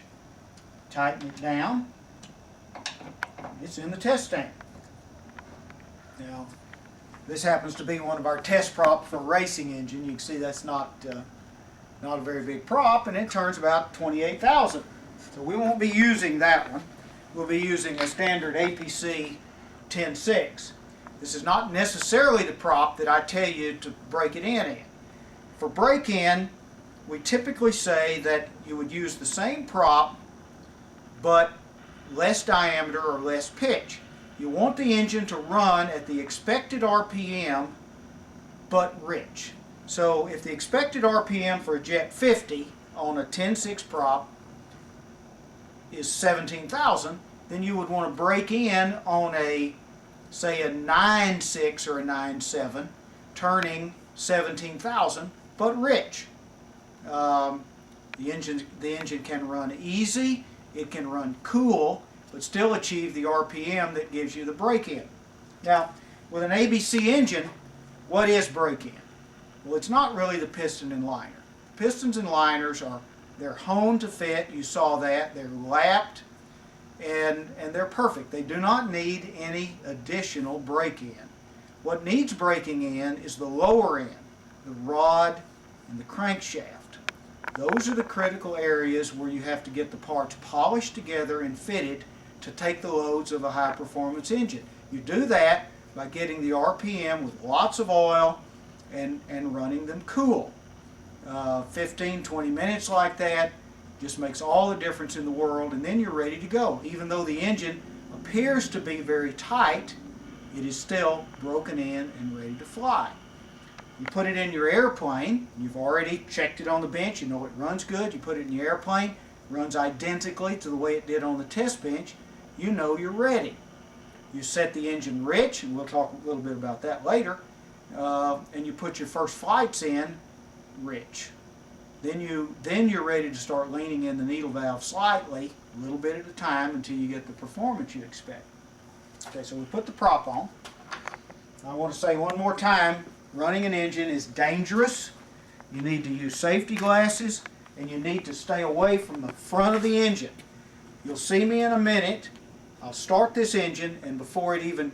tighten it down. It's in the test stand. Now, this happens to be one of our test props for a racing engine. You can see that's not a very big prop, and it turns about 28,000. So we won't be using that one. We'll be using a standard APC 10.6. This is not necessarily the prop that I tell you to break it in. For break-in, we typically say that you would use the same prop, but less diameter or less pitch. You want the engine to run at the expected RPM, but rich. So if the expected RPM for a Jett 50 on a 10.6 prop is 17,000, then you would want to break in on a, say, a 9.6 or a 9.7, turning 17,000, but rich. The engine can run easy, it can run cool, but still achieve the RPM that gives you the break-in. Now, with an ABC engine, what is break-in? Well, it's not really the piston and liner. Pistons and liners they're honed to fit. You saw that. They're lapped, and they're perfect. They do not need any additional break-in. What needs breaking in is the lower end, the rod and the crankshaft. Those are the critical areas where you have to get the parts polished together and fitted to take the loads of a high-performance engine. You do that by getting the RPM with lots of oil and running them cool. 15, 20 minutes like that just makes all the difference in the world, and then you're ready to go. Even though the engine appears to be very tight, it is still broken in and ready to fly. You put it in your airplane, you've already checked it on the bench, you know it runs good, you put it in your airplane, runs identically to the way it did on the test bench, you know you're ready. You set the engine rich, and we'll talk a little bit about that later, and you put your first flights in rich. Then you're ready to start leaning in the needle valve slightly, a little bit at a time, until you get the performance you expect. Okay, so we put the prop on. I want to say one more time, running an engine is dangerous. You need to use safety glasses, and you need to stay away from the front of the engine. You'll see me in a minute. I'll start this engine, and before it even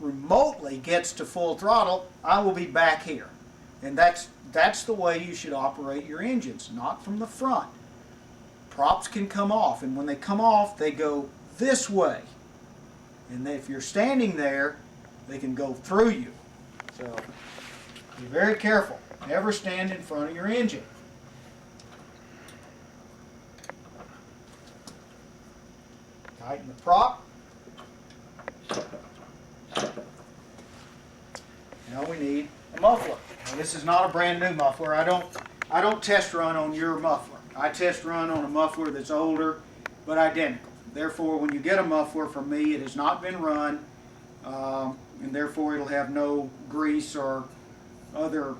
remotely gets to full throttle, I will be back here. And that's the way you should operate your engines, not from the front. Props can come off, and when they come off, they go this way. And if you're standing there, they can go through you. So be very careful. Never stand in front of your engine. Tighten the prop. Now we need a muffler. Now this is not a brand new muffler. I don't test run on your muffler. I test run on a muffler that's older but identical. Therefore, when you get a muffler from me, it has not been run, and therefore it'll have no grease or other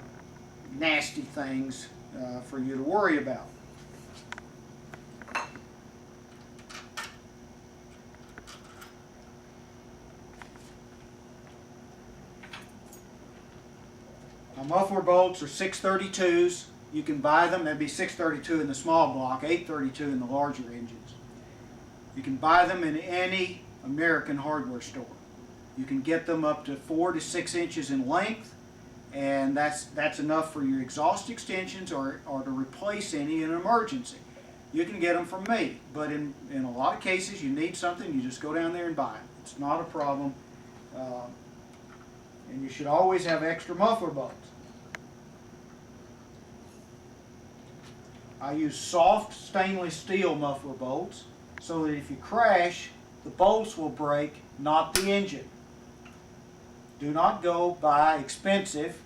nasty things for you to worry about. My muffler bolts are 632s. You can buy them, that'd be 632 in the small block, 832 in the larger engines. You can buy them in any American hardware store. You can get them up to 4 to 6 inches in length, and that's enough for your exhaust extensions or to replace any in an emergency. You can get them from me, but in a lot of cases you need something, you just go down there and buy it. It's not a problem, and you should always have extra muffler bolts. I use soft stainless steel muffler bolts so that if you crash, the bolts will break, not the engine. Do not go buy expensive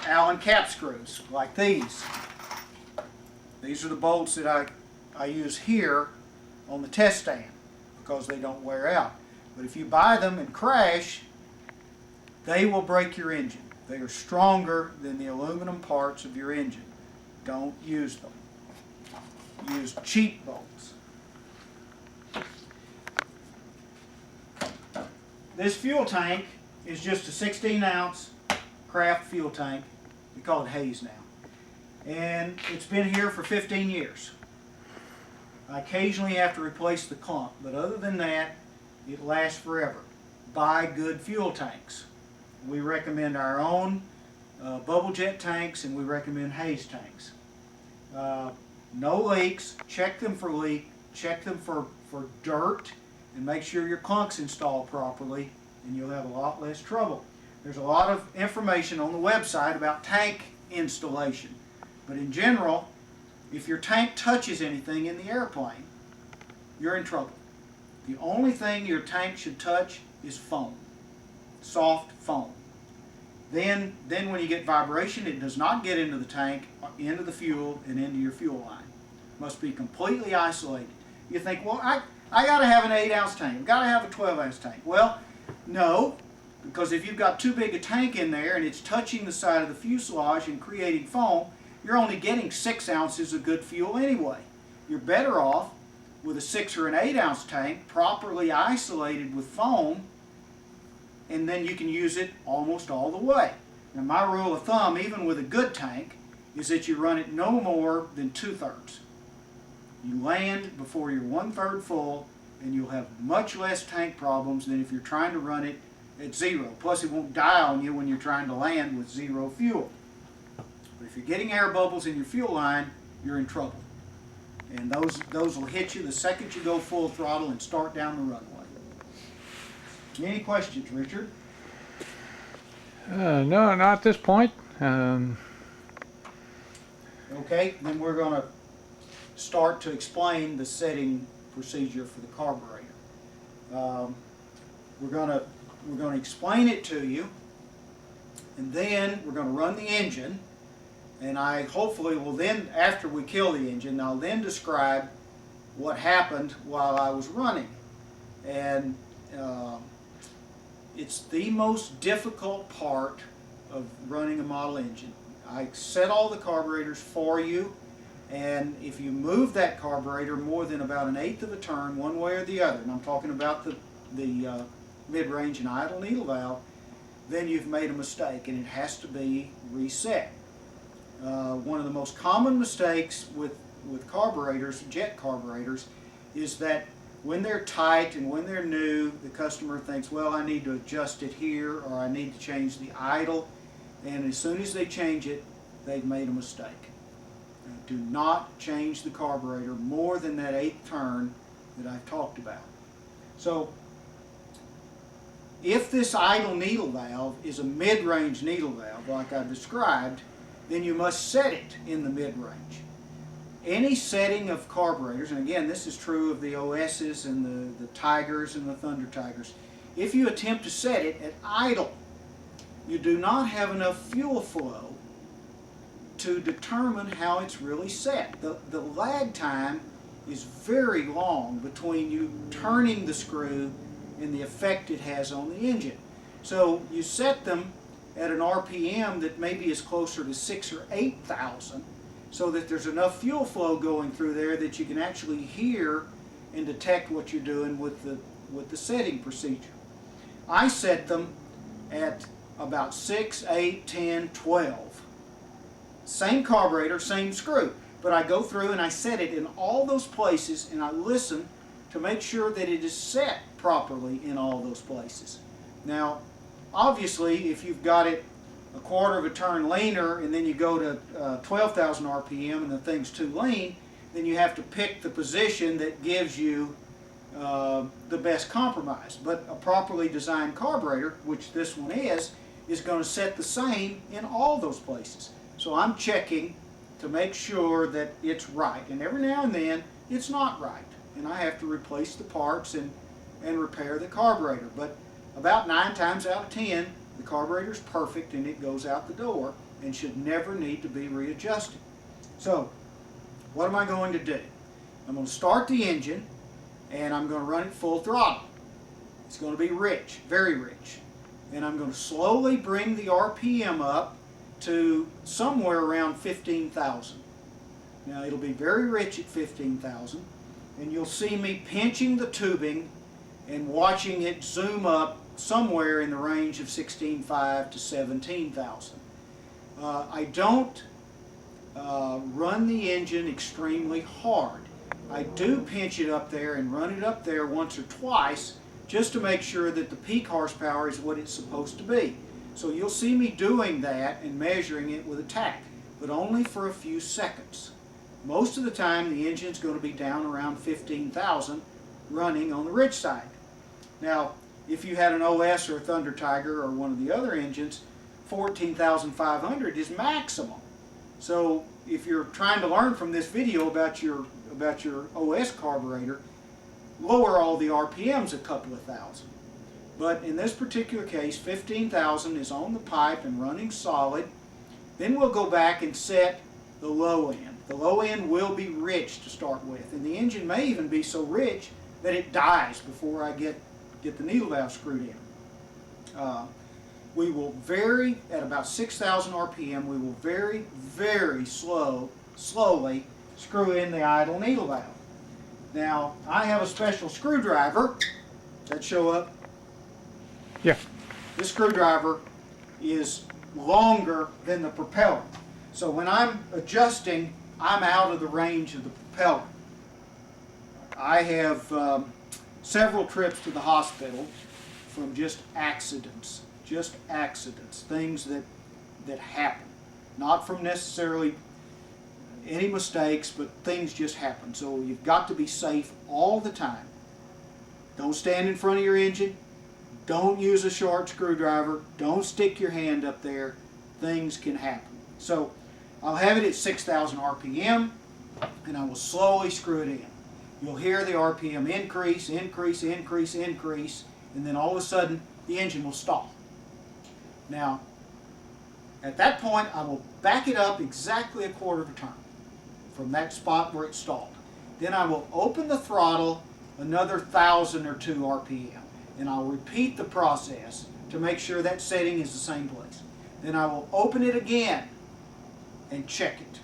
Allen cap screws like these. These are the bolts that I use here on the test stand because they don't wear out. But if you buy them and crash, they will break your engine. They are stronger than the aluminum parts of your engine. Don't use them. Use cheap bolts. This fuel tank is just a 16-ounce Craft fuel tank. We call it Hayes now. And it's been here for 15 years. I occasionally have to replace the clump, but other than that, it lasts forever. Buy good fuel tanks. We recommend our own Bubble Jet tanks, and we recommend Hayes tanks. No leaks. Check them for leak. Check them for dirt, and make sure your clunk's installed properly, and you'll have a lot less trouble. There's a lot of information on the website about tank installation, but in general, if your tank touches anything in the airplane, you're in trouble. The only thing your tank should touch is foam, soft foam. Then when you get vibration, it does not get into the tank, into the fuel, and into your fuel line. It must be completely isolated. You think, well, I got to have an 8-ounce tank. I've got to have a 12-ounce tank. Well, no, because if you've got too big a tank in there and it's touching the side of the fuselage and creating foam, you're only getting 6 ounces of good fuel anyway. You're better off with a 6 or an 8-ounce tank, properly isolated with foam, and then you can use it almost all the way. Now my rule of thumb, even with a good tank, is that you run it no more than 2/3. You land before you're 1/3 full, and you'll have much less tank problems than if you're trying to run it at 0. Plus it won't die on you when you're trying to land with 0 fuel. But if you're getting air bubbles in your fuel line, you're in trouble. And those will hit you the second you go full throttle and start down the runway. Any questions, Richard? No, not at this point. Okay, then we're going to start to explain the setting procedure for the carburetor. We're going to explain it to you, and then we're going to run the engine, and I hopefully will then, after we kill the engine, I'll then describe what happened while I was running. And it's the most difficult part of running a model engine. I set all the carburetors for you, and if you move that carburetor more than about 1/8 of a turn one way or the other, and I'm talking about the mid-range and idle needle valve, then you've made a mistake and it has to be reset. One of the most common mistakes with carburetors, jet carburetors, is that when they're tight and when they're new, the customer thinks, well, I need to adjust it here, or I need to change the idle, and as soon as they change it, they've made a mistake. Do not change the carburetor more than that 8th turn that I've talked about. So if this idle needle valve is a mid-range needle valve like I've described, then you must set it in the mid-range. Any setting of carburetors, and again this is true of the OS's and the Tigers and the Thunder Tigers, if you attempt to set it at idle, you do not have enough fuel flow to determine how it's really set. The lag time is very long between you turning the screw and the effect it has on the engine. So you set them at an RPM that maybe is closer to 6,000 or 8,000, so that there's enough fuel flow going through there that you can actually hear and detect what you're doing with the setting procedure. I set them at about 6, 8, 10, 12. Same carburetor, same screw. But I go through and I set it in all those places, and I listen to make sure that it is set properly in all those places. Now, obviously, if you've got it a quarter of a turn leaner and then you go to 12,000 RPM and the thing's too lean, then you have to pick the position that gives you the best compromise. But a properly designed carburetor, which this one is going to set the same in all those places. So I'm checking to make sure that it's right, and every now and then it's not right, and I have to replace the parts and repair the carburetor. But about 9 times out of 10, the carburetor is perfect and it goes out the door and should never need to be readjusted. So what am I going to do? I'm going to start the engine and I'm going to run it full throttle. It's going to be rich, very rich. And I'm going to slowly bring the RPM up to somewhere around 15,000. Now it'll be very rich at 15,000, and you'll see me pinching the tubing and watching it zoom up somewhere in the range of 16,500 to 17,000. I don't run the engine extremely hard. I do pinch it up there and run it up there once or twice just to make sure that the peak horsepower is what it's supposed to be. So you'll see me doing that and measuring it with a tack, but only for a few seconds. Most of the time the engine's going to be down around 15,000 running on the rich side. Now, if you had an OS or a Thunder Tiger or one of the other engines, 14,500 is maximum. So if you're trying to learn from this video about your OS carburetor, lower all the RPMs a couple of thousand. But in this particular case, 15,000 is on the pipe and running solid. Then we'll go back and set the low end. The low end will be rich to start with, and the engine may even be so rich that it dies before I get the needle valve screwed in. We will vary at about 6,000 RPM. We will very, very slowly screw in the idle needle valve. Now, I have a special screwdriver that show up. Yeah. This screwdriver is longer than the propeller. So when I'm adjusting, I'm out of the range of the propeller. I have several trips to the hospital from just accidents, things that happen. Not from necessarily any mistakes, but things just happen. So you've got to be safe all the time. Don't stand in front of your engine. Don't use a sharp screwdriver. Don't stick your hand up there. Things can happen. So I'll have it at 6,000 RPM, and I will slowly screw it in. You'll hear the RPM increase, increase, increase, increase, and then all of a sudden the engine will stall. Now, at that point, I will back it up exactly a quarter of a turn from that spot where it stalled. Then I will open the throttle another 1,000 or 2 RPM. And I'll repeat the process to make sure that setting is the same place. Then I will open it again and check it.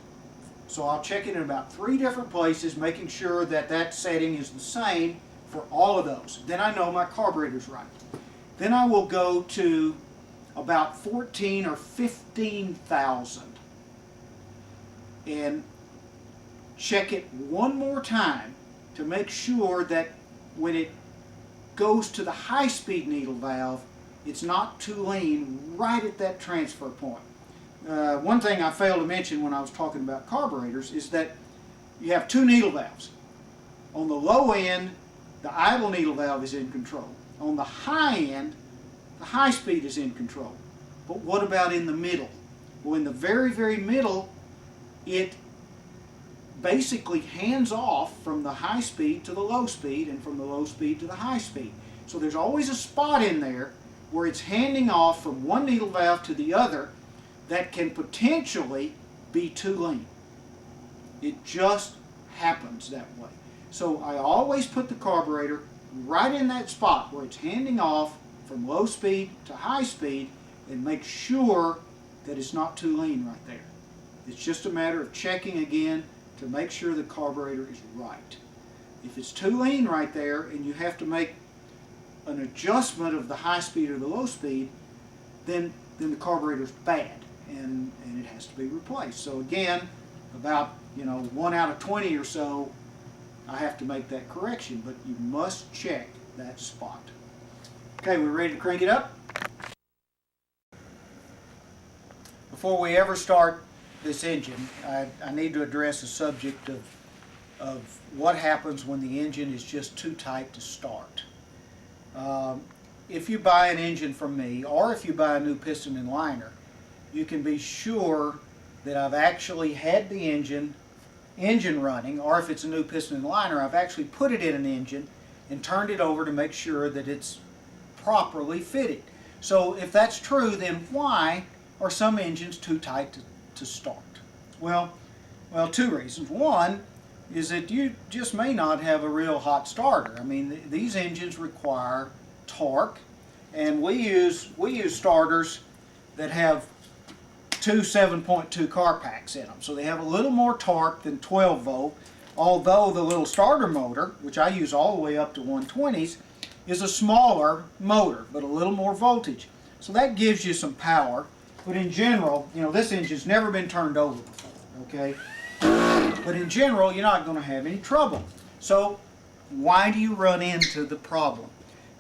So I'll check it in about 3 different places, making sure that that setting is the same for all of those. Then I know my carburetor's right. Then I will go to about 14 or 15,000 and check it one more time to make sure that when it goes to the high-speed needle valve, it's not too lean right at that transfer point. One thing I failed to mention when I was talking about carburetors is that you have 2 needle valves. On the low end, the idle needle valve is in control. On the high end, the high speed is in control. But what about in the middle? Well, in the very, very middle, it basically hands off from the high speed to the low speed and from the low speed to the high speed. So there's always a spot in there where it's handing off from one needle valve to the other that can potentially be too lean. It just happens that way. So I always put the carburetor right in that spot where it's handing off from low speed to high speed and make sure that it's not too lean right there. It's just a matter of checking again to make sure the carburetor is right. If it's too lean right there and you have to make an adjustment of the high speed or the low speed, then the carburetor's bad. and it has to be replaced. So again, about 1 out of 20 or so, I have to make that correction, but you must check that spot. Okay, we're ready to crank it up? Before we ever start this engine, I need to address the subject of what happens when the engine is just too tight to start. If you buy an engine from me, or if you buy a new piston and liner, you can be sure that I've actually had the engine running, or if it's a new piston and liner, I've actually put it in an engine and turned it over to make sure that it's properly fitted. So if that's true, then why are some engines too tight to start? Well, two reasons. One is that you just may not have a real hot starter. I mean, these engines require torque, and we use starters that have two 7.2 car packs in them, so they have a little more torque than 12 volt, although the little starter motor, which I use all the way up to 120s, is a smaller motor but a little more voltage, so that gives you some power. But in general, this engine's never been turned over before, okay? But in general, you're not going to have any trouble. So why do you run into the problem?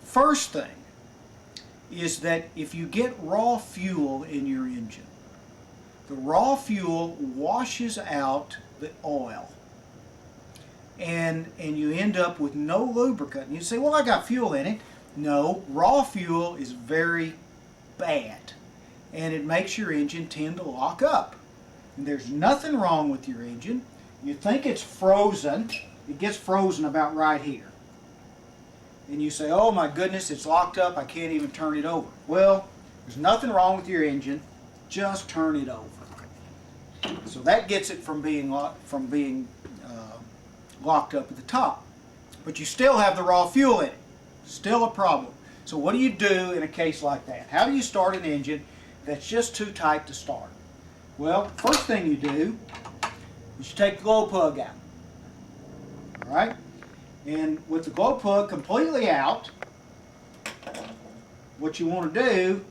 First thing is that if you get raw fuel in your engine, the raw fuel washes out the oil, and you end up with no lubricant. And you say, well, I got fuel in it. No, raw fuel is very bad, and it makes your engine tend to lock up. And there's nothing wrong with your engine. You think it's frozen. It gets frozen about right here. And you say, oh my goodness, it's locked up, I can't even turn it over. Well, there's nothing wrong with your engine, just turn it over. So that gets it from being locked up at the top. But you still have the raw fuel in it. Still a problem. So what do you do in a case like that? How do you start an engine that's just too tight to start? Well, first thing you do is you take the glow plug out. All right? And with the glow plug completely out, what you want to do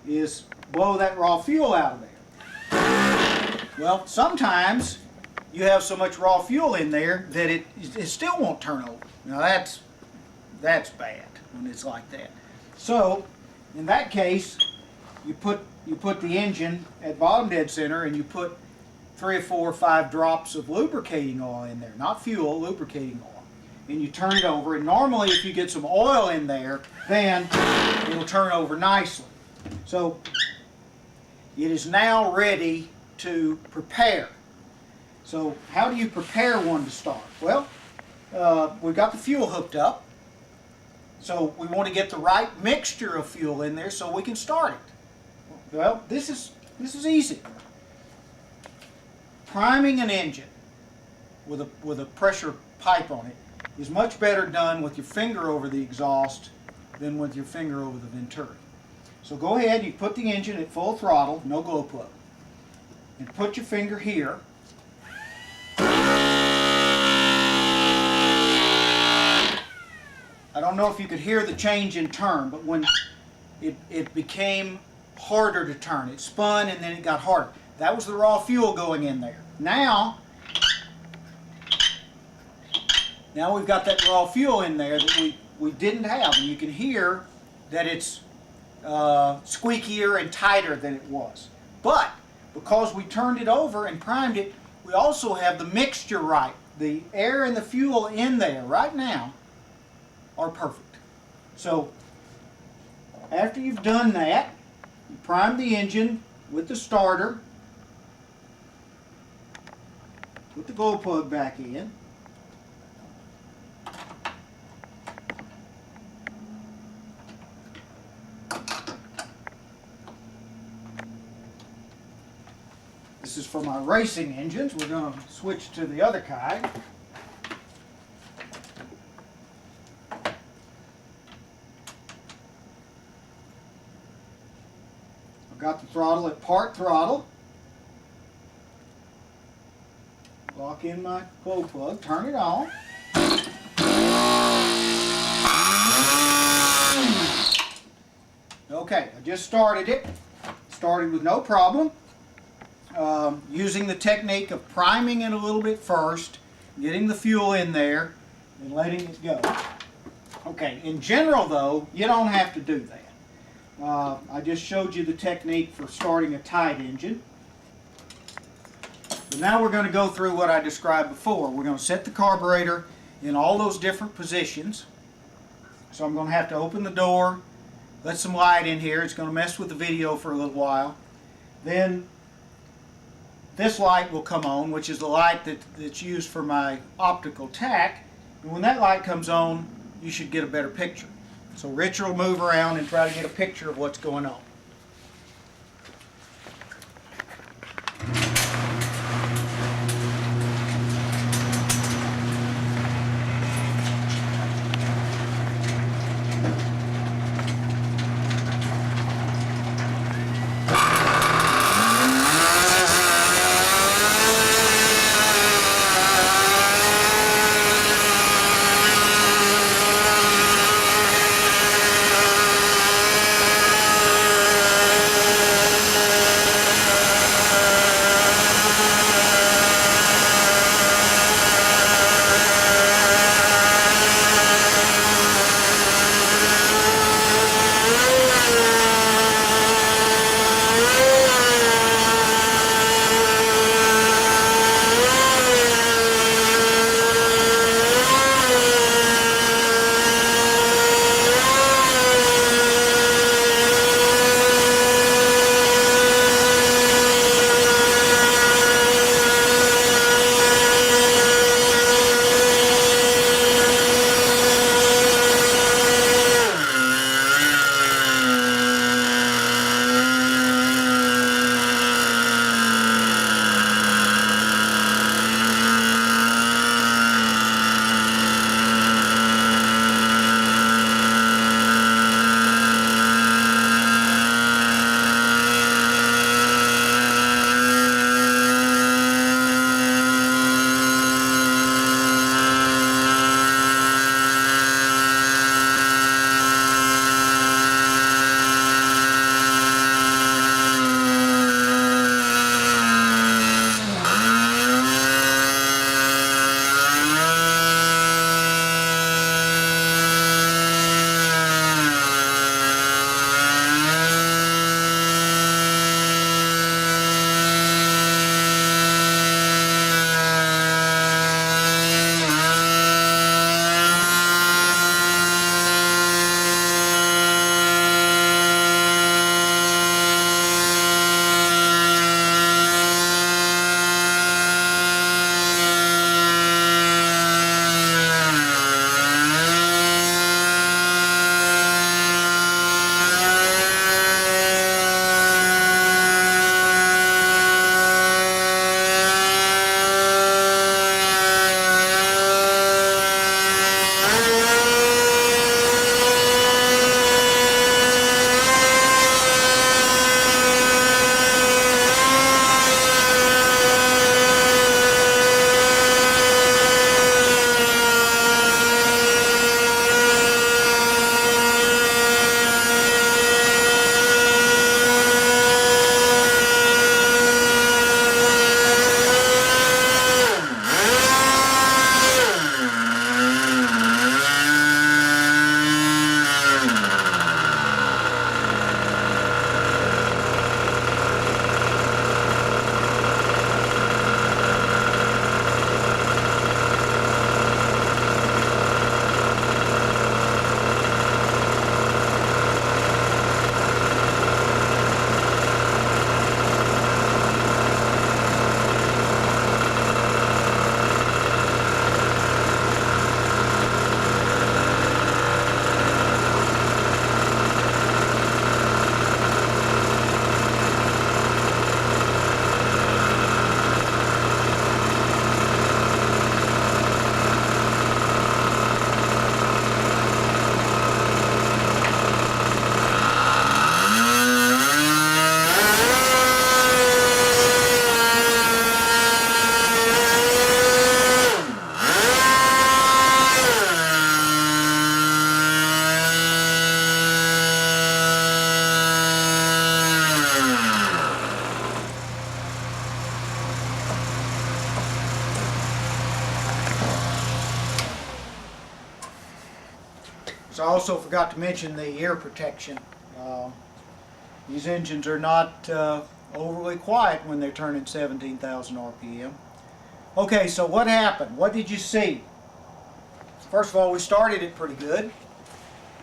is blow that raw fuel out of there. Well, sometimes you have so much raw fuel in there that it still won't turn over. Now that's bad when it's like that. So in that case, you put the engine at bottom dead center, and you put 3 or 4 or 5 drops of lubricating oil in there, not fuel, lubricating oil. And you turn it over, and normally if you get some oil in there, then it'll turn over nicely. So it is now ready to prepare. So how do you prepare one to start? Well, we've got the fuel hooked up, so we want to get the right mixture of fuel in there so we can start it. Well, this is easy. Priming an engine with a pressure pipe on it is much better done with your finger over the exhaust than with your finger over the venturi. So go ahead, you put the engine at full throttle, no glow plug, and put your finger here. I don't know if you could hear the change in turn, but when it became harder to turn, it spun and then it got harder. That was the raw fuel going in there. Now we've got that raw fuel in there that we didn't have, and you can hear that it's squeakier and tighter than it was. But because we turned it over and primed it, we also have the mixture right. The air and the fuel in there right now are perfect. So after you've done that, you prime the engine with the starter, put the glow plug back in, this is for my racing engines. We're going to switch to the other kind. I've got the throttle at part throttle. Lock in my glow plug, turn it on. Okay, I just started it. Started with no problem. using the technique of priming it a little bit first, getting the fuel in there, and letting it go. Okay, in general though, you don't have to do that. I just showed you the technique for starting a tight engine. But now we're going to go through what I described before. We're going to set the carburetor in all those different positions. So I'm going to have to open the door, let some light in here. It's going to mess with the video for a little while. Then this light will come on, which is the light that's used for my optical tack. And when that light comes on, you should get a better picture. So Richard will move around and try to get a picture of what's going on. course, I also forgot to mention the ear protection. These engines are not overly quiet when they're turning 17,000 RPM. Okay, so what happened? What did you see? First of all, we started it pretty good.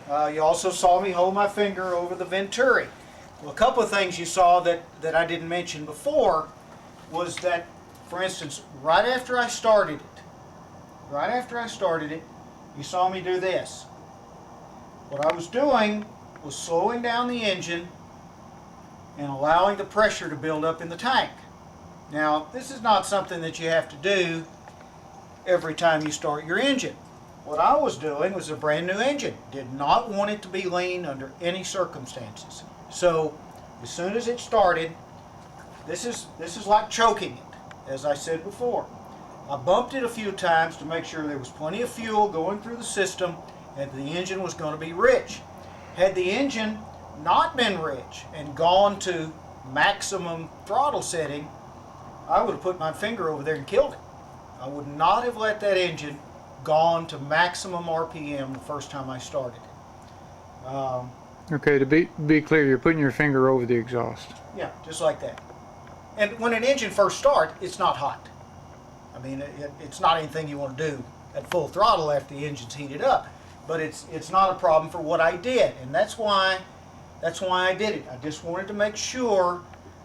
You also saw me hold my finger over the Venturi. Well, a couple of things you saw that I didn't mention before was that, for instance, right after I started it, you saw me do this. What I was doing was slowing down the engine and allowing the pressure to build up in the tank. Now, this is not something that you have to do every time you start your engine. What I was doing was a brand new engine. Did not want it to be lean under any circumstances. So, as soon as it started, this is like choking it, as I said before. I bumped it a few times to make sure there was plenty of fuel going through the system and the engine was going to be rich. Had the engine not been rich and gone to maximum throttle setting, I would have put my finger over there and killed it. I would not have let that engine gone to maximum RPM the first time I started it. Okay, to be clear, you're putting your finger over the exhaust. Yeah, just like that. And when an engine first starts, it's not hot. I mean, it's not anything you want to do at full throttle after the engine's heated up. But it's not a problem for what I did, and that's why I did it. I just wanted to make sure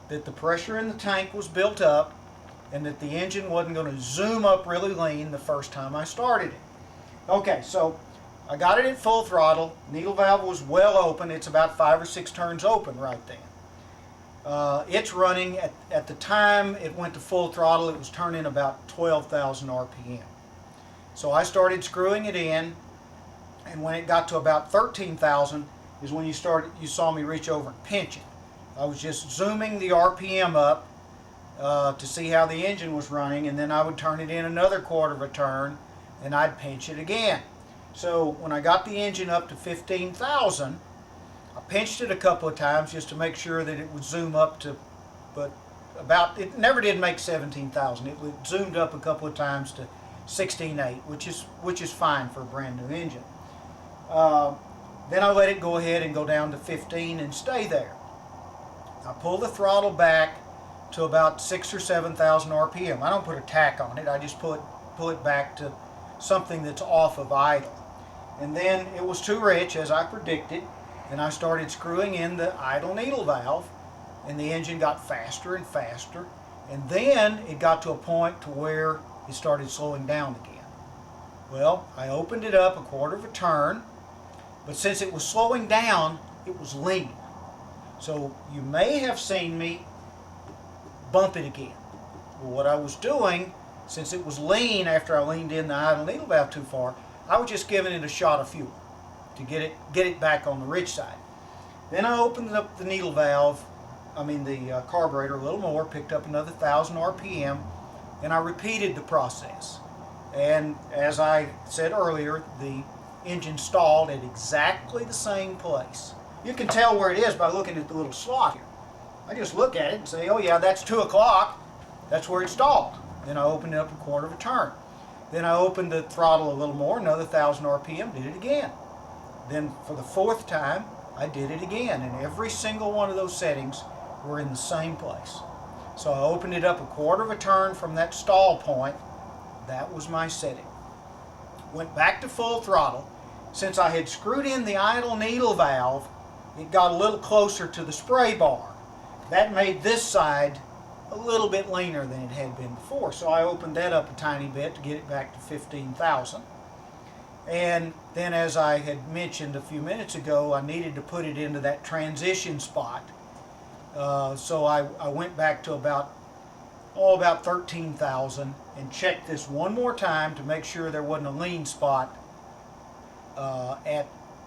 that the pressure in the tank was built up and that the engine wasn't going to zoom up really lean the first time I started it. Okay, so I got it at full throttle. Needle valve was well open. It's about 5 or 6 turns open right then. It's running, at the time it went to full throttle, it was turning about 12,000 RPM. So I started screwing it in, and when it got to about 13,000 is when you saw me reach over and pinch it. I was just zooming the RPM up to see how the engine was running, and then I would turn it in another quarter of a turn and I'd pinch it again. So when I got the engine up to 15,000, I pinched it a couple of times just to make sure that it would zoom up to, but it never did make 17,000. It zoomed up a couple of times to 16.8, which is fine for a brand new engine. Then I let it go ahead and go down to 15 and stay there. I pull the throttle back to about 6,000 or 7,000 RPM. I don't put a tack on it. I just pull it back to something that's off of idle. And then it was too rich, as I predicted, and I started screwing in the idle needle valve, and the engine got faster and faster, and then it got to a point to where it started slowing down again. Well, I opened it up a quarter of a turn, but since it was slowing down, it was lean. So you may have seen me bump it again. Well, what I was doing, since it was lean after I leaned in the idle needle valve too far, I was just giving it a shot of fuel to get it back on the rich side. Then I opened up the needle valve, the carburetor a little more, picked up another 1,000 RPM, and I repeated the process. And as I said earlier, the engine stalled at exactly the same place. You can tell where it is by looking at the little slot here. I just look at it and say, oh yeah, that's 2 o'clock. That's where it stalled. Then I opened it up a quarter of a turn. Then I opened the throttle a little more, another 1,000 RPM, did it again. Then for the 4th time, I did it again, and every single one of those settings were in the same place. So I opened it up a quarter of a turn from that stall point. That was my setting. Went back to full throttle. Since I had screwed in the idle needle valve, it got a little closer to the spray bar. That made this side a little bit leaner than it had been before. So I opened that up a tiny bit to get it back to 15,000. And then, as I had mentioned a few minutes ago, I needed to put it into that transition spot. So I went back to about 13,000 and checked this one more time to make sure there wasn't a lean spot at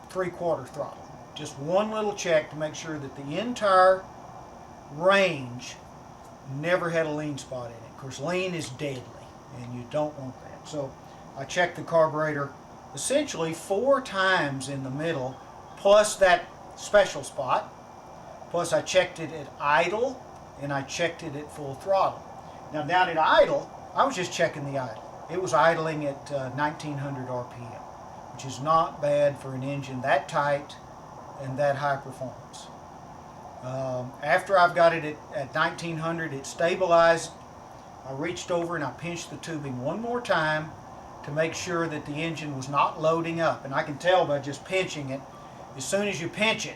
3/4 throttle. Just one little check to make sure that the entire range never had a lean spot in it. Of course, lean is deadly, and you don't want that. So I checked the carburetor essentially 4 times in the middle, plus that special spot, plus I checked it at idle, and I checked it at full throttle. Now down at idle, I was just checking the idle. It was idling at 1900 RPM. which is not bad for an engine that tight and that high performance. After I've got it at 1900, it stabilized. I reached over and I pinched the tubing one more time to make sure that the engine was not loading up. And I can tell by just pinching it, as soon as you pinch it,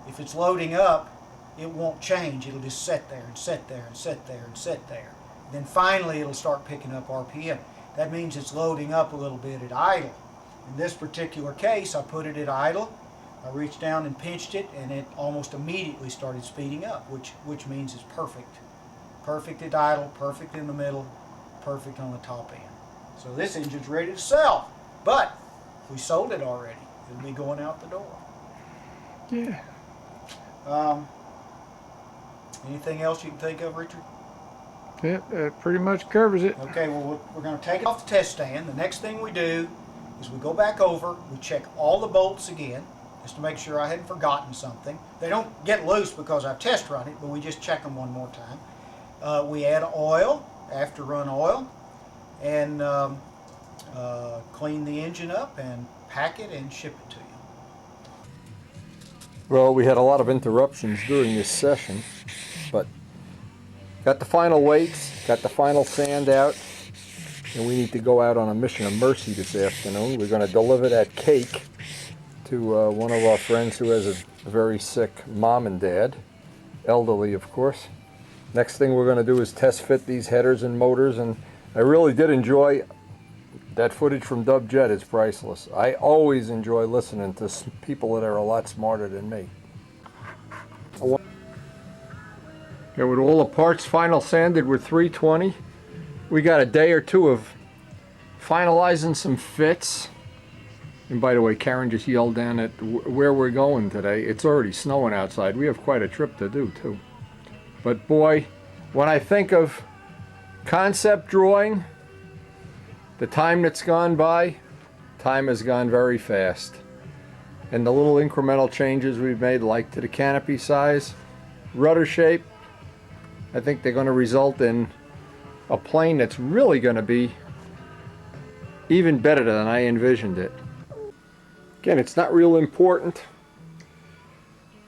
if it's loading up, it won't change. It'll just sit there and sit there and sit there and sit there. Then finally it'll start picking up RPM. That means it's loading up a little bit at idle. In this particular case, I put it at idle. I reached down and pinched it, and it almost immediately started speeding up, which means it's perfect. Perfect at idle, perfect in the middle, perfect on the top end. So this engine's ready to sell, but if we sold it already, it'll be going out the door. Yeah. Anything else you can think of, Richard? That pretty much covers it. Okay, well, we're going to take it off the test stand. The next thing we do is we go back over, we check all the bolts again, just to make sure I hadn't forgotten something. They don't get loose because I've test run it, but we just check them one more time. We add oil, after run oil, and clean the engine up and pack it and ship it to you. Well, we had a lot of interruptions during this session, but got the final weights, got the final sand out, and we need to go out on a mission of mercy this afternoon. We're going to deliver that cake to one of our friends who has a very sick mom and dad, elderly of course. Next thing we're going to do is test fit these headers and motors, and I really did enjoy that footage from Dub Jett. Is priceless. I always enjoy listening to people that are a lot smarter than me. Yeah, with all the parts final sanded with 320, we got a day or two of finalizing some fits. And by the way, Karen just yelled down at where we're going today. It's already snowing outside. We have quite a trip to do too. But boy, when I think of concept drawing, the time that's gone by, time has gone very fast. And the little incremental changes we've made, like to the canopy size, rudder shape, I think they're going to result in a plane that's really going to be even better than I envisioned it. Again, it's not real important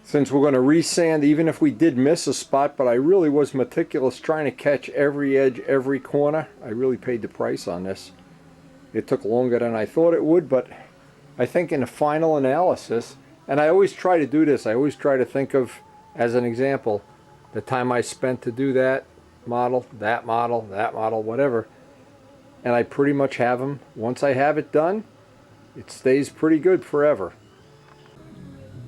since we're going to resand even if we did miss a spot, but I really was meticulous trying to catch every edge, every corner. I really paid the price on this. It took longer than I thought it would, but I think in the final analysis, and I always try to do this, I always try to think of, as an example, the time I spent to do that model, whatever, and I pretty much have them. Once I have it done, it stays pretty good forever.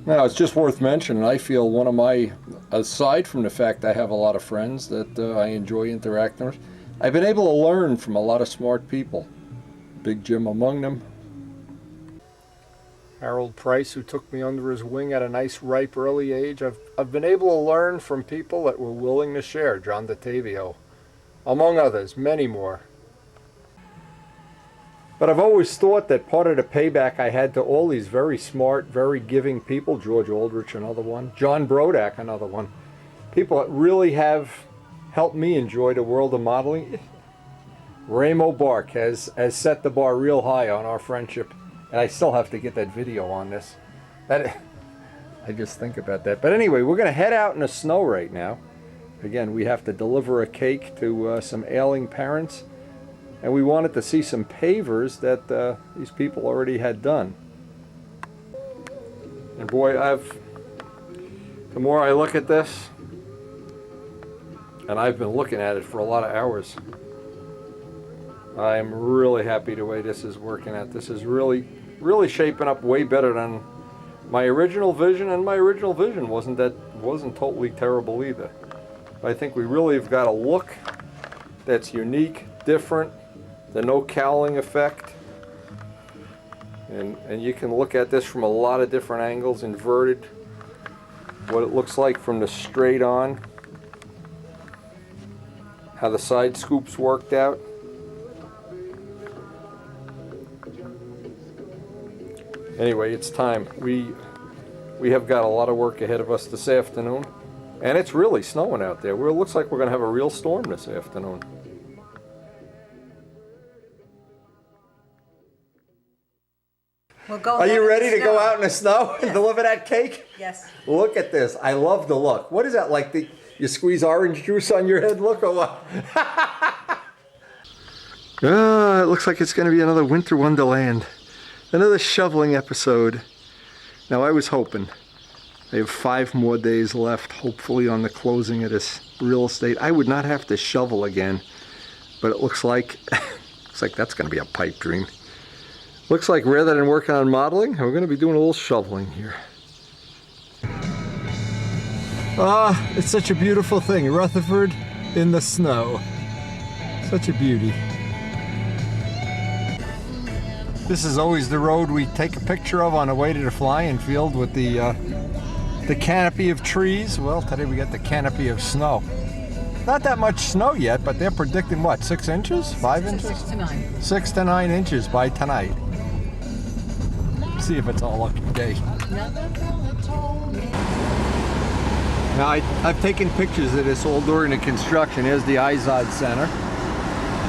Now, it's just worth mentioning, I feel one of my, aside from the fact I have a lot of friends that I enjoy interacting with, I've been able to learn from a lot of smart people. Big Jim among them. Harold Price, who took me under his wing at a nice ripe early age. I've been able to learn from people that were willing to share. John DeTavio, among others, many more. But I've always thought that part of the payback I had to all these very smart, very giving people, George Aldrich, another one, John Brodak, another one, people that really have helped me enjoy the world of modeling. Ramo Bark has set the bar real high on our friendship, and I still have to get that video on this. I just think about that. But anyway, we're going to head out in the snow right now. Again, we have to deliver a cake to some ailing parents. And we wanted to see some pavers that these people already had done. And boy, the more I look at this, and I've been looking at it for a lot of hours, I'm really happy the way this is working out. This is really, really shaping up way better than my original vision, and my original vision wasn't totally terrible either. I think we really have got a look that's unique, different. The no cowling effect, and you can look at this from a lot of different angles, inverted, what it looks like from the straight on, how the side scoops worked out. Anyway, it's time. We have got a lot of work ahead of us this afternoon, and it's really snowing out there. It looks like we're going to have a real storm this afternoon. go Are there you in ready the to go snow. out in the snow and deliver that cake? Yes. Look at this. I love the look. What is that, like you squeeze orange juice on your head look or what? It looks like it's going to be another winter wonderland. Another shoveling episode. Now I was hoping. I have 5 more days left, hopefully, on the closing of this real estate. I would not have to shovel again, but it looks like that's going to be a pipe dream. Looks like rather than working on modeling, we're going to be doing a little shoveling here. It's such a beautiful thing. Rutherford in the snow. Such a beauty. This is always the road we take a picture of on the way to the flying field with the canopy of trees. Well, today we got the canopy of snow. Not that much snow yet, but they're predicting what, 6 inches? 5 inches? 6 to 9. 6 to 9 inches by tonight. See if it's a lucky day. Now I've taken pictures of this all during the construction. Here's the IZOD Center.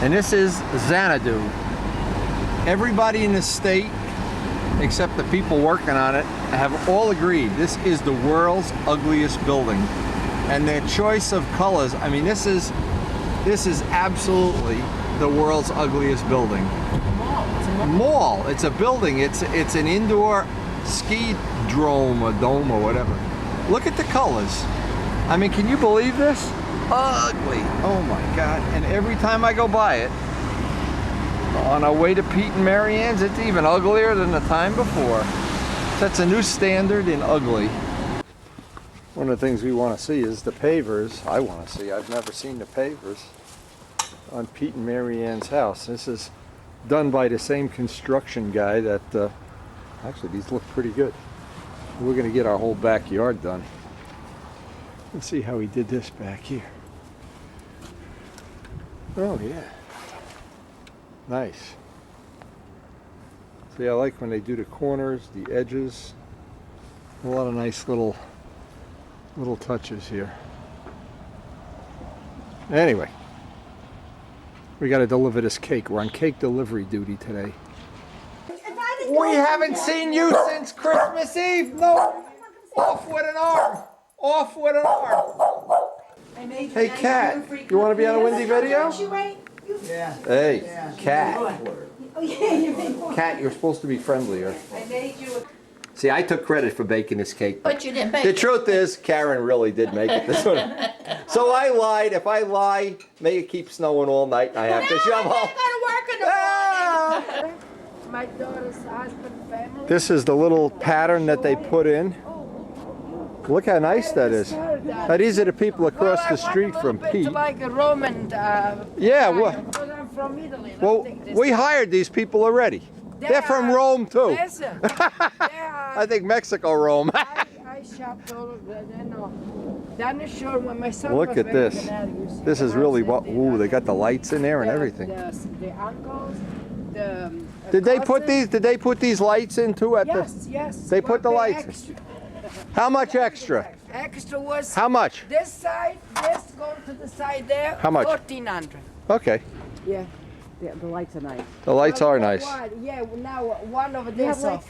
And this is Xanadu. Everybody in the state, except the people working on it, have all agreed this is the world's ugliest building. And their choice of colors, I mean, this is absolutely the world's ugliest building. Mall. It's a building. It's an indoor ski drome or dome or whatever. Look at the colors. I mean, can you believe this? Ugly. Oh my God. And every time I go by it, on our way to Pete and Marianne's, it's even uglier than the time before. That's a new standard in ugly. One of the things we want to see is the pavers. I want to see. I've never seen the pavers on Pete and Marianne's house. This is done by the same construction guy that, actually these look pretty good. We're going to get our whole backyard done. Let's see how he did this back here. Oh yeah. Nice. See, I like when they do the corners, the edges. A lot of nice little touches here. Anyway, we got to deliver this cake. We're on cake delivery duty today. We haven't seen you since Christmas Eve. No. Off with an arm. Off with an arm. Hey, Kat, you want to be on a windy video? Yeah. Hey, Kat. Kat, you're supposed to be friendlier. I made you See, I took credit for baking this cake. But you didn't bake The it. truth is, Karen really did make it this one. So I lied. If I lie, make it keep snowing all night and I have to shovel. Ah! My daughter's husband family. This is the little pattern that they put in. Look how nice that is. Now, these are the people across the street from Pete. Like a Roman. Yeah, well, Because I'm from Italy. well, we hired these people already. They're from Rome too. Listen, I think Mexico, Rome. I shopped all of that. I know. Danish shore when my son Look was at very this. canal, you see This the is really house what. that Ooh, they got the lights in there and the- everything. The uncles, the Did they put cousins. these? Did they put these lights in too at Yes, yes. They put the Well, lights in. Extra, How much extra? extra was How much? this side, this going to the side there. How much? 1,400. Okay, Yeah. Yeah, the lights are nice. the lights are nice. Yeah, now one over there. So.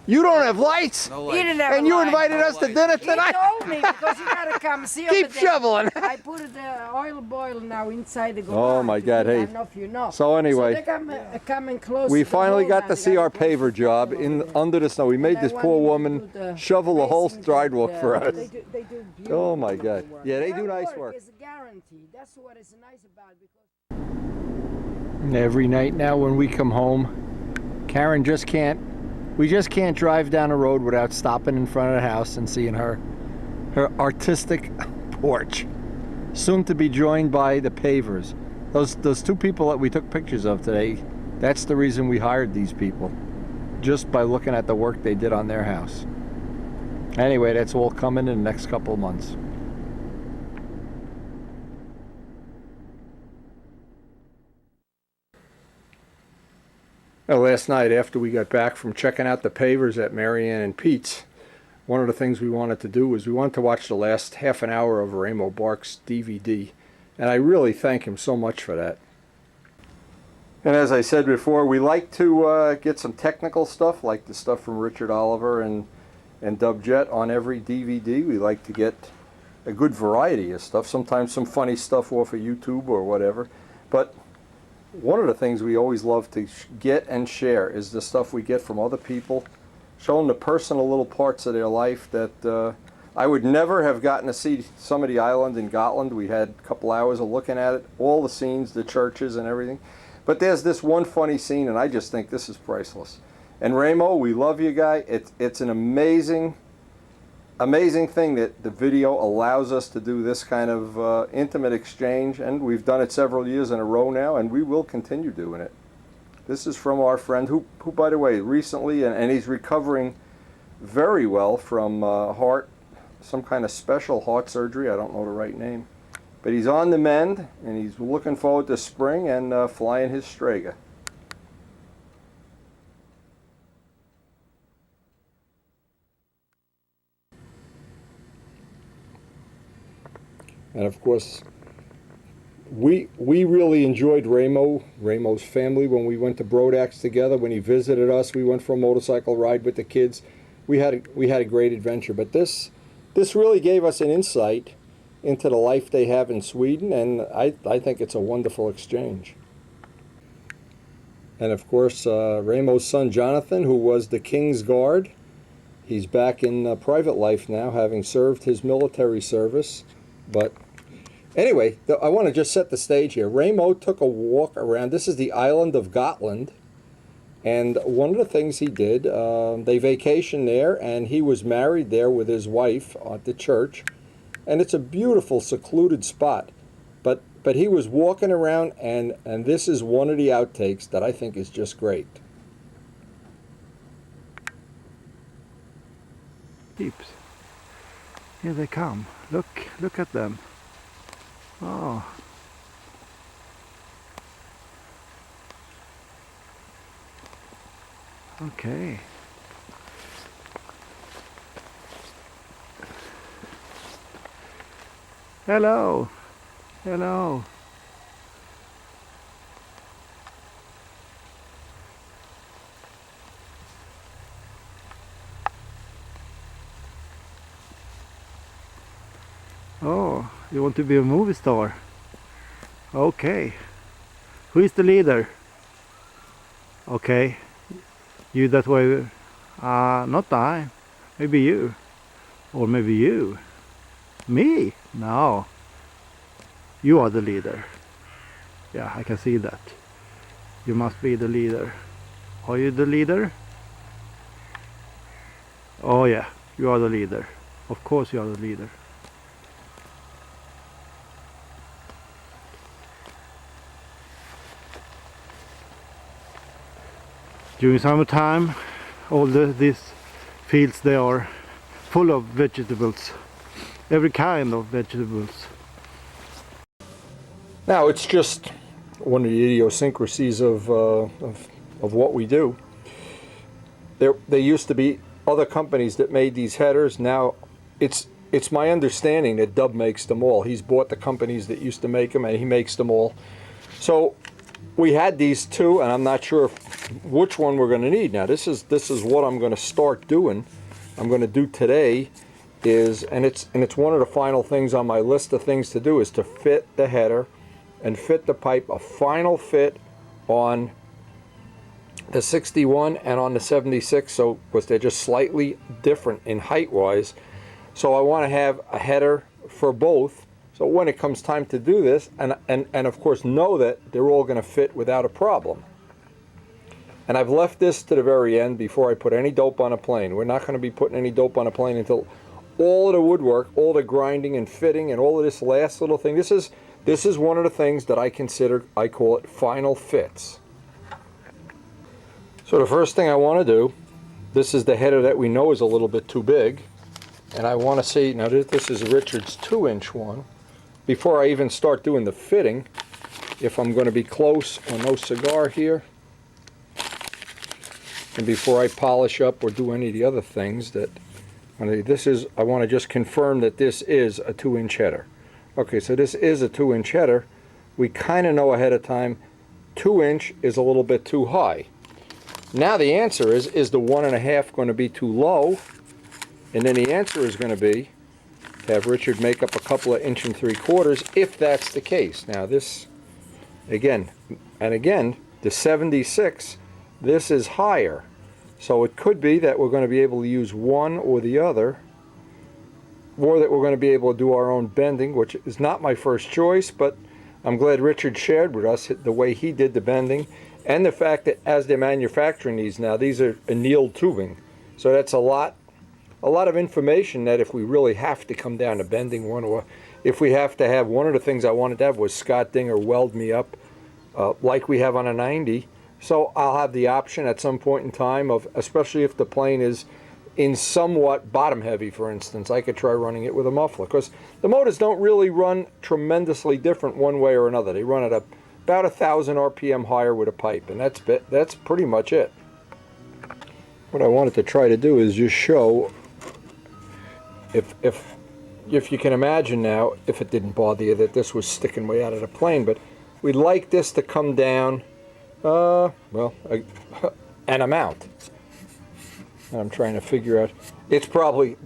You don't have lights, He didn't have and a you light. invited us to dinner He tonight. told me because you gotta come see Keep over there. shoveling. I put the oil boil now inside the garage. Oh, my God, I hey. don't know if you know. So anyway, so they coming close. We to the finally hole got now. to They see gotta our close paver the job hole in over there. under the snow. We made And I this want poor them to woman do the shovel the whole racing sidewalk the- for us. They do beautiful Oh my God! work. Yeah, they do Their nice work. Is guaranteed. That's what is nice about it because. Every night now when we come home, Karen just can't, we just can't drive down the road without stopping in front of the house and seeing her artistic porch. Soon to be joined by the pavers. Those two people that we took pictures of today, that's the reason we hired these people. Just by looking at the work they did on their house. Anyway, that's all coming in the next couple of months. Last night, after we got back from checking out the pavers at Marianne and Pete's, one of the things we wanted to do was we wanted to watch the last half an hour of Ramo Bark's DVD. And I really thank him so much for that. And as I said before, we like to get some technical stuff, like the stuff from Richard Oliver and Dub Jett on every DVD. We like to get a good variety of stuff, sometimes some funny stuff off of YouTube or whatever. But one of the things we always love to get and share is the stuff we get from other people, showing the personal little parts of their life that I would never have gotten to see some of the island in Gotland. We had a couple hours of looking at it, all the scenes, the churches and everything. But there's this one funny scene, and I just think this is priceless. And Ramo, we love you, guy. It's an amazing thing that the video allows us to do this kind of intimate exchange, and we've done it several years in a row now, and we will continue doing it. This is from our friend who by the way, recently, and he's recovering very well from heart, some kind of special heart surgery. I don't know the right name. But he's on the mend, and he's looking forward to spring and flying his Strega. And of course, we really enjoyed Ramo's family when we went to Brodax together. When he visited us, we went for a motorcycle ride with the kids. We had a great adventure. But this really gave us an insight into the life they have in Sweden, and I think it's a wonderful exchange. And of course, Ramo's son Jonathan, who was the King's Guard, he's back in private life now, having served his military service. But anyway, I want to just set the stage here. Ramo took a walk around. This is the island of Gotland, and one of the things he did, they vacationed there, and he was married there with his wife at the church. And it's a beautiful, secluded spot. But he was walking around, and this is one of the outtakes that I think is just great. Peeps. Here they come. Look at them. Oh. Okay. Hello. Hello. Oh, you want to be a movie star? Okay. Who is the leader? Okay. You that way. Not I. Maybe you. Or maybe you. Me? No. You are the leader. Yeah, I can see that. You must be the leader. Are you the leader? Oh yeah, you are the leader. Of course you are the leader. During summertime, all these fields, they are full of vegetables. Every kind of vegetables. Now, it's just one of the idiosyncrasies of what we do. There used to be other companies that made these headers. Now, it's my understanding that Dub makes them all. He's bought the companies that used to make them, and he makes them all. So we had these two, and I'm not sure which one we're going to need. Now, this is what I'm going to start doing. I'm going to do today is, and it's one of the final things on my list of things to do, is to fit the header and fit the pipe, a final fit on the 61 and on the 76, so because they're just slightly different in height wise. So I want to have a header for both, so when it comes time to do this, and of course know that they're all going to fit without a problem. And I've left this to the very end before I put any dope on a plane. We're not going to be putting any dope on a plane until all of the woodwork, all the grinding and fitting and all of this last little thing. This is one of the things that I call it final fits. So the first thing I want to do, this is the header that we know is a little bit too big, and I want to see, now this is Richard's 2-inch one. Before I even start doing the fitting, if I'm going to be close or no cigar here, and before I polish up or do any of the other things that, I want to just confirm that this is a 2-inch header. Okay, so this is a 2-inch header. We kind of know ahead of time 2" is a little bit too high. Now the answer is the 1.5 going to be too low? And then the answer is going to be to have Richard make up a couple of 1 3/4 if that's the case. Now this, again, the 76, this is higher. So it could be that we're going to be able to use one or the other, or that we're going to be able to do our own bending, which is not my first choice, but I'm glad Richard shared with us the way he did the bending, and the fact that as they're manufacturing these now, these are annealed tubing. So that's a lot of information that if we really have to come down to bending one, or if we have to have, one of the things I wanted to have was Scott Dinger weld me up like we have on a 90. So I'll have the option at some point in time of, especially if the plane is in somewhat bottom heavy, for instance, I could try running it with a muffler, because the motors don't really run tremendously different one way or another. They run at about 1,000 RPM higher with a pipe, and that's pretty much it. What I wanted to try to do is just show, if you can imagine now, if it didn't bother you, that this was sticking way out of the plane, but we'd like this to come down, well, an amount. I'm trying to figure out. It's probably,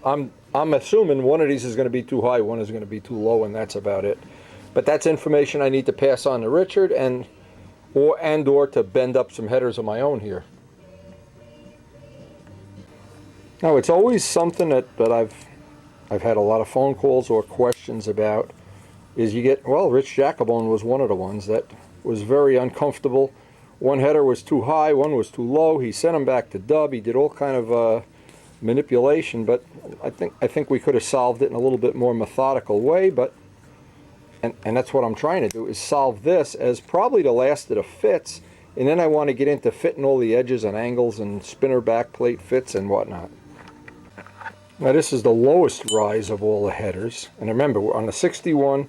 I'm assuming one of these is going to be too high, one is going to be too low, and that's about it. But that's information I need to pass on to Richard, or to bend up some headers of my own here. Now it's always something that I've had a lot of phone calls or questions about, is you get, well, Rich Jacobone was one of the ones that was very uncomfortable. One header was too high, one was too low. He sent them back to Dub. He did all kind of manipulation, but I think we could have solved it in a little bit more methodical way. But and that's what I'm trying to do, is solve this as probably the last of the fits, and then I want to get into fitting all the edges and angles and spinner backplate fits and whatnot. Now this is the lowest rise of all the headers, and remember, on the 61,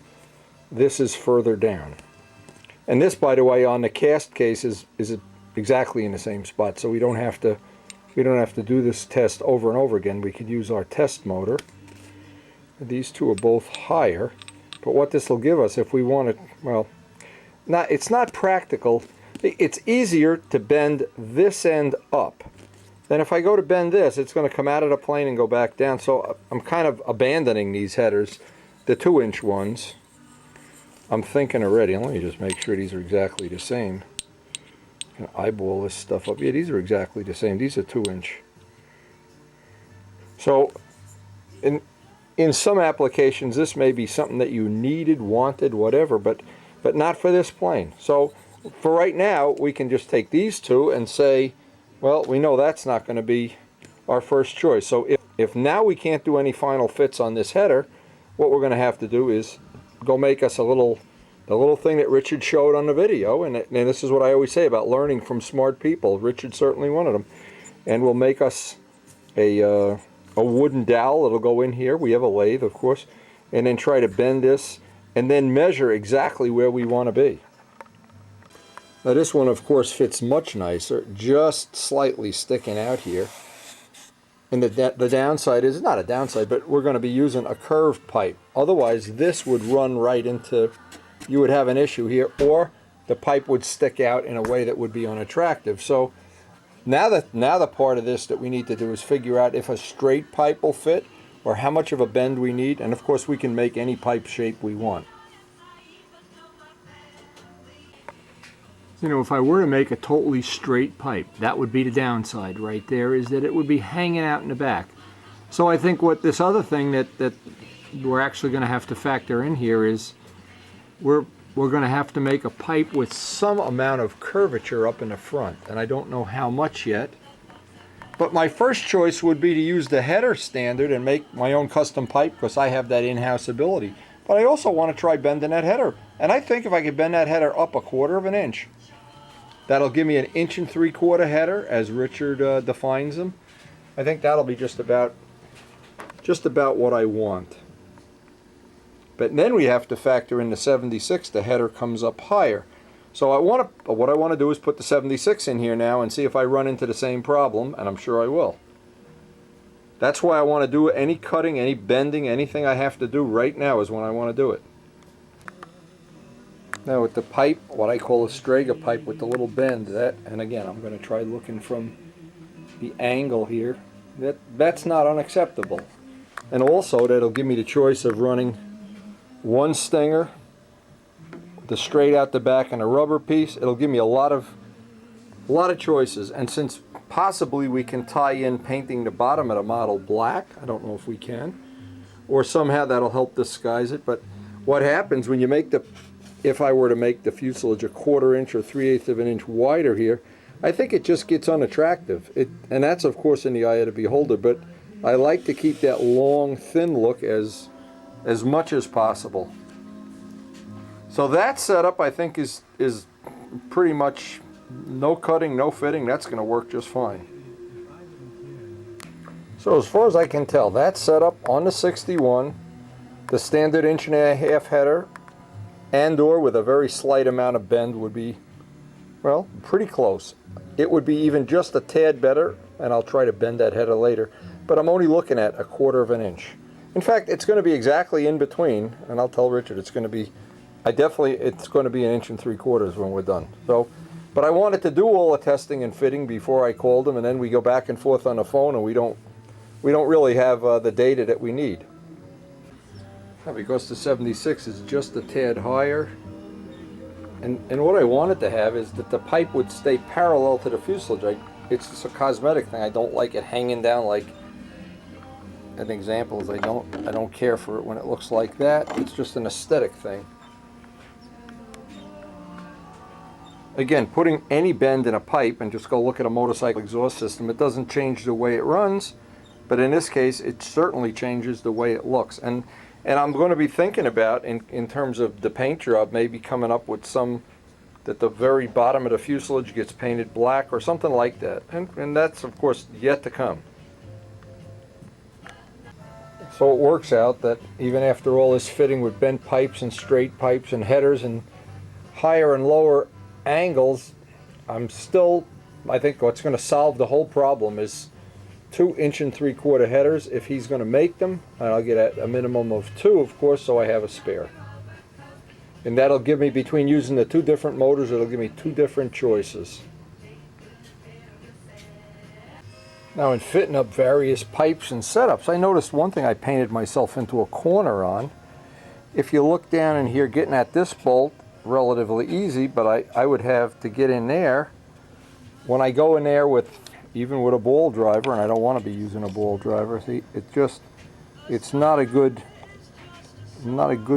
this is further down. And this, by the way, on the cast case is exactly in the same spot, so we don't have to do this test over and over again. We could use our test motor. These two are both higher, but what this will give us, if we want to, well, it's not practical. It's easier to bend this end up. Then if I go to bend this, it's going to come out of the plane and go back down. So I'm kind of abandoning these headers, the 2" ones. I'm thinking already, let me just make sure these are exactly the same. I'm going to eyeball this stuff up. Yeah, these are exactly the same. These are 2". So in some applications, this may be something that you needed, wanted, whatever, but not for this plane. So for right now, we can just take these two and say, well, we know that's not going to be our first choice. So if now we can't do any final fits on this header, what we're going to have to do is go make us the little thing that Richard showed on the video, and this is what I always say about learning from smart people. Richard's certainly one of them. And we'll make us a wooden dowel that'll go in here. We have a lathe, of course, and then try to bend this and then measure exactly where we want to be. Now this one, of course, fits much nicer, just slightly sticking out here. And the downside is, not a downside, but we're going to be using a curved pipe. Otherwise, this would run right into, you would have an issue here, or the pipe would stick out in a way that would be unattractive. So now the part of this that we need to do is figure out if a straight pipe will fit, or how much of a bend we need. And of course, we can make any pipe shape we want. You know, if I were to make a totally straight pipe, that would be the downside right there, is that it would be hanging out in the back. So I think what this other thing that we're actually going to have to factor in here is we're going to have to make a pipe with some amount of curvature up in the front, and I don't know how much yet. But my first choice would be to use the header standard and make my own custom pipe, because I have that in-house ability. But I also want to try bending that header, and I think if I could bend that header up 1/4 inch, that'll give me an 1 3/4 header, as Richard defines them. I think that'll be just about what I want. But then we have to factor in the 76. The header comes up higher. So what I want to do is put the 76 in here now and see if I run into the same problem, and I'm sure I will. That's why I want to do any cutting, any bending, anything I have to do right now is when I want to do it. Now with the pipe, what I call a Strega pipe with the little bend, and again I'm going to try looking from the angle here, that's not unacceptable. And also that'll give me the choice of running one stinger, the straight out the back and a rubber piece. It'll give me a lot of choices. And since possibly we can tie in painting the bottom of the model black, I don't know if we can, or somehow that'll help disguise it. But what happens when you make if I were to make the fuselage a 1/4 inch or 3/8 of an inch wider here, I think it just gets unattractive. And that's of course in the eye of the beholder, but I like to keep that long, thin look as much as possible. So that setup I think is pretty much no cutting, no fitting. That's going to work just fine. So as far as I can tell, that setup on the 61, the standard 1.5 inch header, and or with a very slight amount of bend would be, well, pretty close. It would be even just a tad better, and I'll try to bend that header later, but I'm only looking at a 1/4 inch. In fact, it's going to be exactly in between, and I'll tell Richard it's going to be, it's going to be 1 3/4 inches when we're done. So, but I wanted to do all the testing and fitting before I called him, and then we go back and forth on the phone, and we don't really have the data that we need. Now, because the 76 is just a tad higher, and what I wanted to have is that the pipe would stay parallel to the fuselage. It's just a cosmetic thing. I don't like it hanging down like. An example is I don't care for it when it looks like that. It's just an aesthetic thing. Again, putting any bend in a pipe, and just go look at a motorcycle exhaust system, it doesn't change the way it runs, but in this case it certainly changes the way it looks. And I'm going to be thinking about, in terms of the paint job, maybe coming up with some, that the very bottom of the fuselage gets painted black or something like that. And that's of course yet to come. So it works out that even after all this fitting with bent pipes and straight pipes and headers and higher and lower angles, I'm still, I think what's going to solve the whole problem is 2 3/4 inch headers if he's going to make them, and I'll get a minimum of 2 of course, so I have a spare. And that'll give me, between using the 2 different motors, it'll give me 2 different choices. Now in fitting up various pipes and setups, I noticed one thing I painted myself into a corner on. If you look down in here, getting at this bolt, relatively easy, but I would have to get in there. When I go in there even with a ball driver, and I don't want to be using a ball driver, see, it's not a good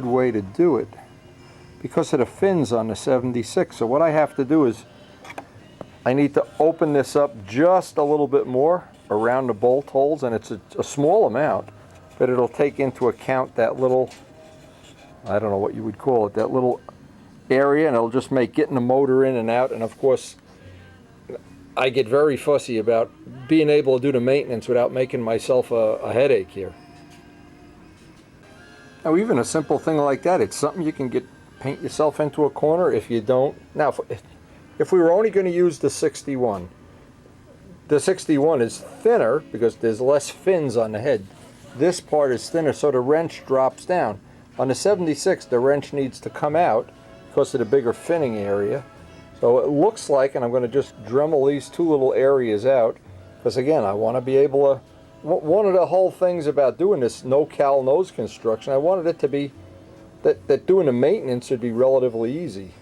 way to do it because of the fins on the 76. So what I have to do is I need to open this up just a little bit more around the bolt holes, and it's a small amount, but it'll take into account that little, I don't know what you would call it, that little area, and it'll just make getting the motor in and out. And of course I get very fussy about being able to do the maintenance without making myself a headache here. Now even a simple thing like that, it's something you can paint yourself into a corner if you don't. Now if we were only going to use the 61, the 61 is thinner because there's less fins on the head. This part is thinner, so the wrench drops down. On the 76, the wrench needs to come out because of the bigger finning area. So it looks like, and I'm going to just Dremel these 2 little areas out, because again, I want to be able to, one of the whole things about doing this no-cal nose construction, I wanted it to be that doing the maintenance would be relatively easy.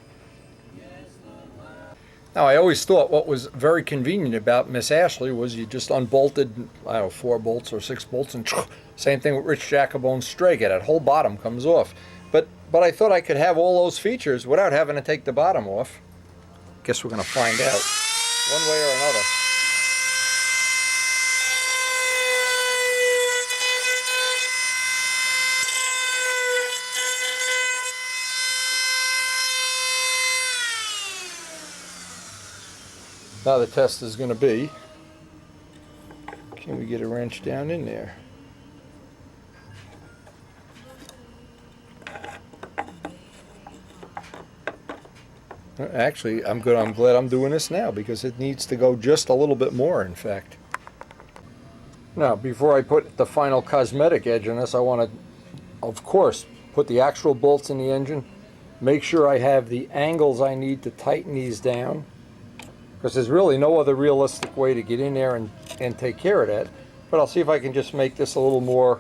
Now I always thought what was very convenient about Miss Ashley was you just unbolted, I don't know, 4 bolts or 6 bolts, and same thing with Rich Jacobone's Strega, that whole bottom comes off. But I thought I could have all those features without having to take the bottom off. Guess we're going to find out one way or another. Now the test is going to be, can we get a wrench down in there? Actually, I'm good. I'm glad I'm doing this now because it needs to go just a little bit more, in fact. Now, before I put the final cosmetic edge on this, I want to, of course, put the actual bolts in the engine, make sure I have the angles I need to tighten these down, because there's really no other realistic way to get in there and take care of that. But I'll see if I can just make this a little more,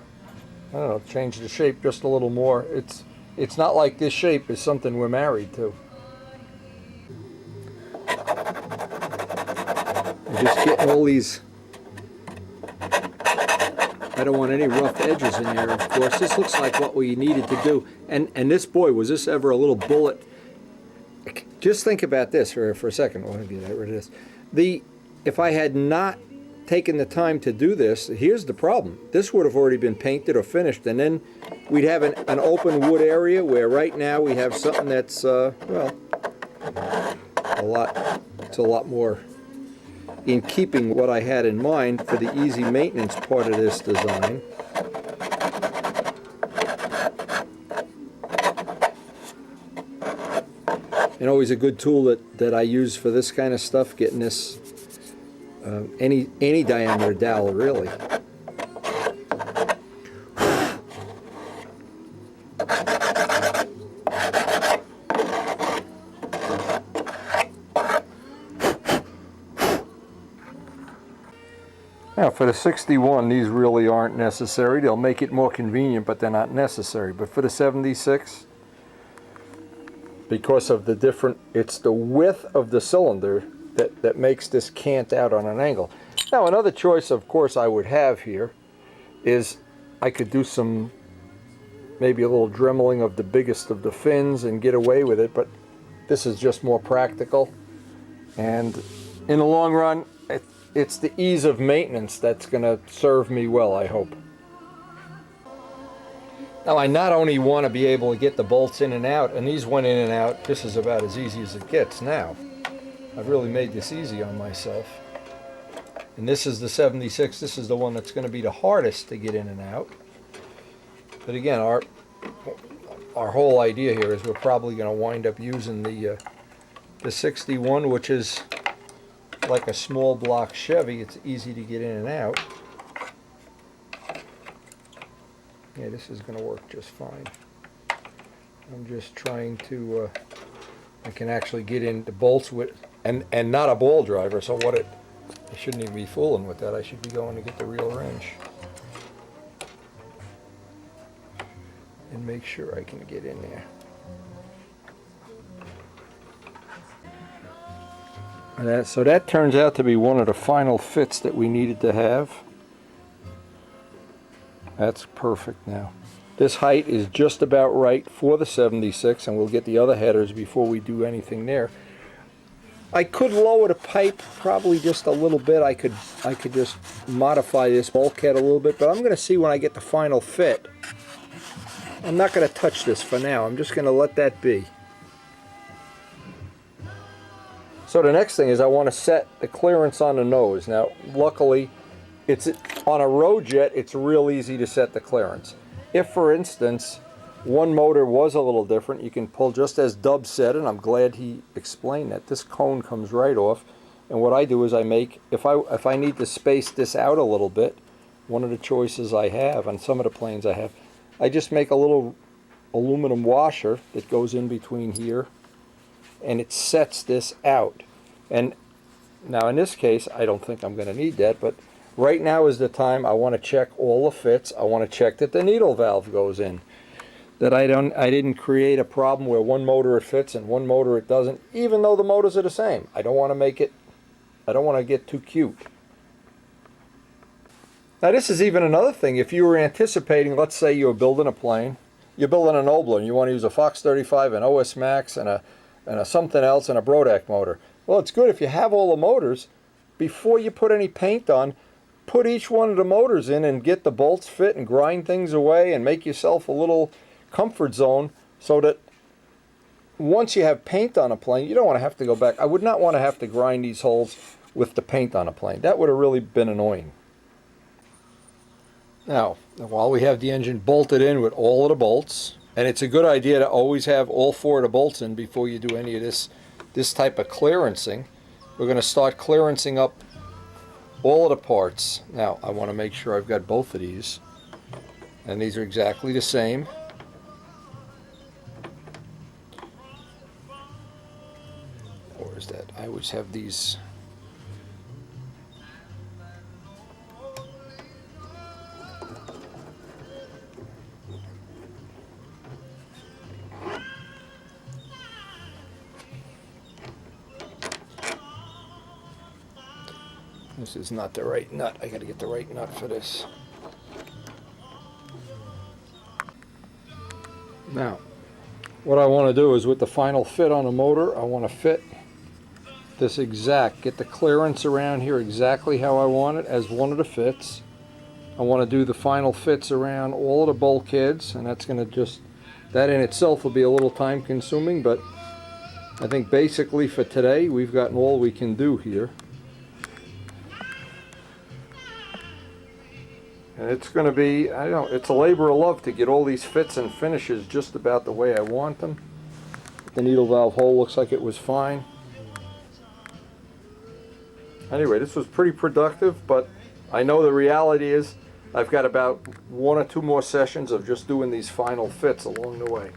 I don't know, change the shape just a little more. It's not like this shape is something we're married to. I'm just getting all these, I don't want any rough edges in there, of course. This looks like what we needed to do. And this, boy, was this ever a little bullet. Just think about this for a second. I want to get rid of this. If I had not taken the time to do this, here's the problem. This would have already been painted or finished, and then we'd have an open wood area where right now we have something that's, well, it's a lot more in keeping what I had in mind for the easy maintenance part of this design. And always a good tool that I use for this kind of stuff, getting this any diameter dowel, really. Now for the 61, these really aren't necessary. They'll make it more convenient, but they're not necessary. But for the 76, because of the different, it's the width of the cylinder that makes this cant out on an angle. Now another choice, of course, I would have here is I could do some, maybe a little dremeling of the biggest of the fins and get away with it, but this is just more practical. And in the long run, it's the ease of maintenance that's going to serve me well, I hope. Now I not only want to be able to get the bolts in and out, and these went in and out, this is about as easy as it gets now. I've really made this easy on myself. And this is the 76, this is the one that's going to be the hardest to get in and out. But again, our whole idea here is we're probably going to wind up using the 61, which is like a small block Chevy. It's easy to get in and out. Yeah, this is going to work just fine. I'm just trying to, I can actually get in the bolts with, and not a ball driver, so I shouldn't even be fooling with that. I should be going to get the real wrench and make sure I can get in there. So that turns out to be one of the final fits that we needed to have. That's perfect now. This height is just about right for the 76, and we'll get the other headers before we do anything there. I could lower the pipe probably just a little bit. I could just modify this bulkhead a little bit, but I'm going to see when I get the final fit. I'm not going to touch this for now. I'm just going to let that be. So the next thing is I want to set the clearance on the nose. Now, luckily, it's on a road jet, it's real easy to set the clearance. If, for instance, one motor was a little different, you can pull, just as Dub said, and I'm glad he explained that. This cone comes right off, and what I do is I make, if I need to space this out a little bit, one of the choices I have on some of the planes I have, I just make a little aluminum washer that goes in between here, and it sets this out. And now in this case, I don't think I'm going to need that, but right now is the time I want to check all the fits. I want to check that the needle valve goes in, that I didn't create a problem where one motor it fits and one motor it doesn't, even though the motors are the same. I don't want to make it, I don't want to get too cute. Now this is even another thing. If you were anticipating, let's say you were building a plane, you're building a Nobler and you want to use a Fox 35, an OS Max, and a something else, and a Brodak motor. Well, it's good if you have all the motors, before you put any paint on, put each one of the motors in and get the bolts fit and grind things away and make yourself a little comfort zone, so that once you have paint on a plane, you don't want to have to go back. I would not want to have to grind these holes with the paint on a plane. That would have really been annoying. Now, while we have the engine bolted in with all of the bolts, and it's a good idea to always have all 4 of the bolts in before you do any of this type of clearancing, we're going to start clearancing up all of the parts. Now, I want to make sure I've got both of these, and these are exactly the same. always have these. This is not the right nut. I gotta get the right nut for this. Now, what I want to do is with the final fit on the motor, I want to fit this exact, get the clearance around here exactly how I want it as one of the fits. I want to do the final fits around all of the bulkheads, and that's going to just, that in itself will be a little time consuming, but I think basically for today we've gotten all we can do here. And it's going to be, I don't know, it's a labor of love to get all these fits and finishes just about the way I want them. The needle valve hole looks like it was fine. Anyway, this was pretty productive, but I know the reality is I've got about 1 or 2 more sessions of just doing these final fits along the way.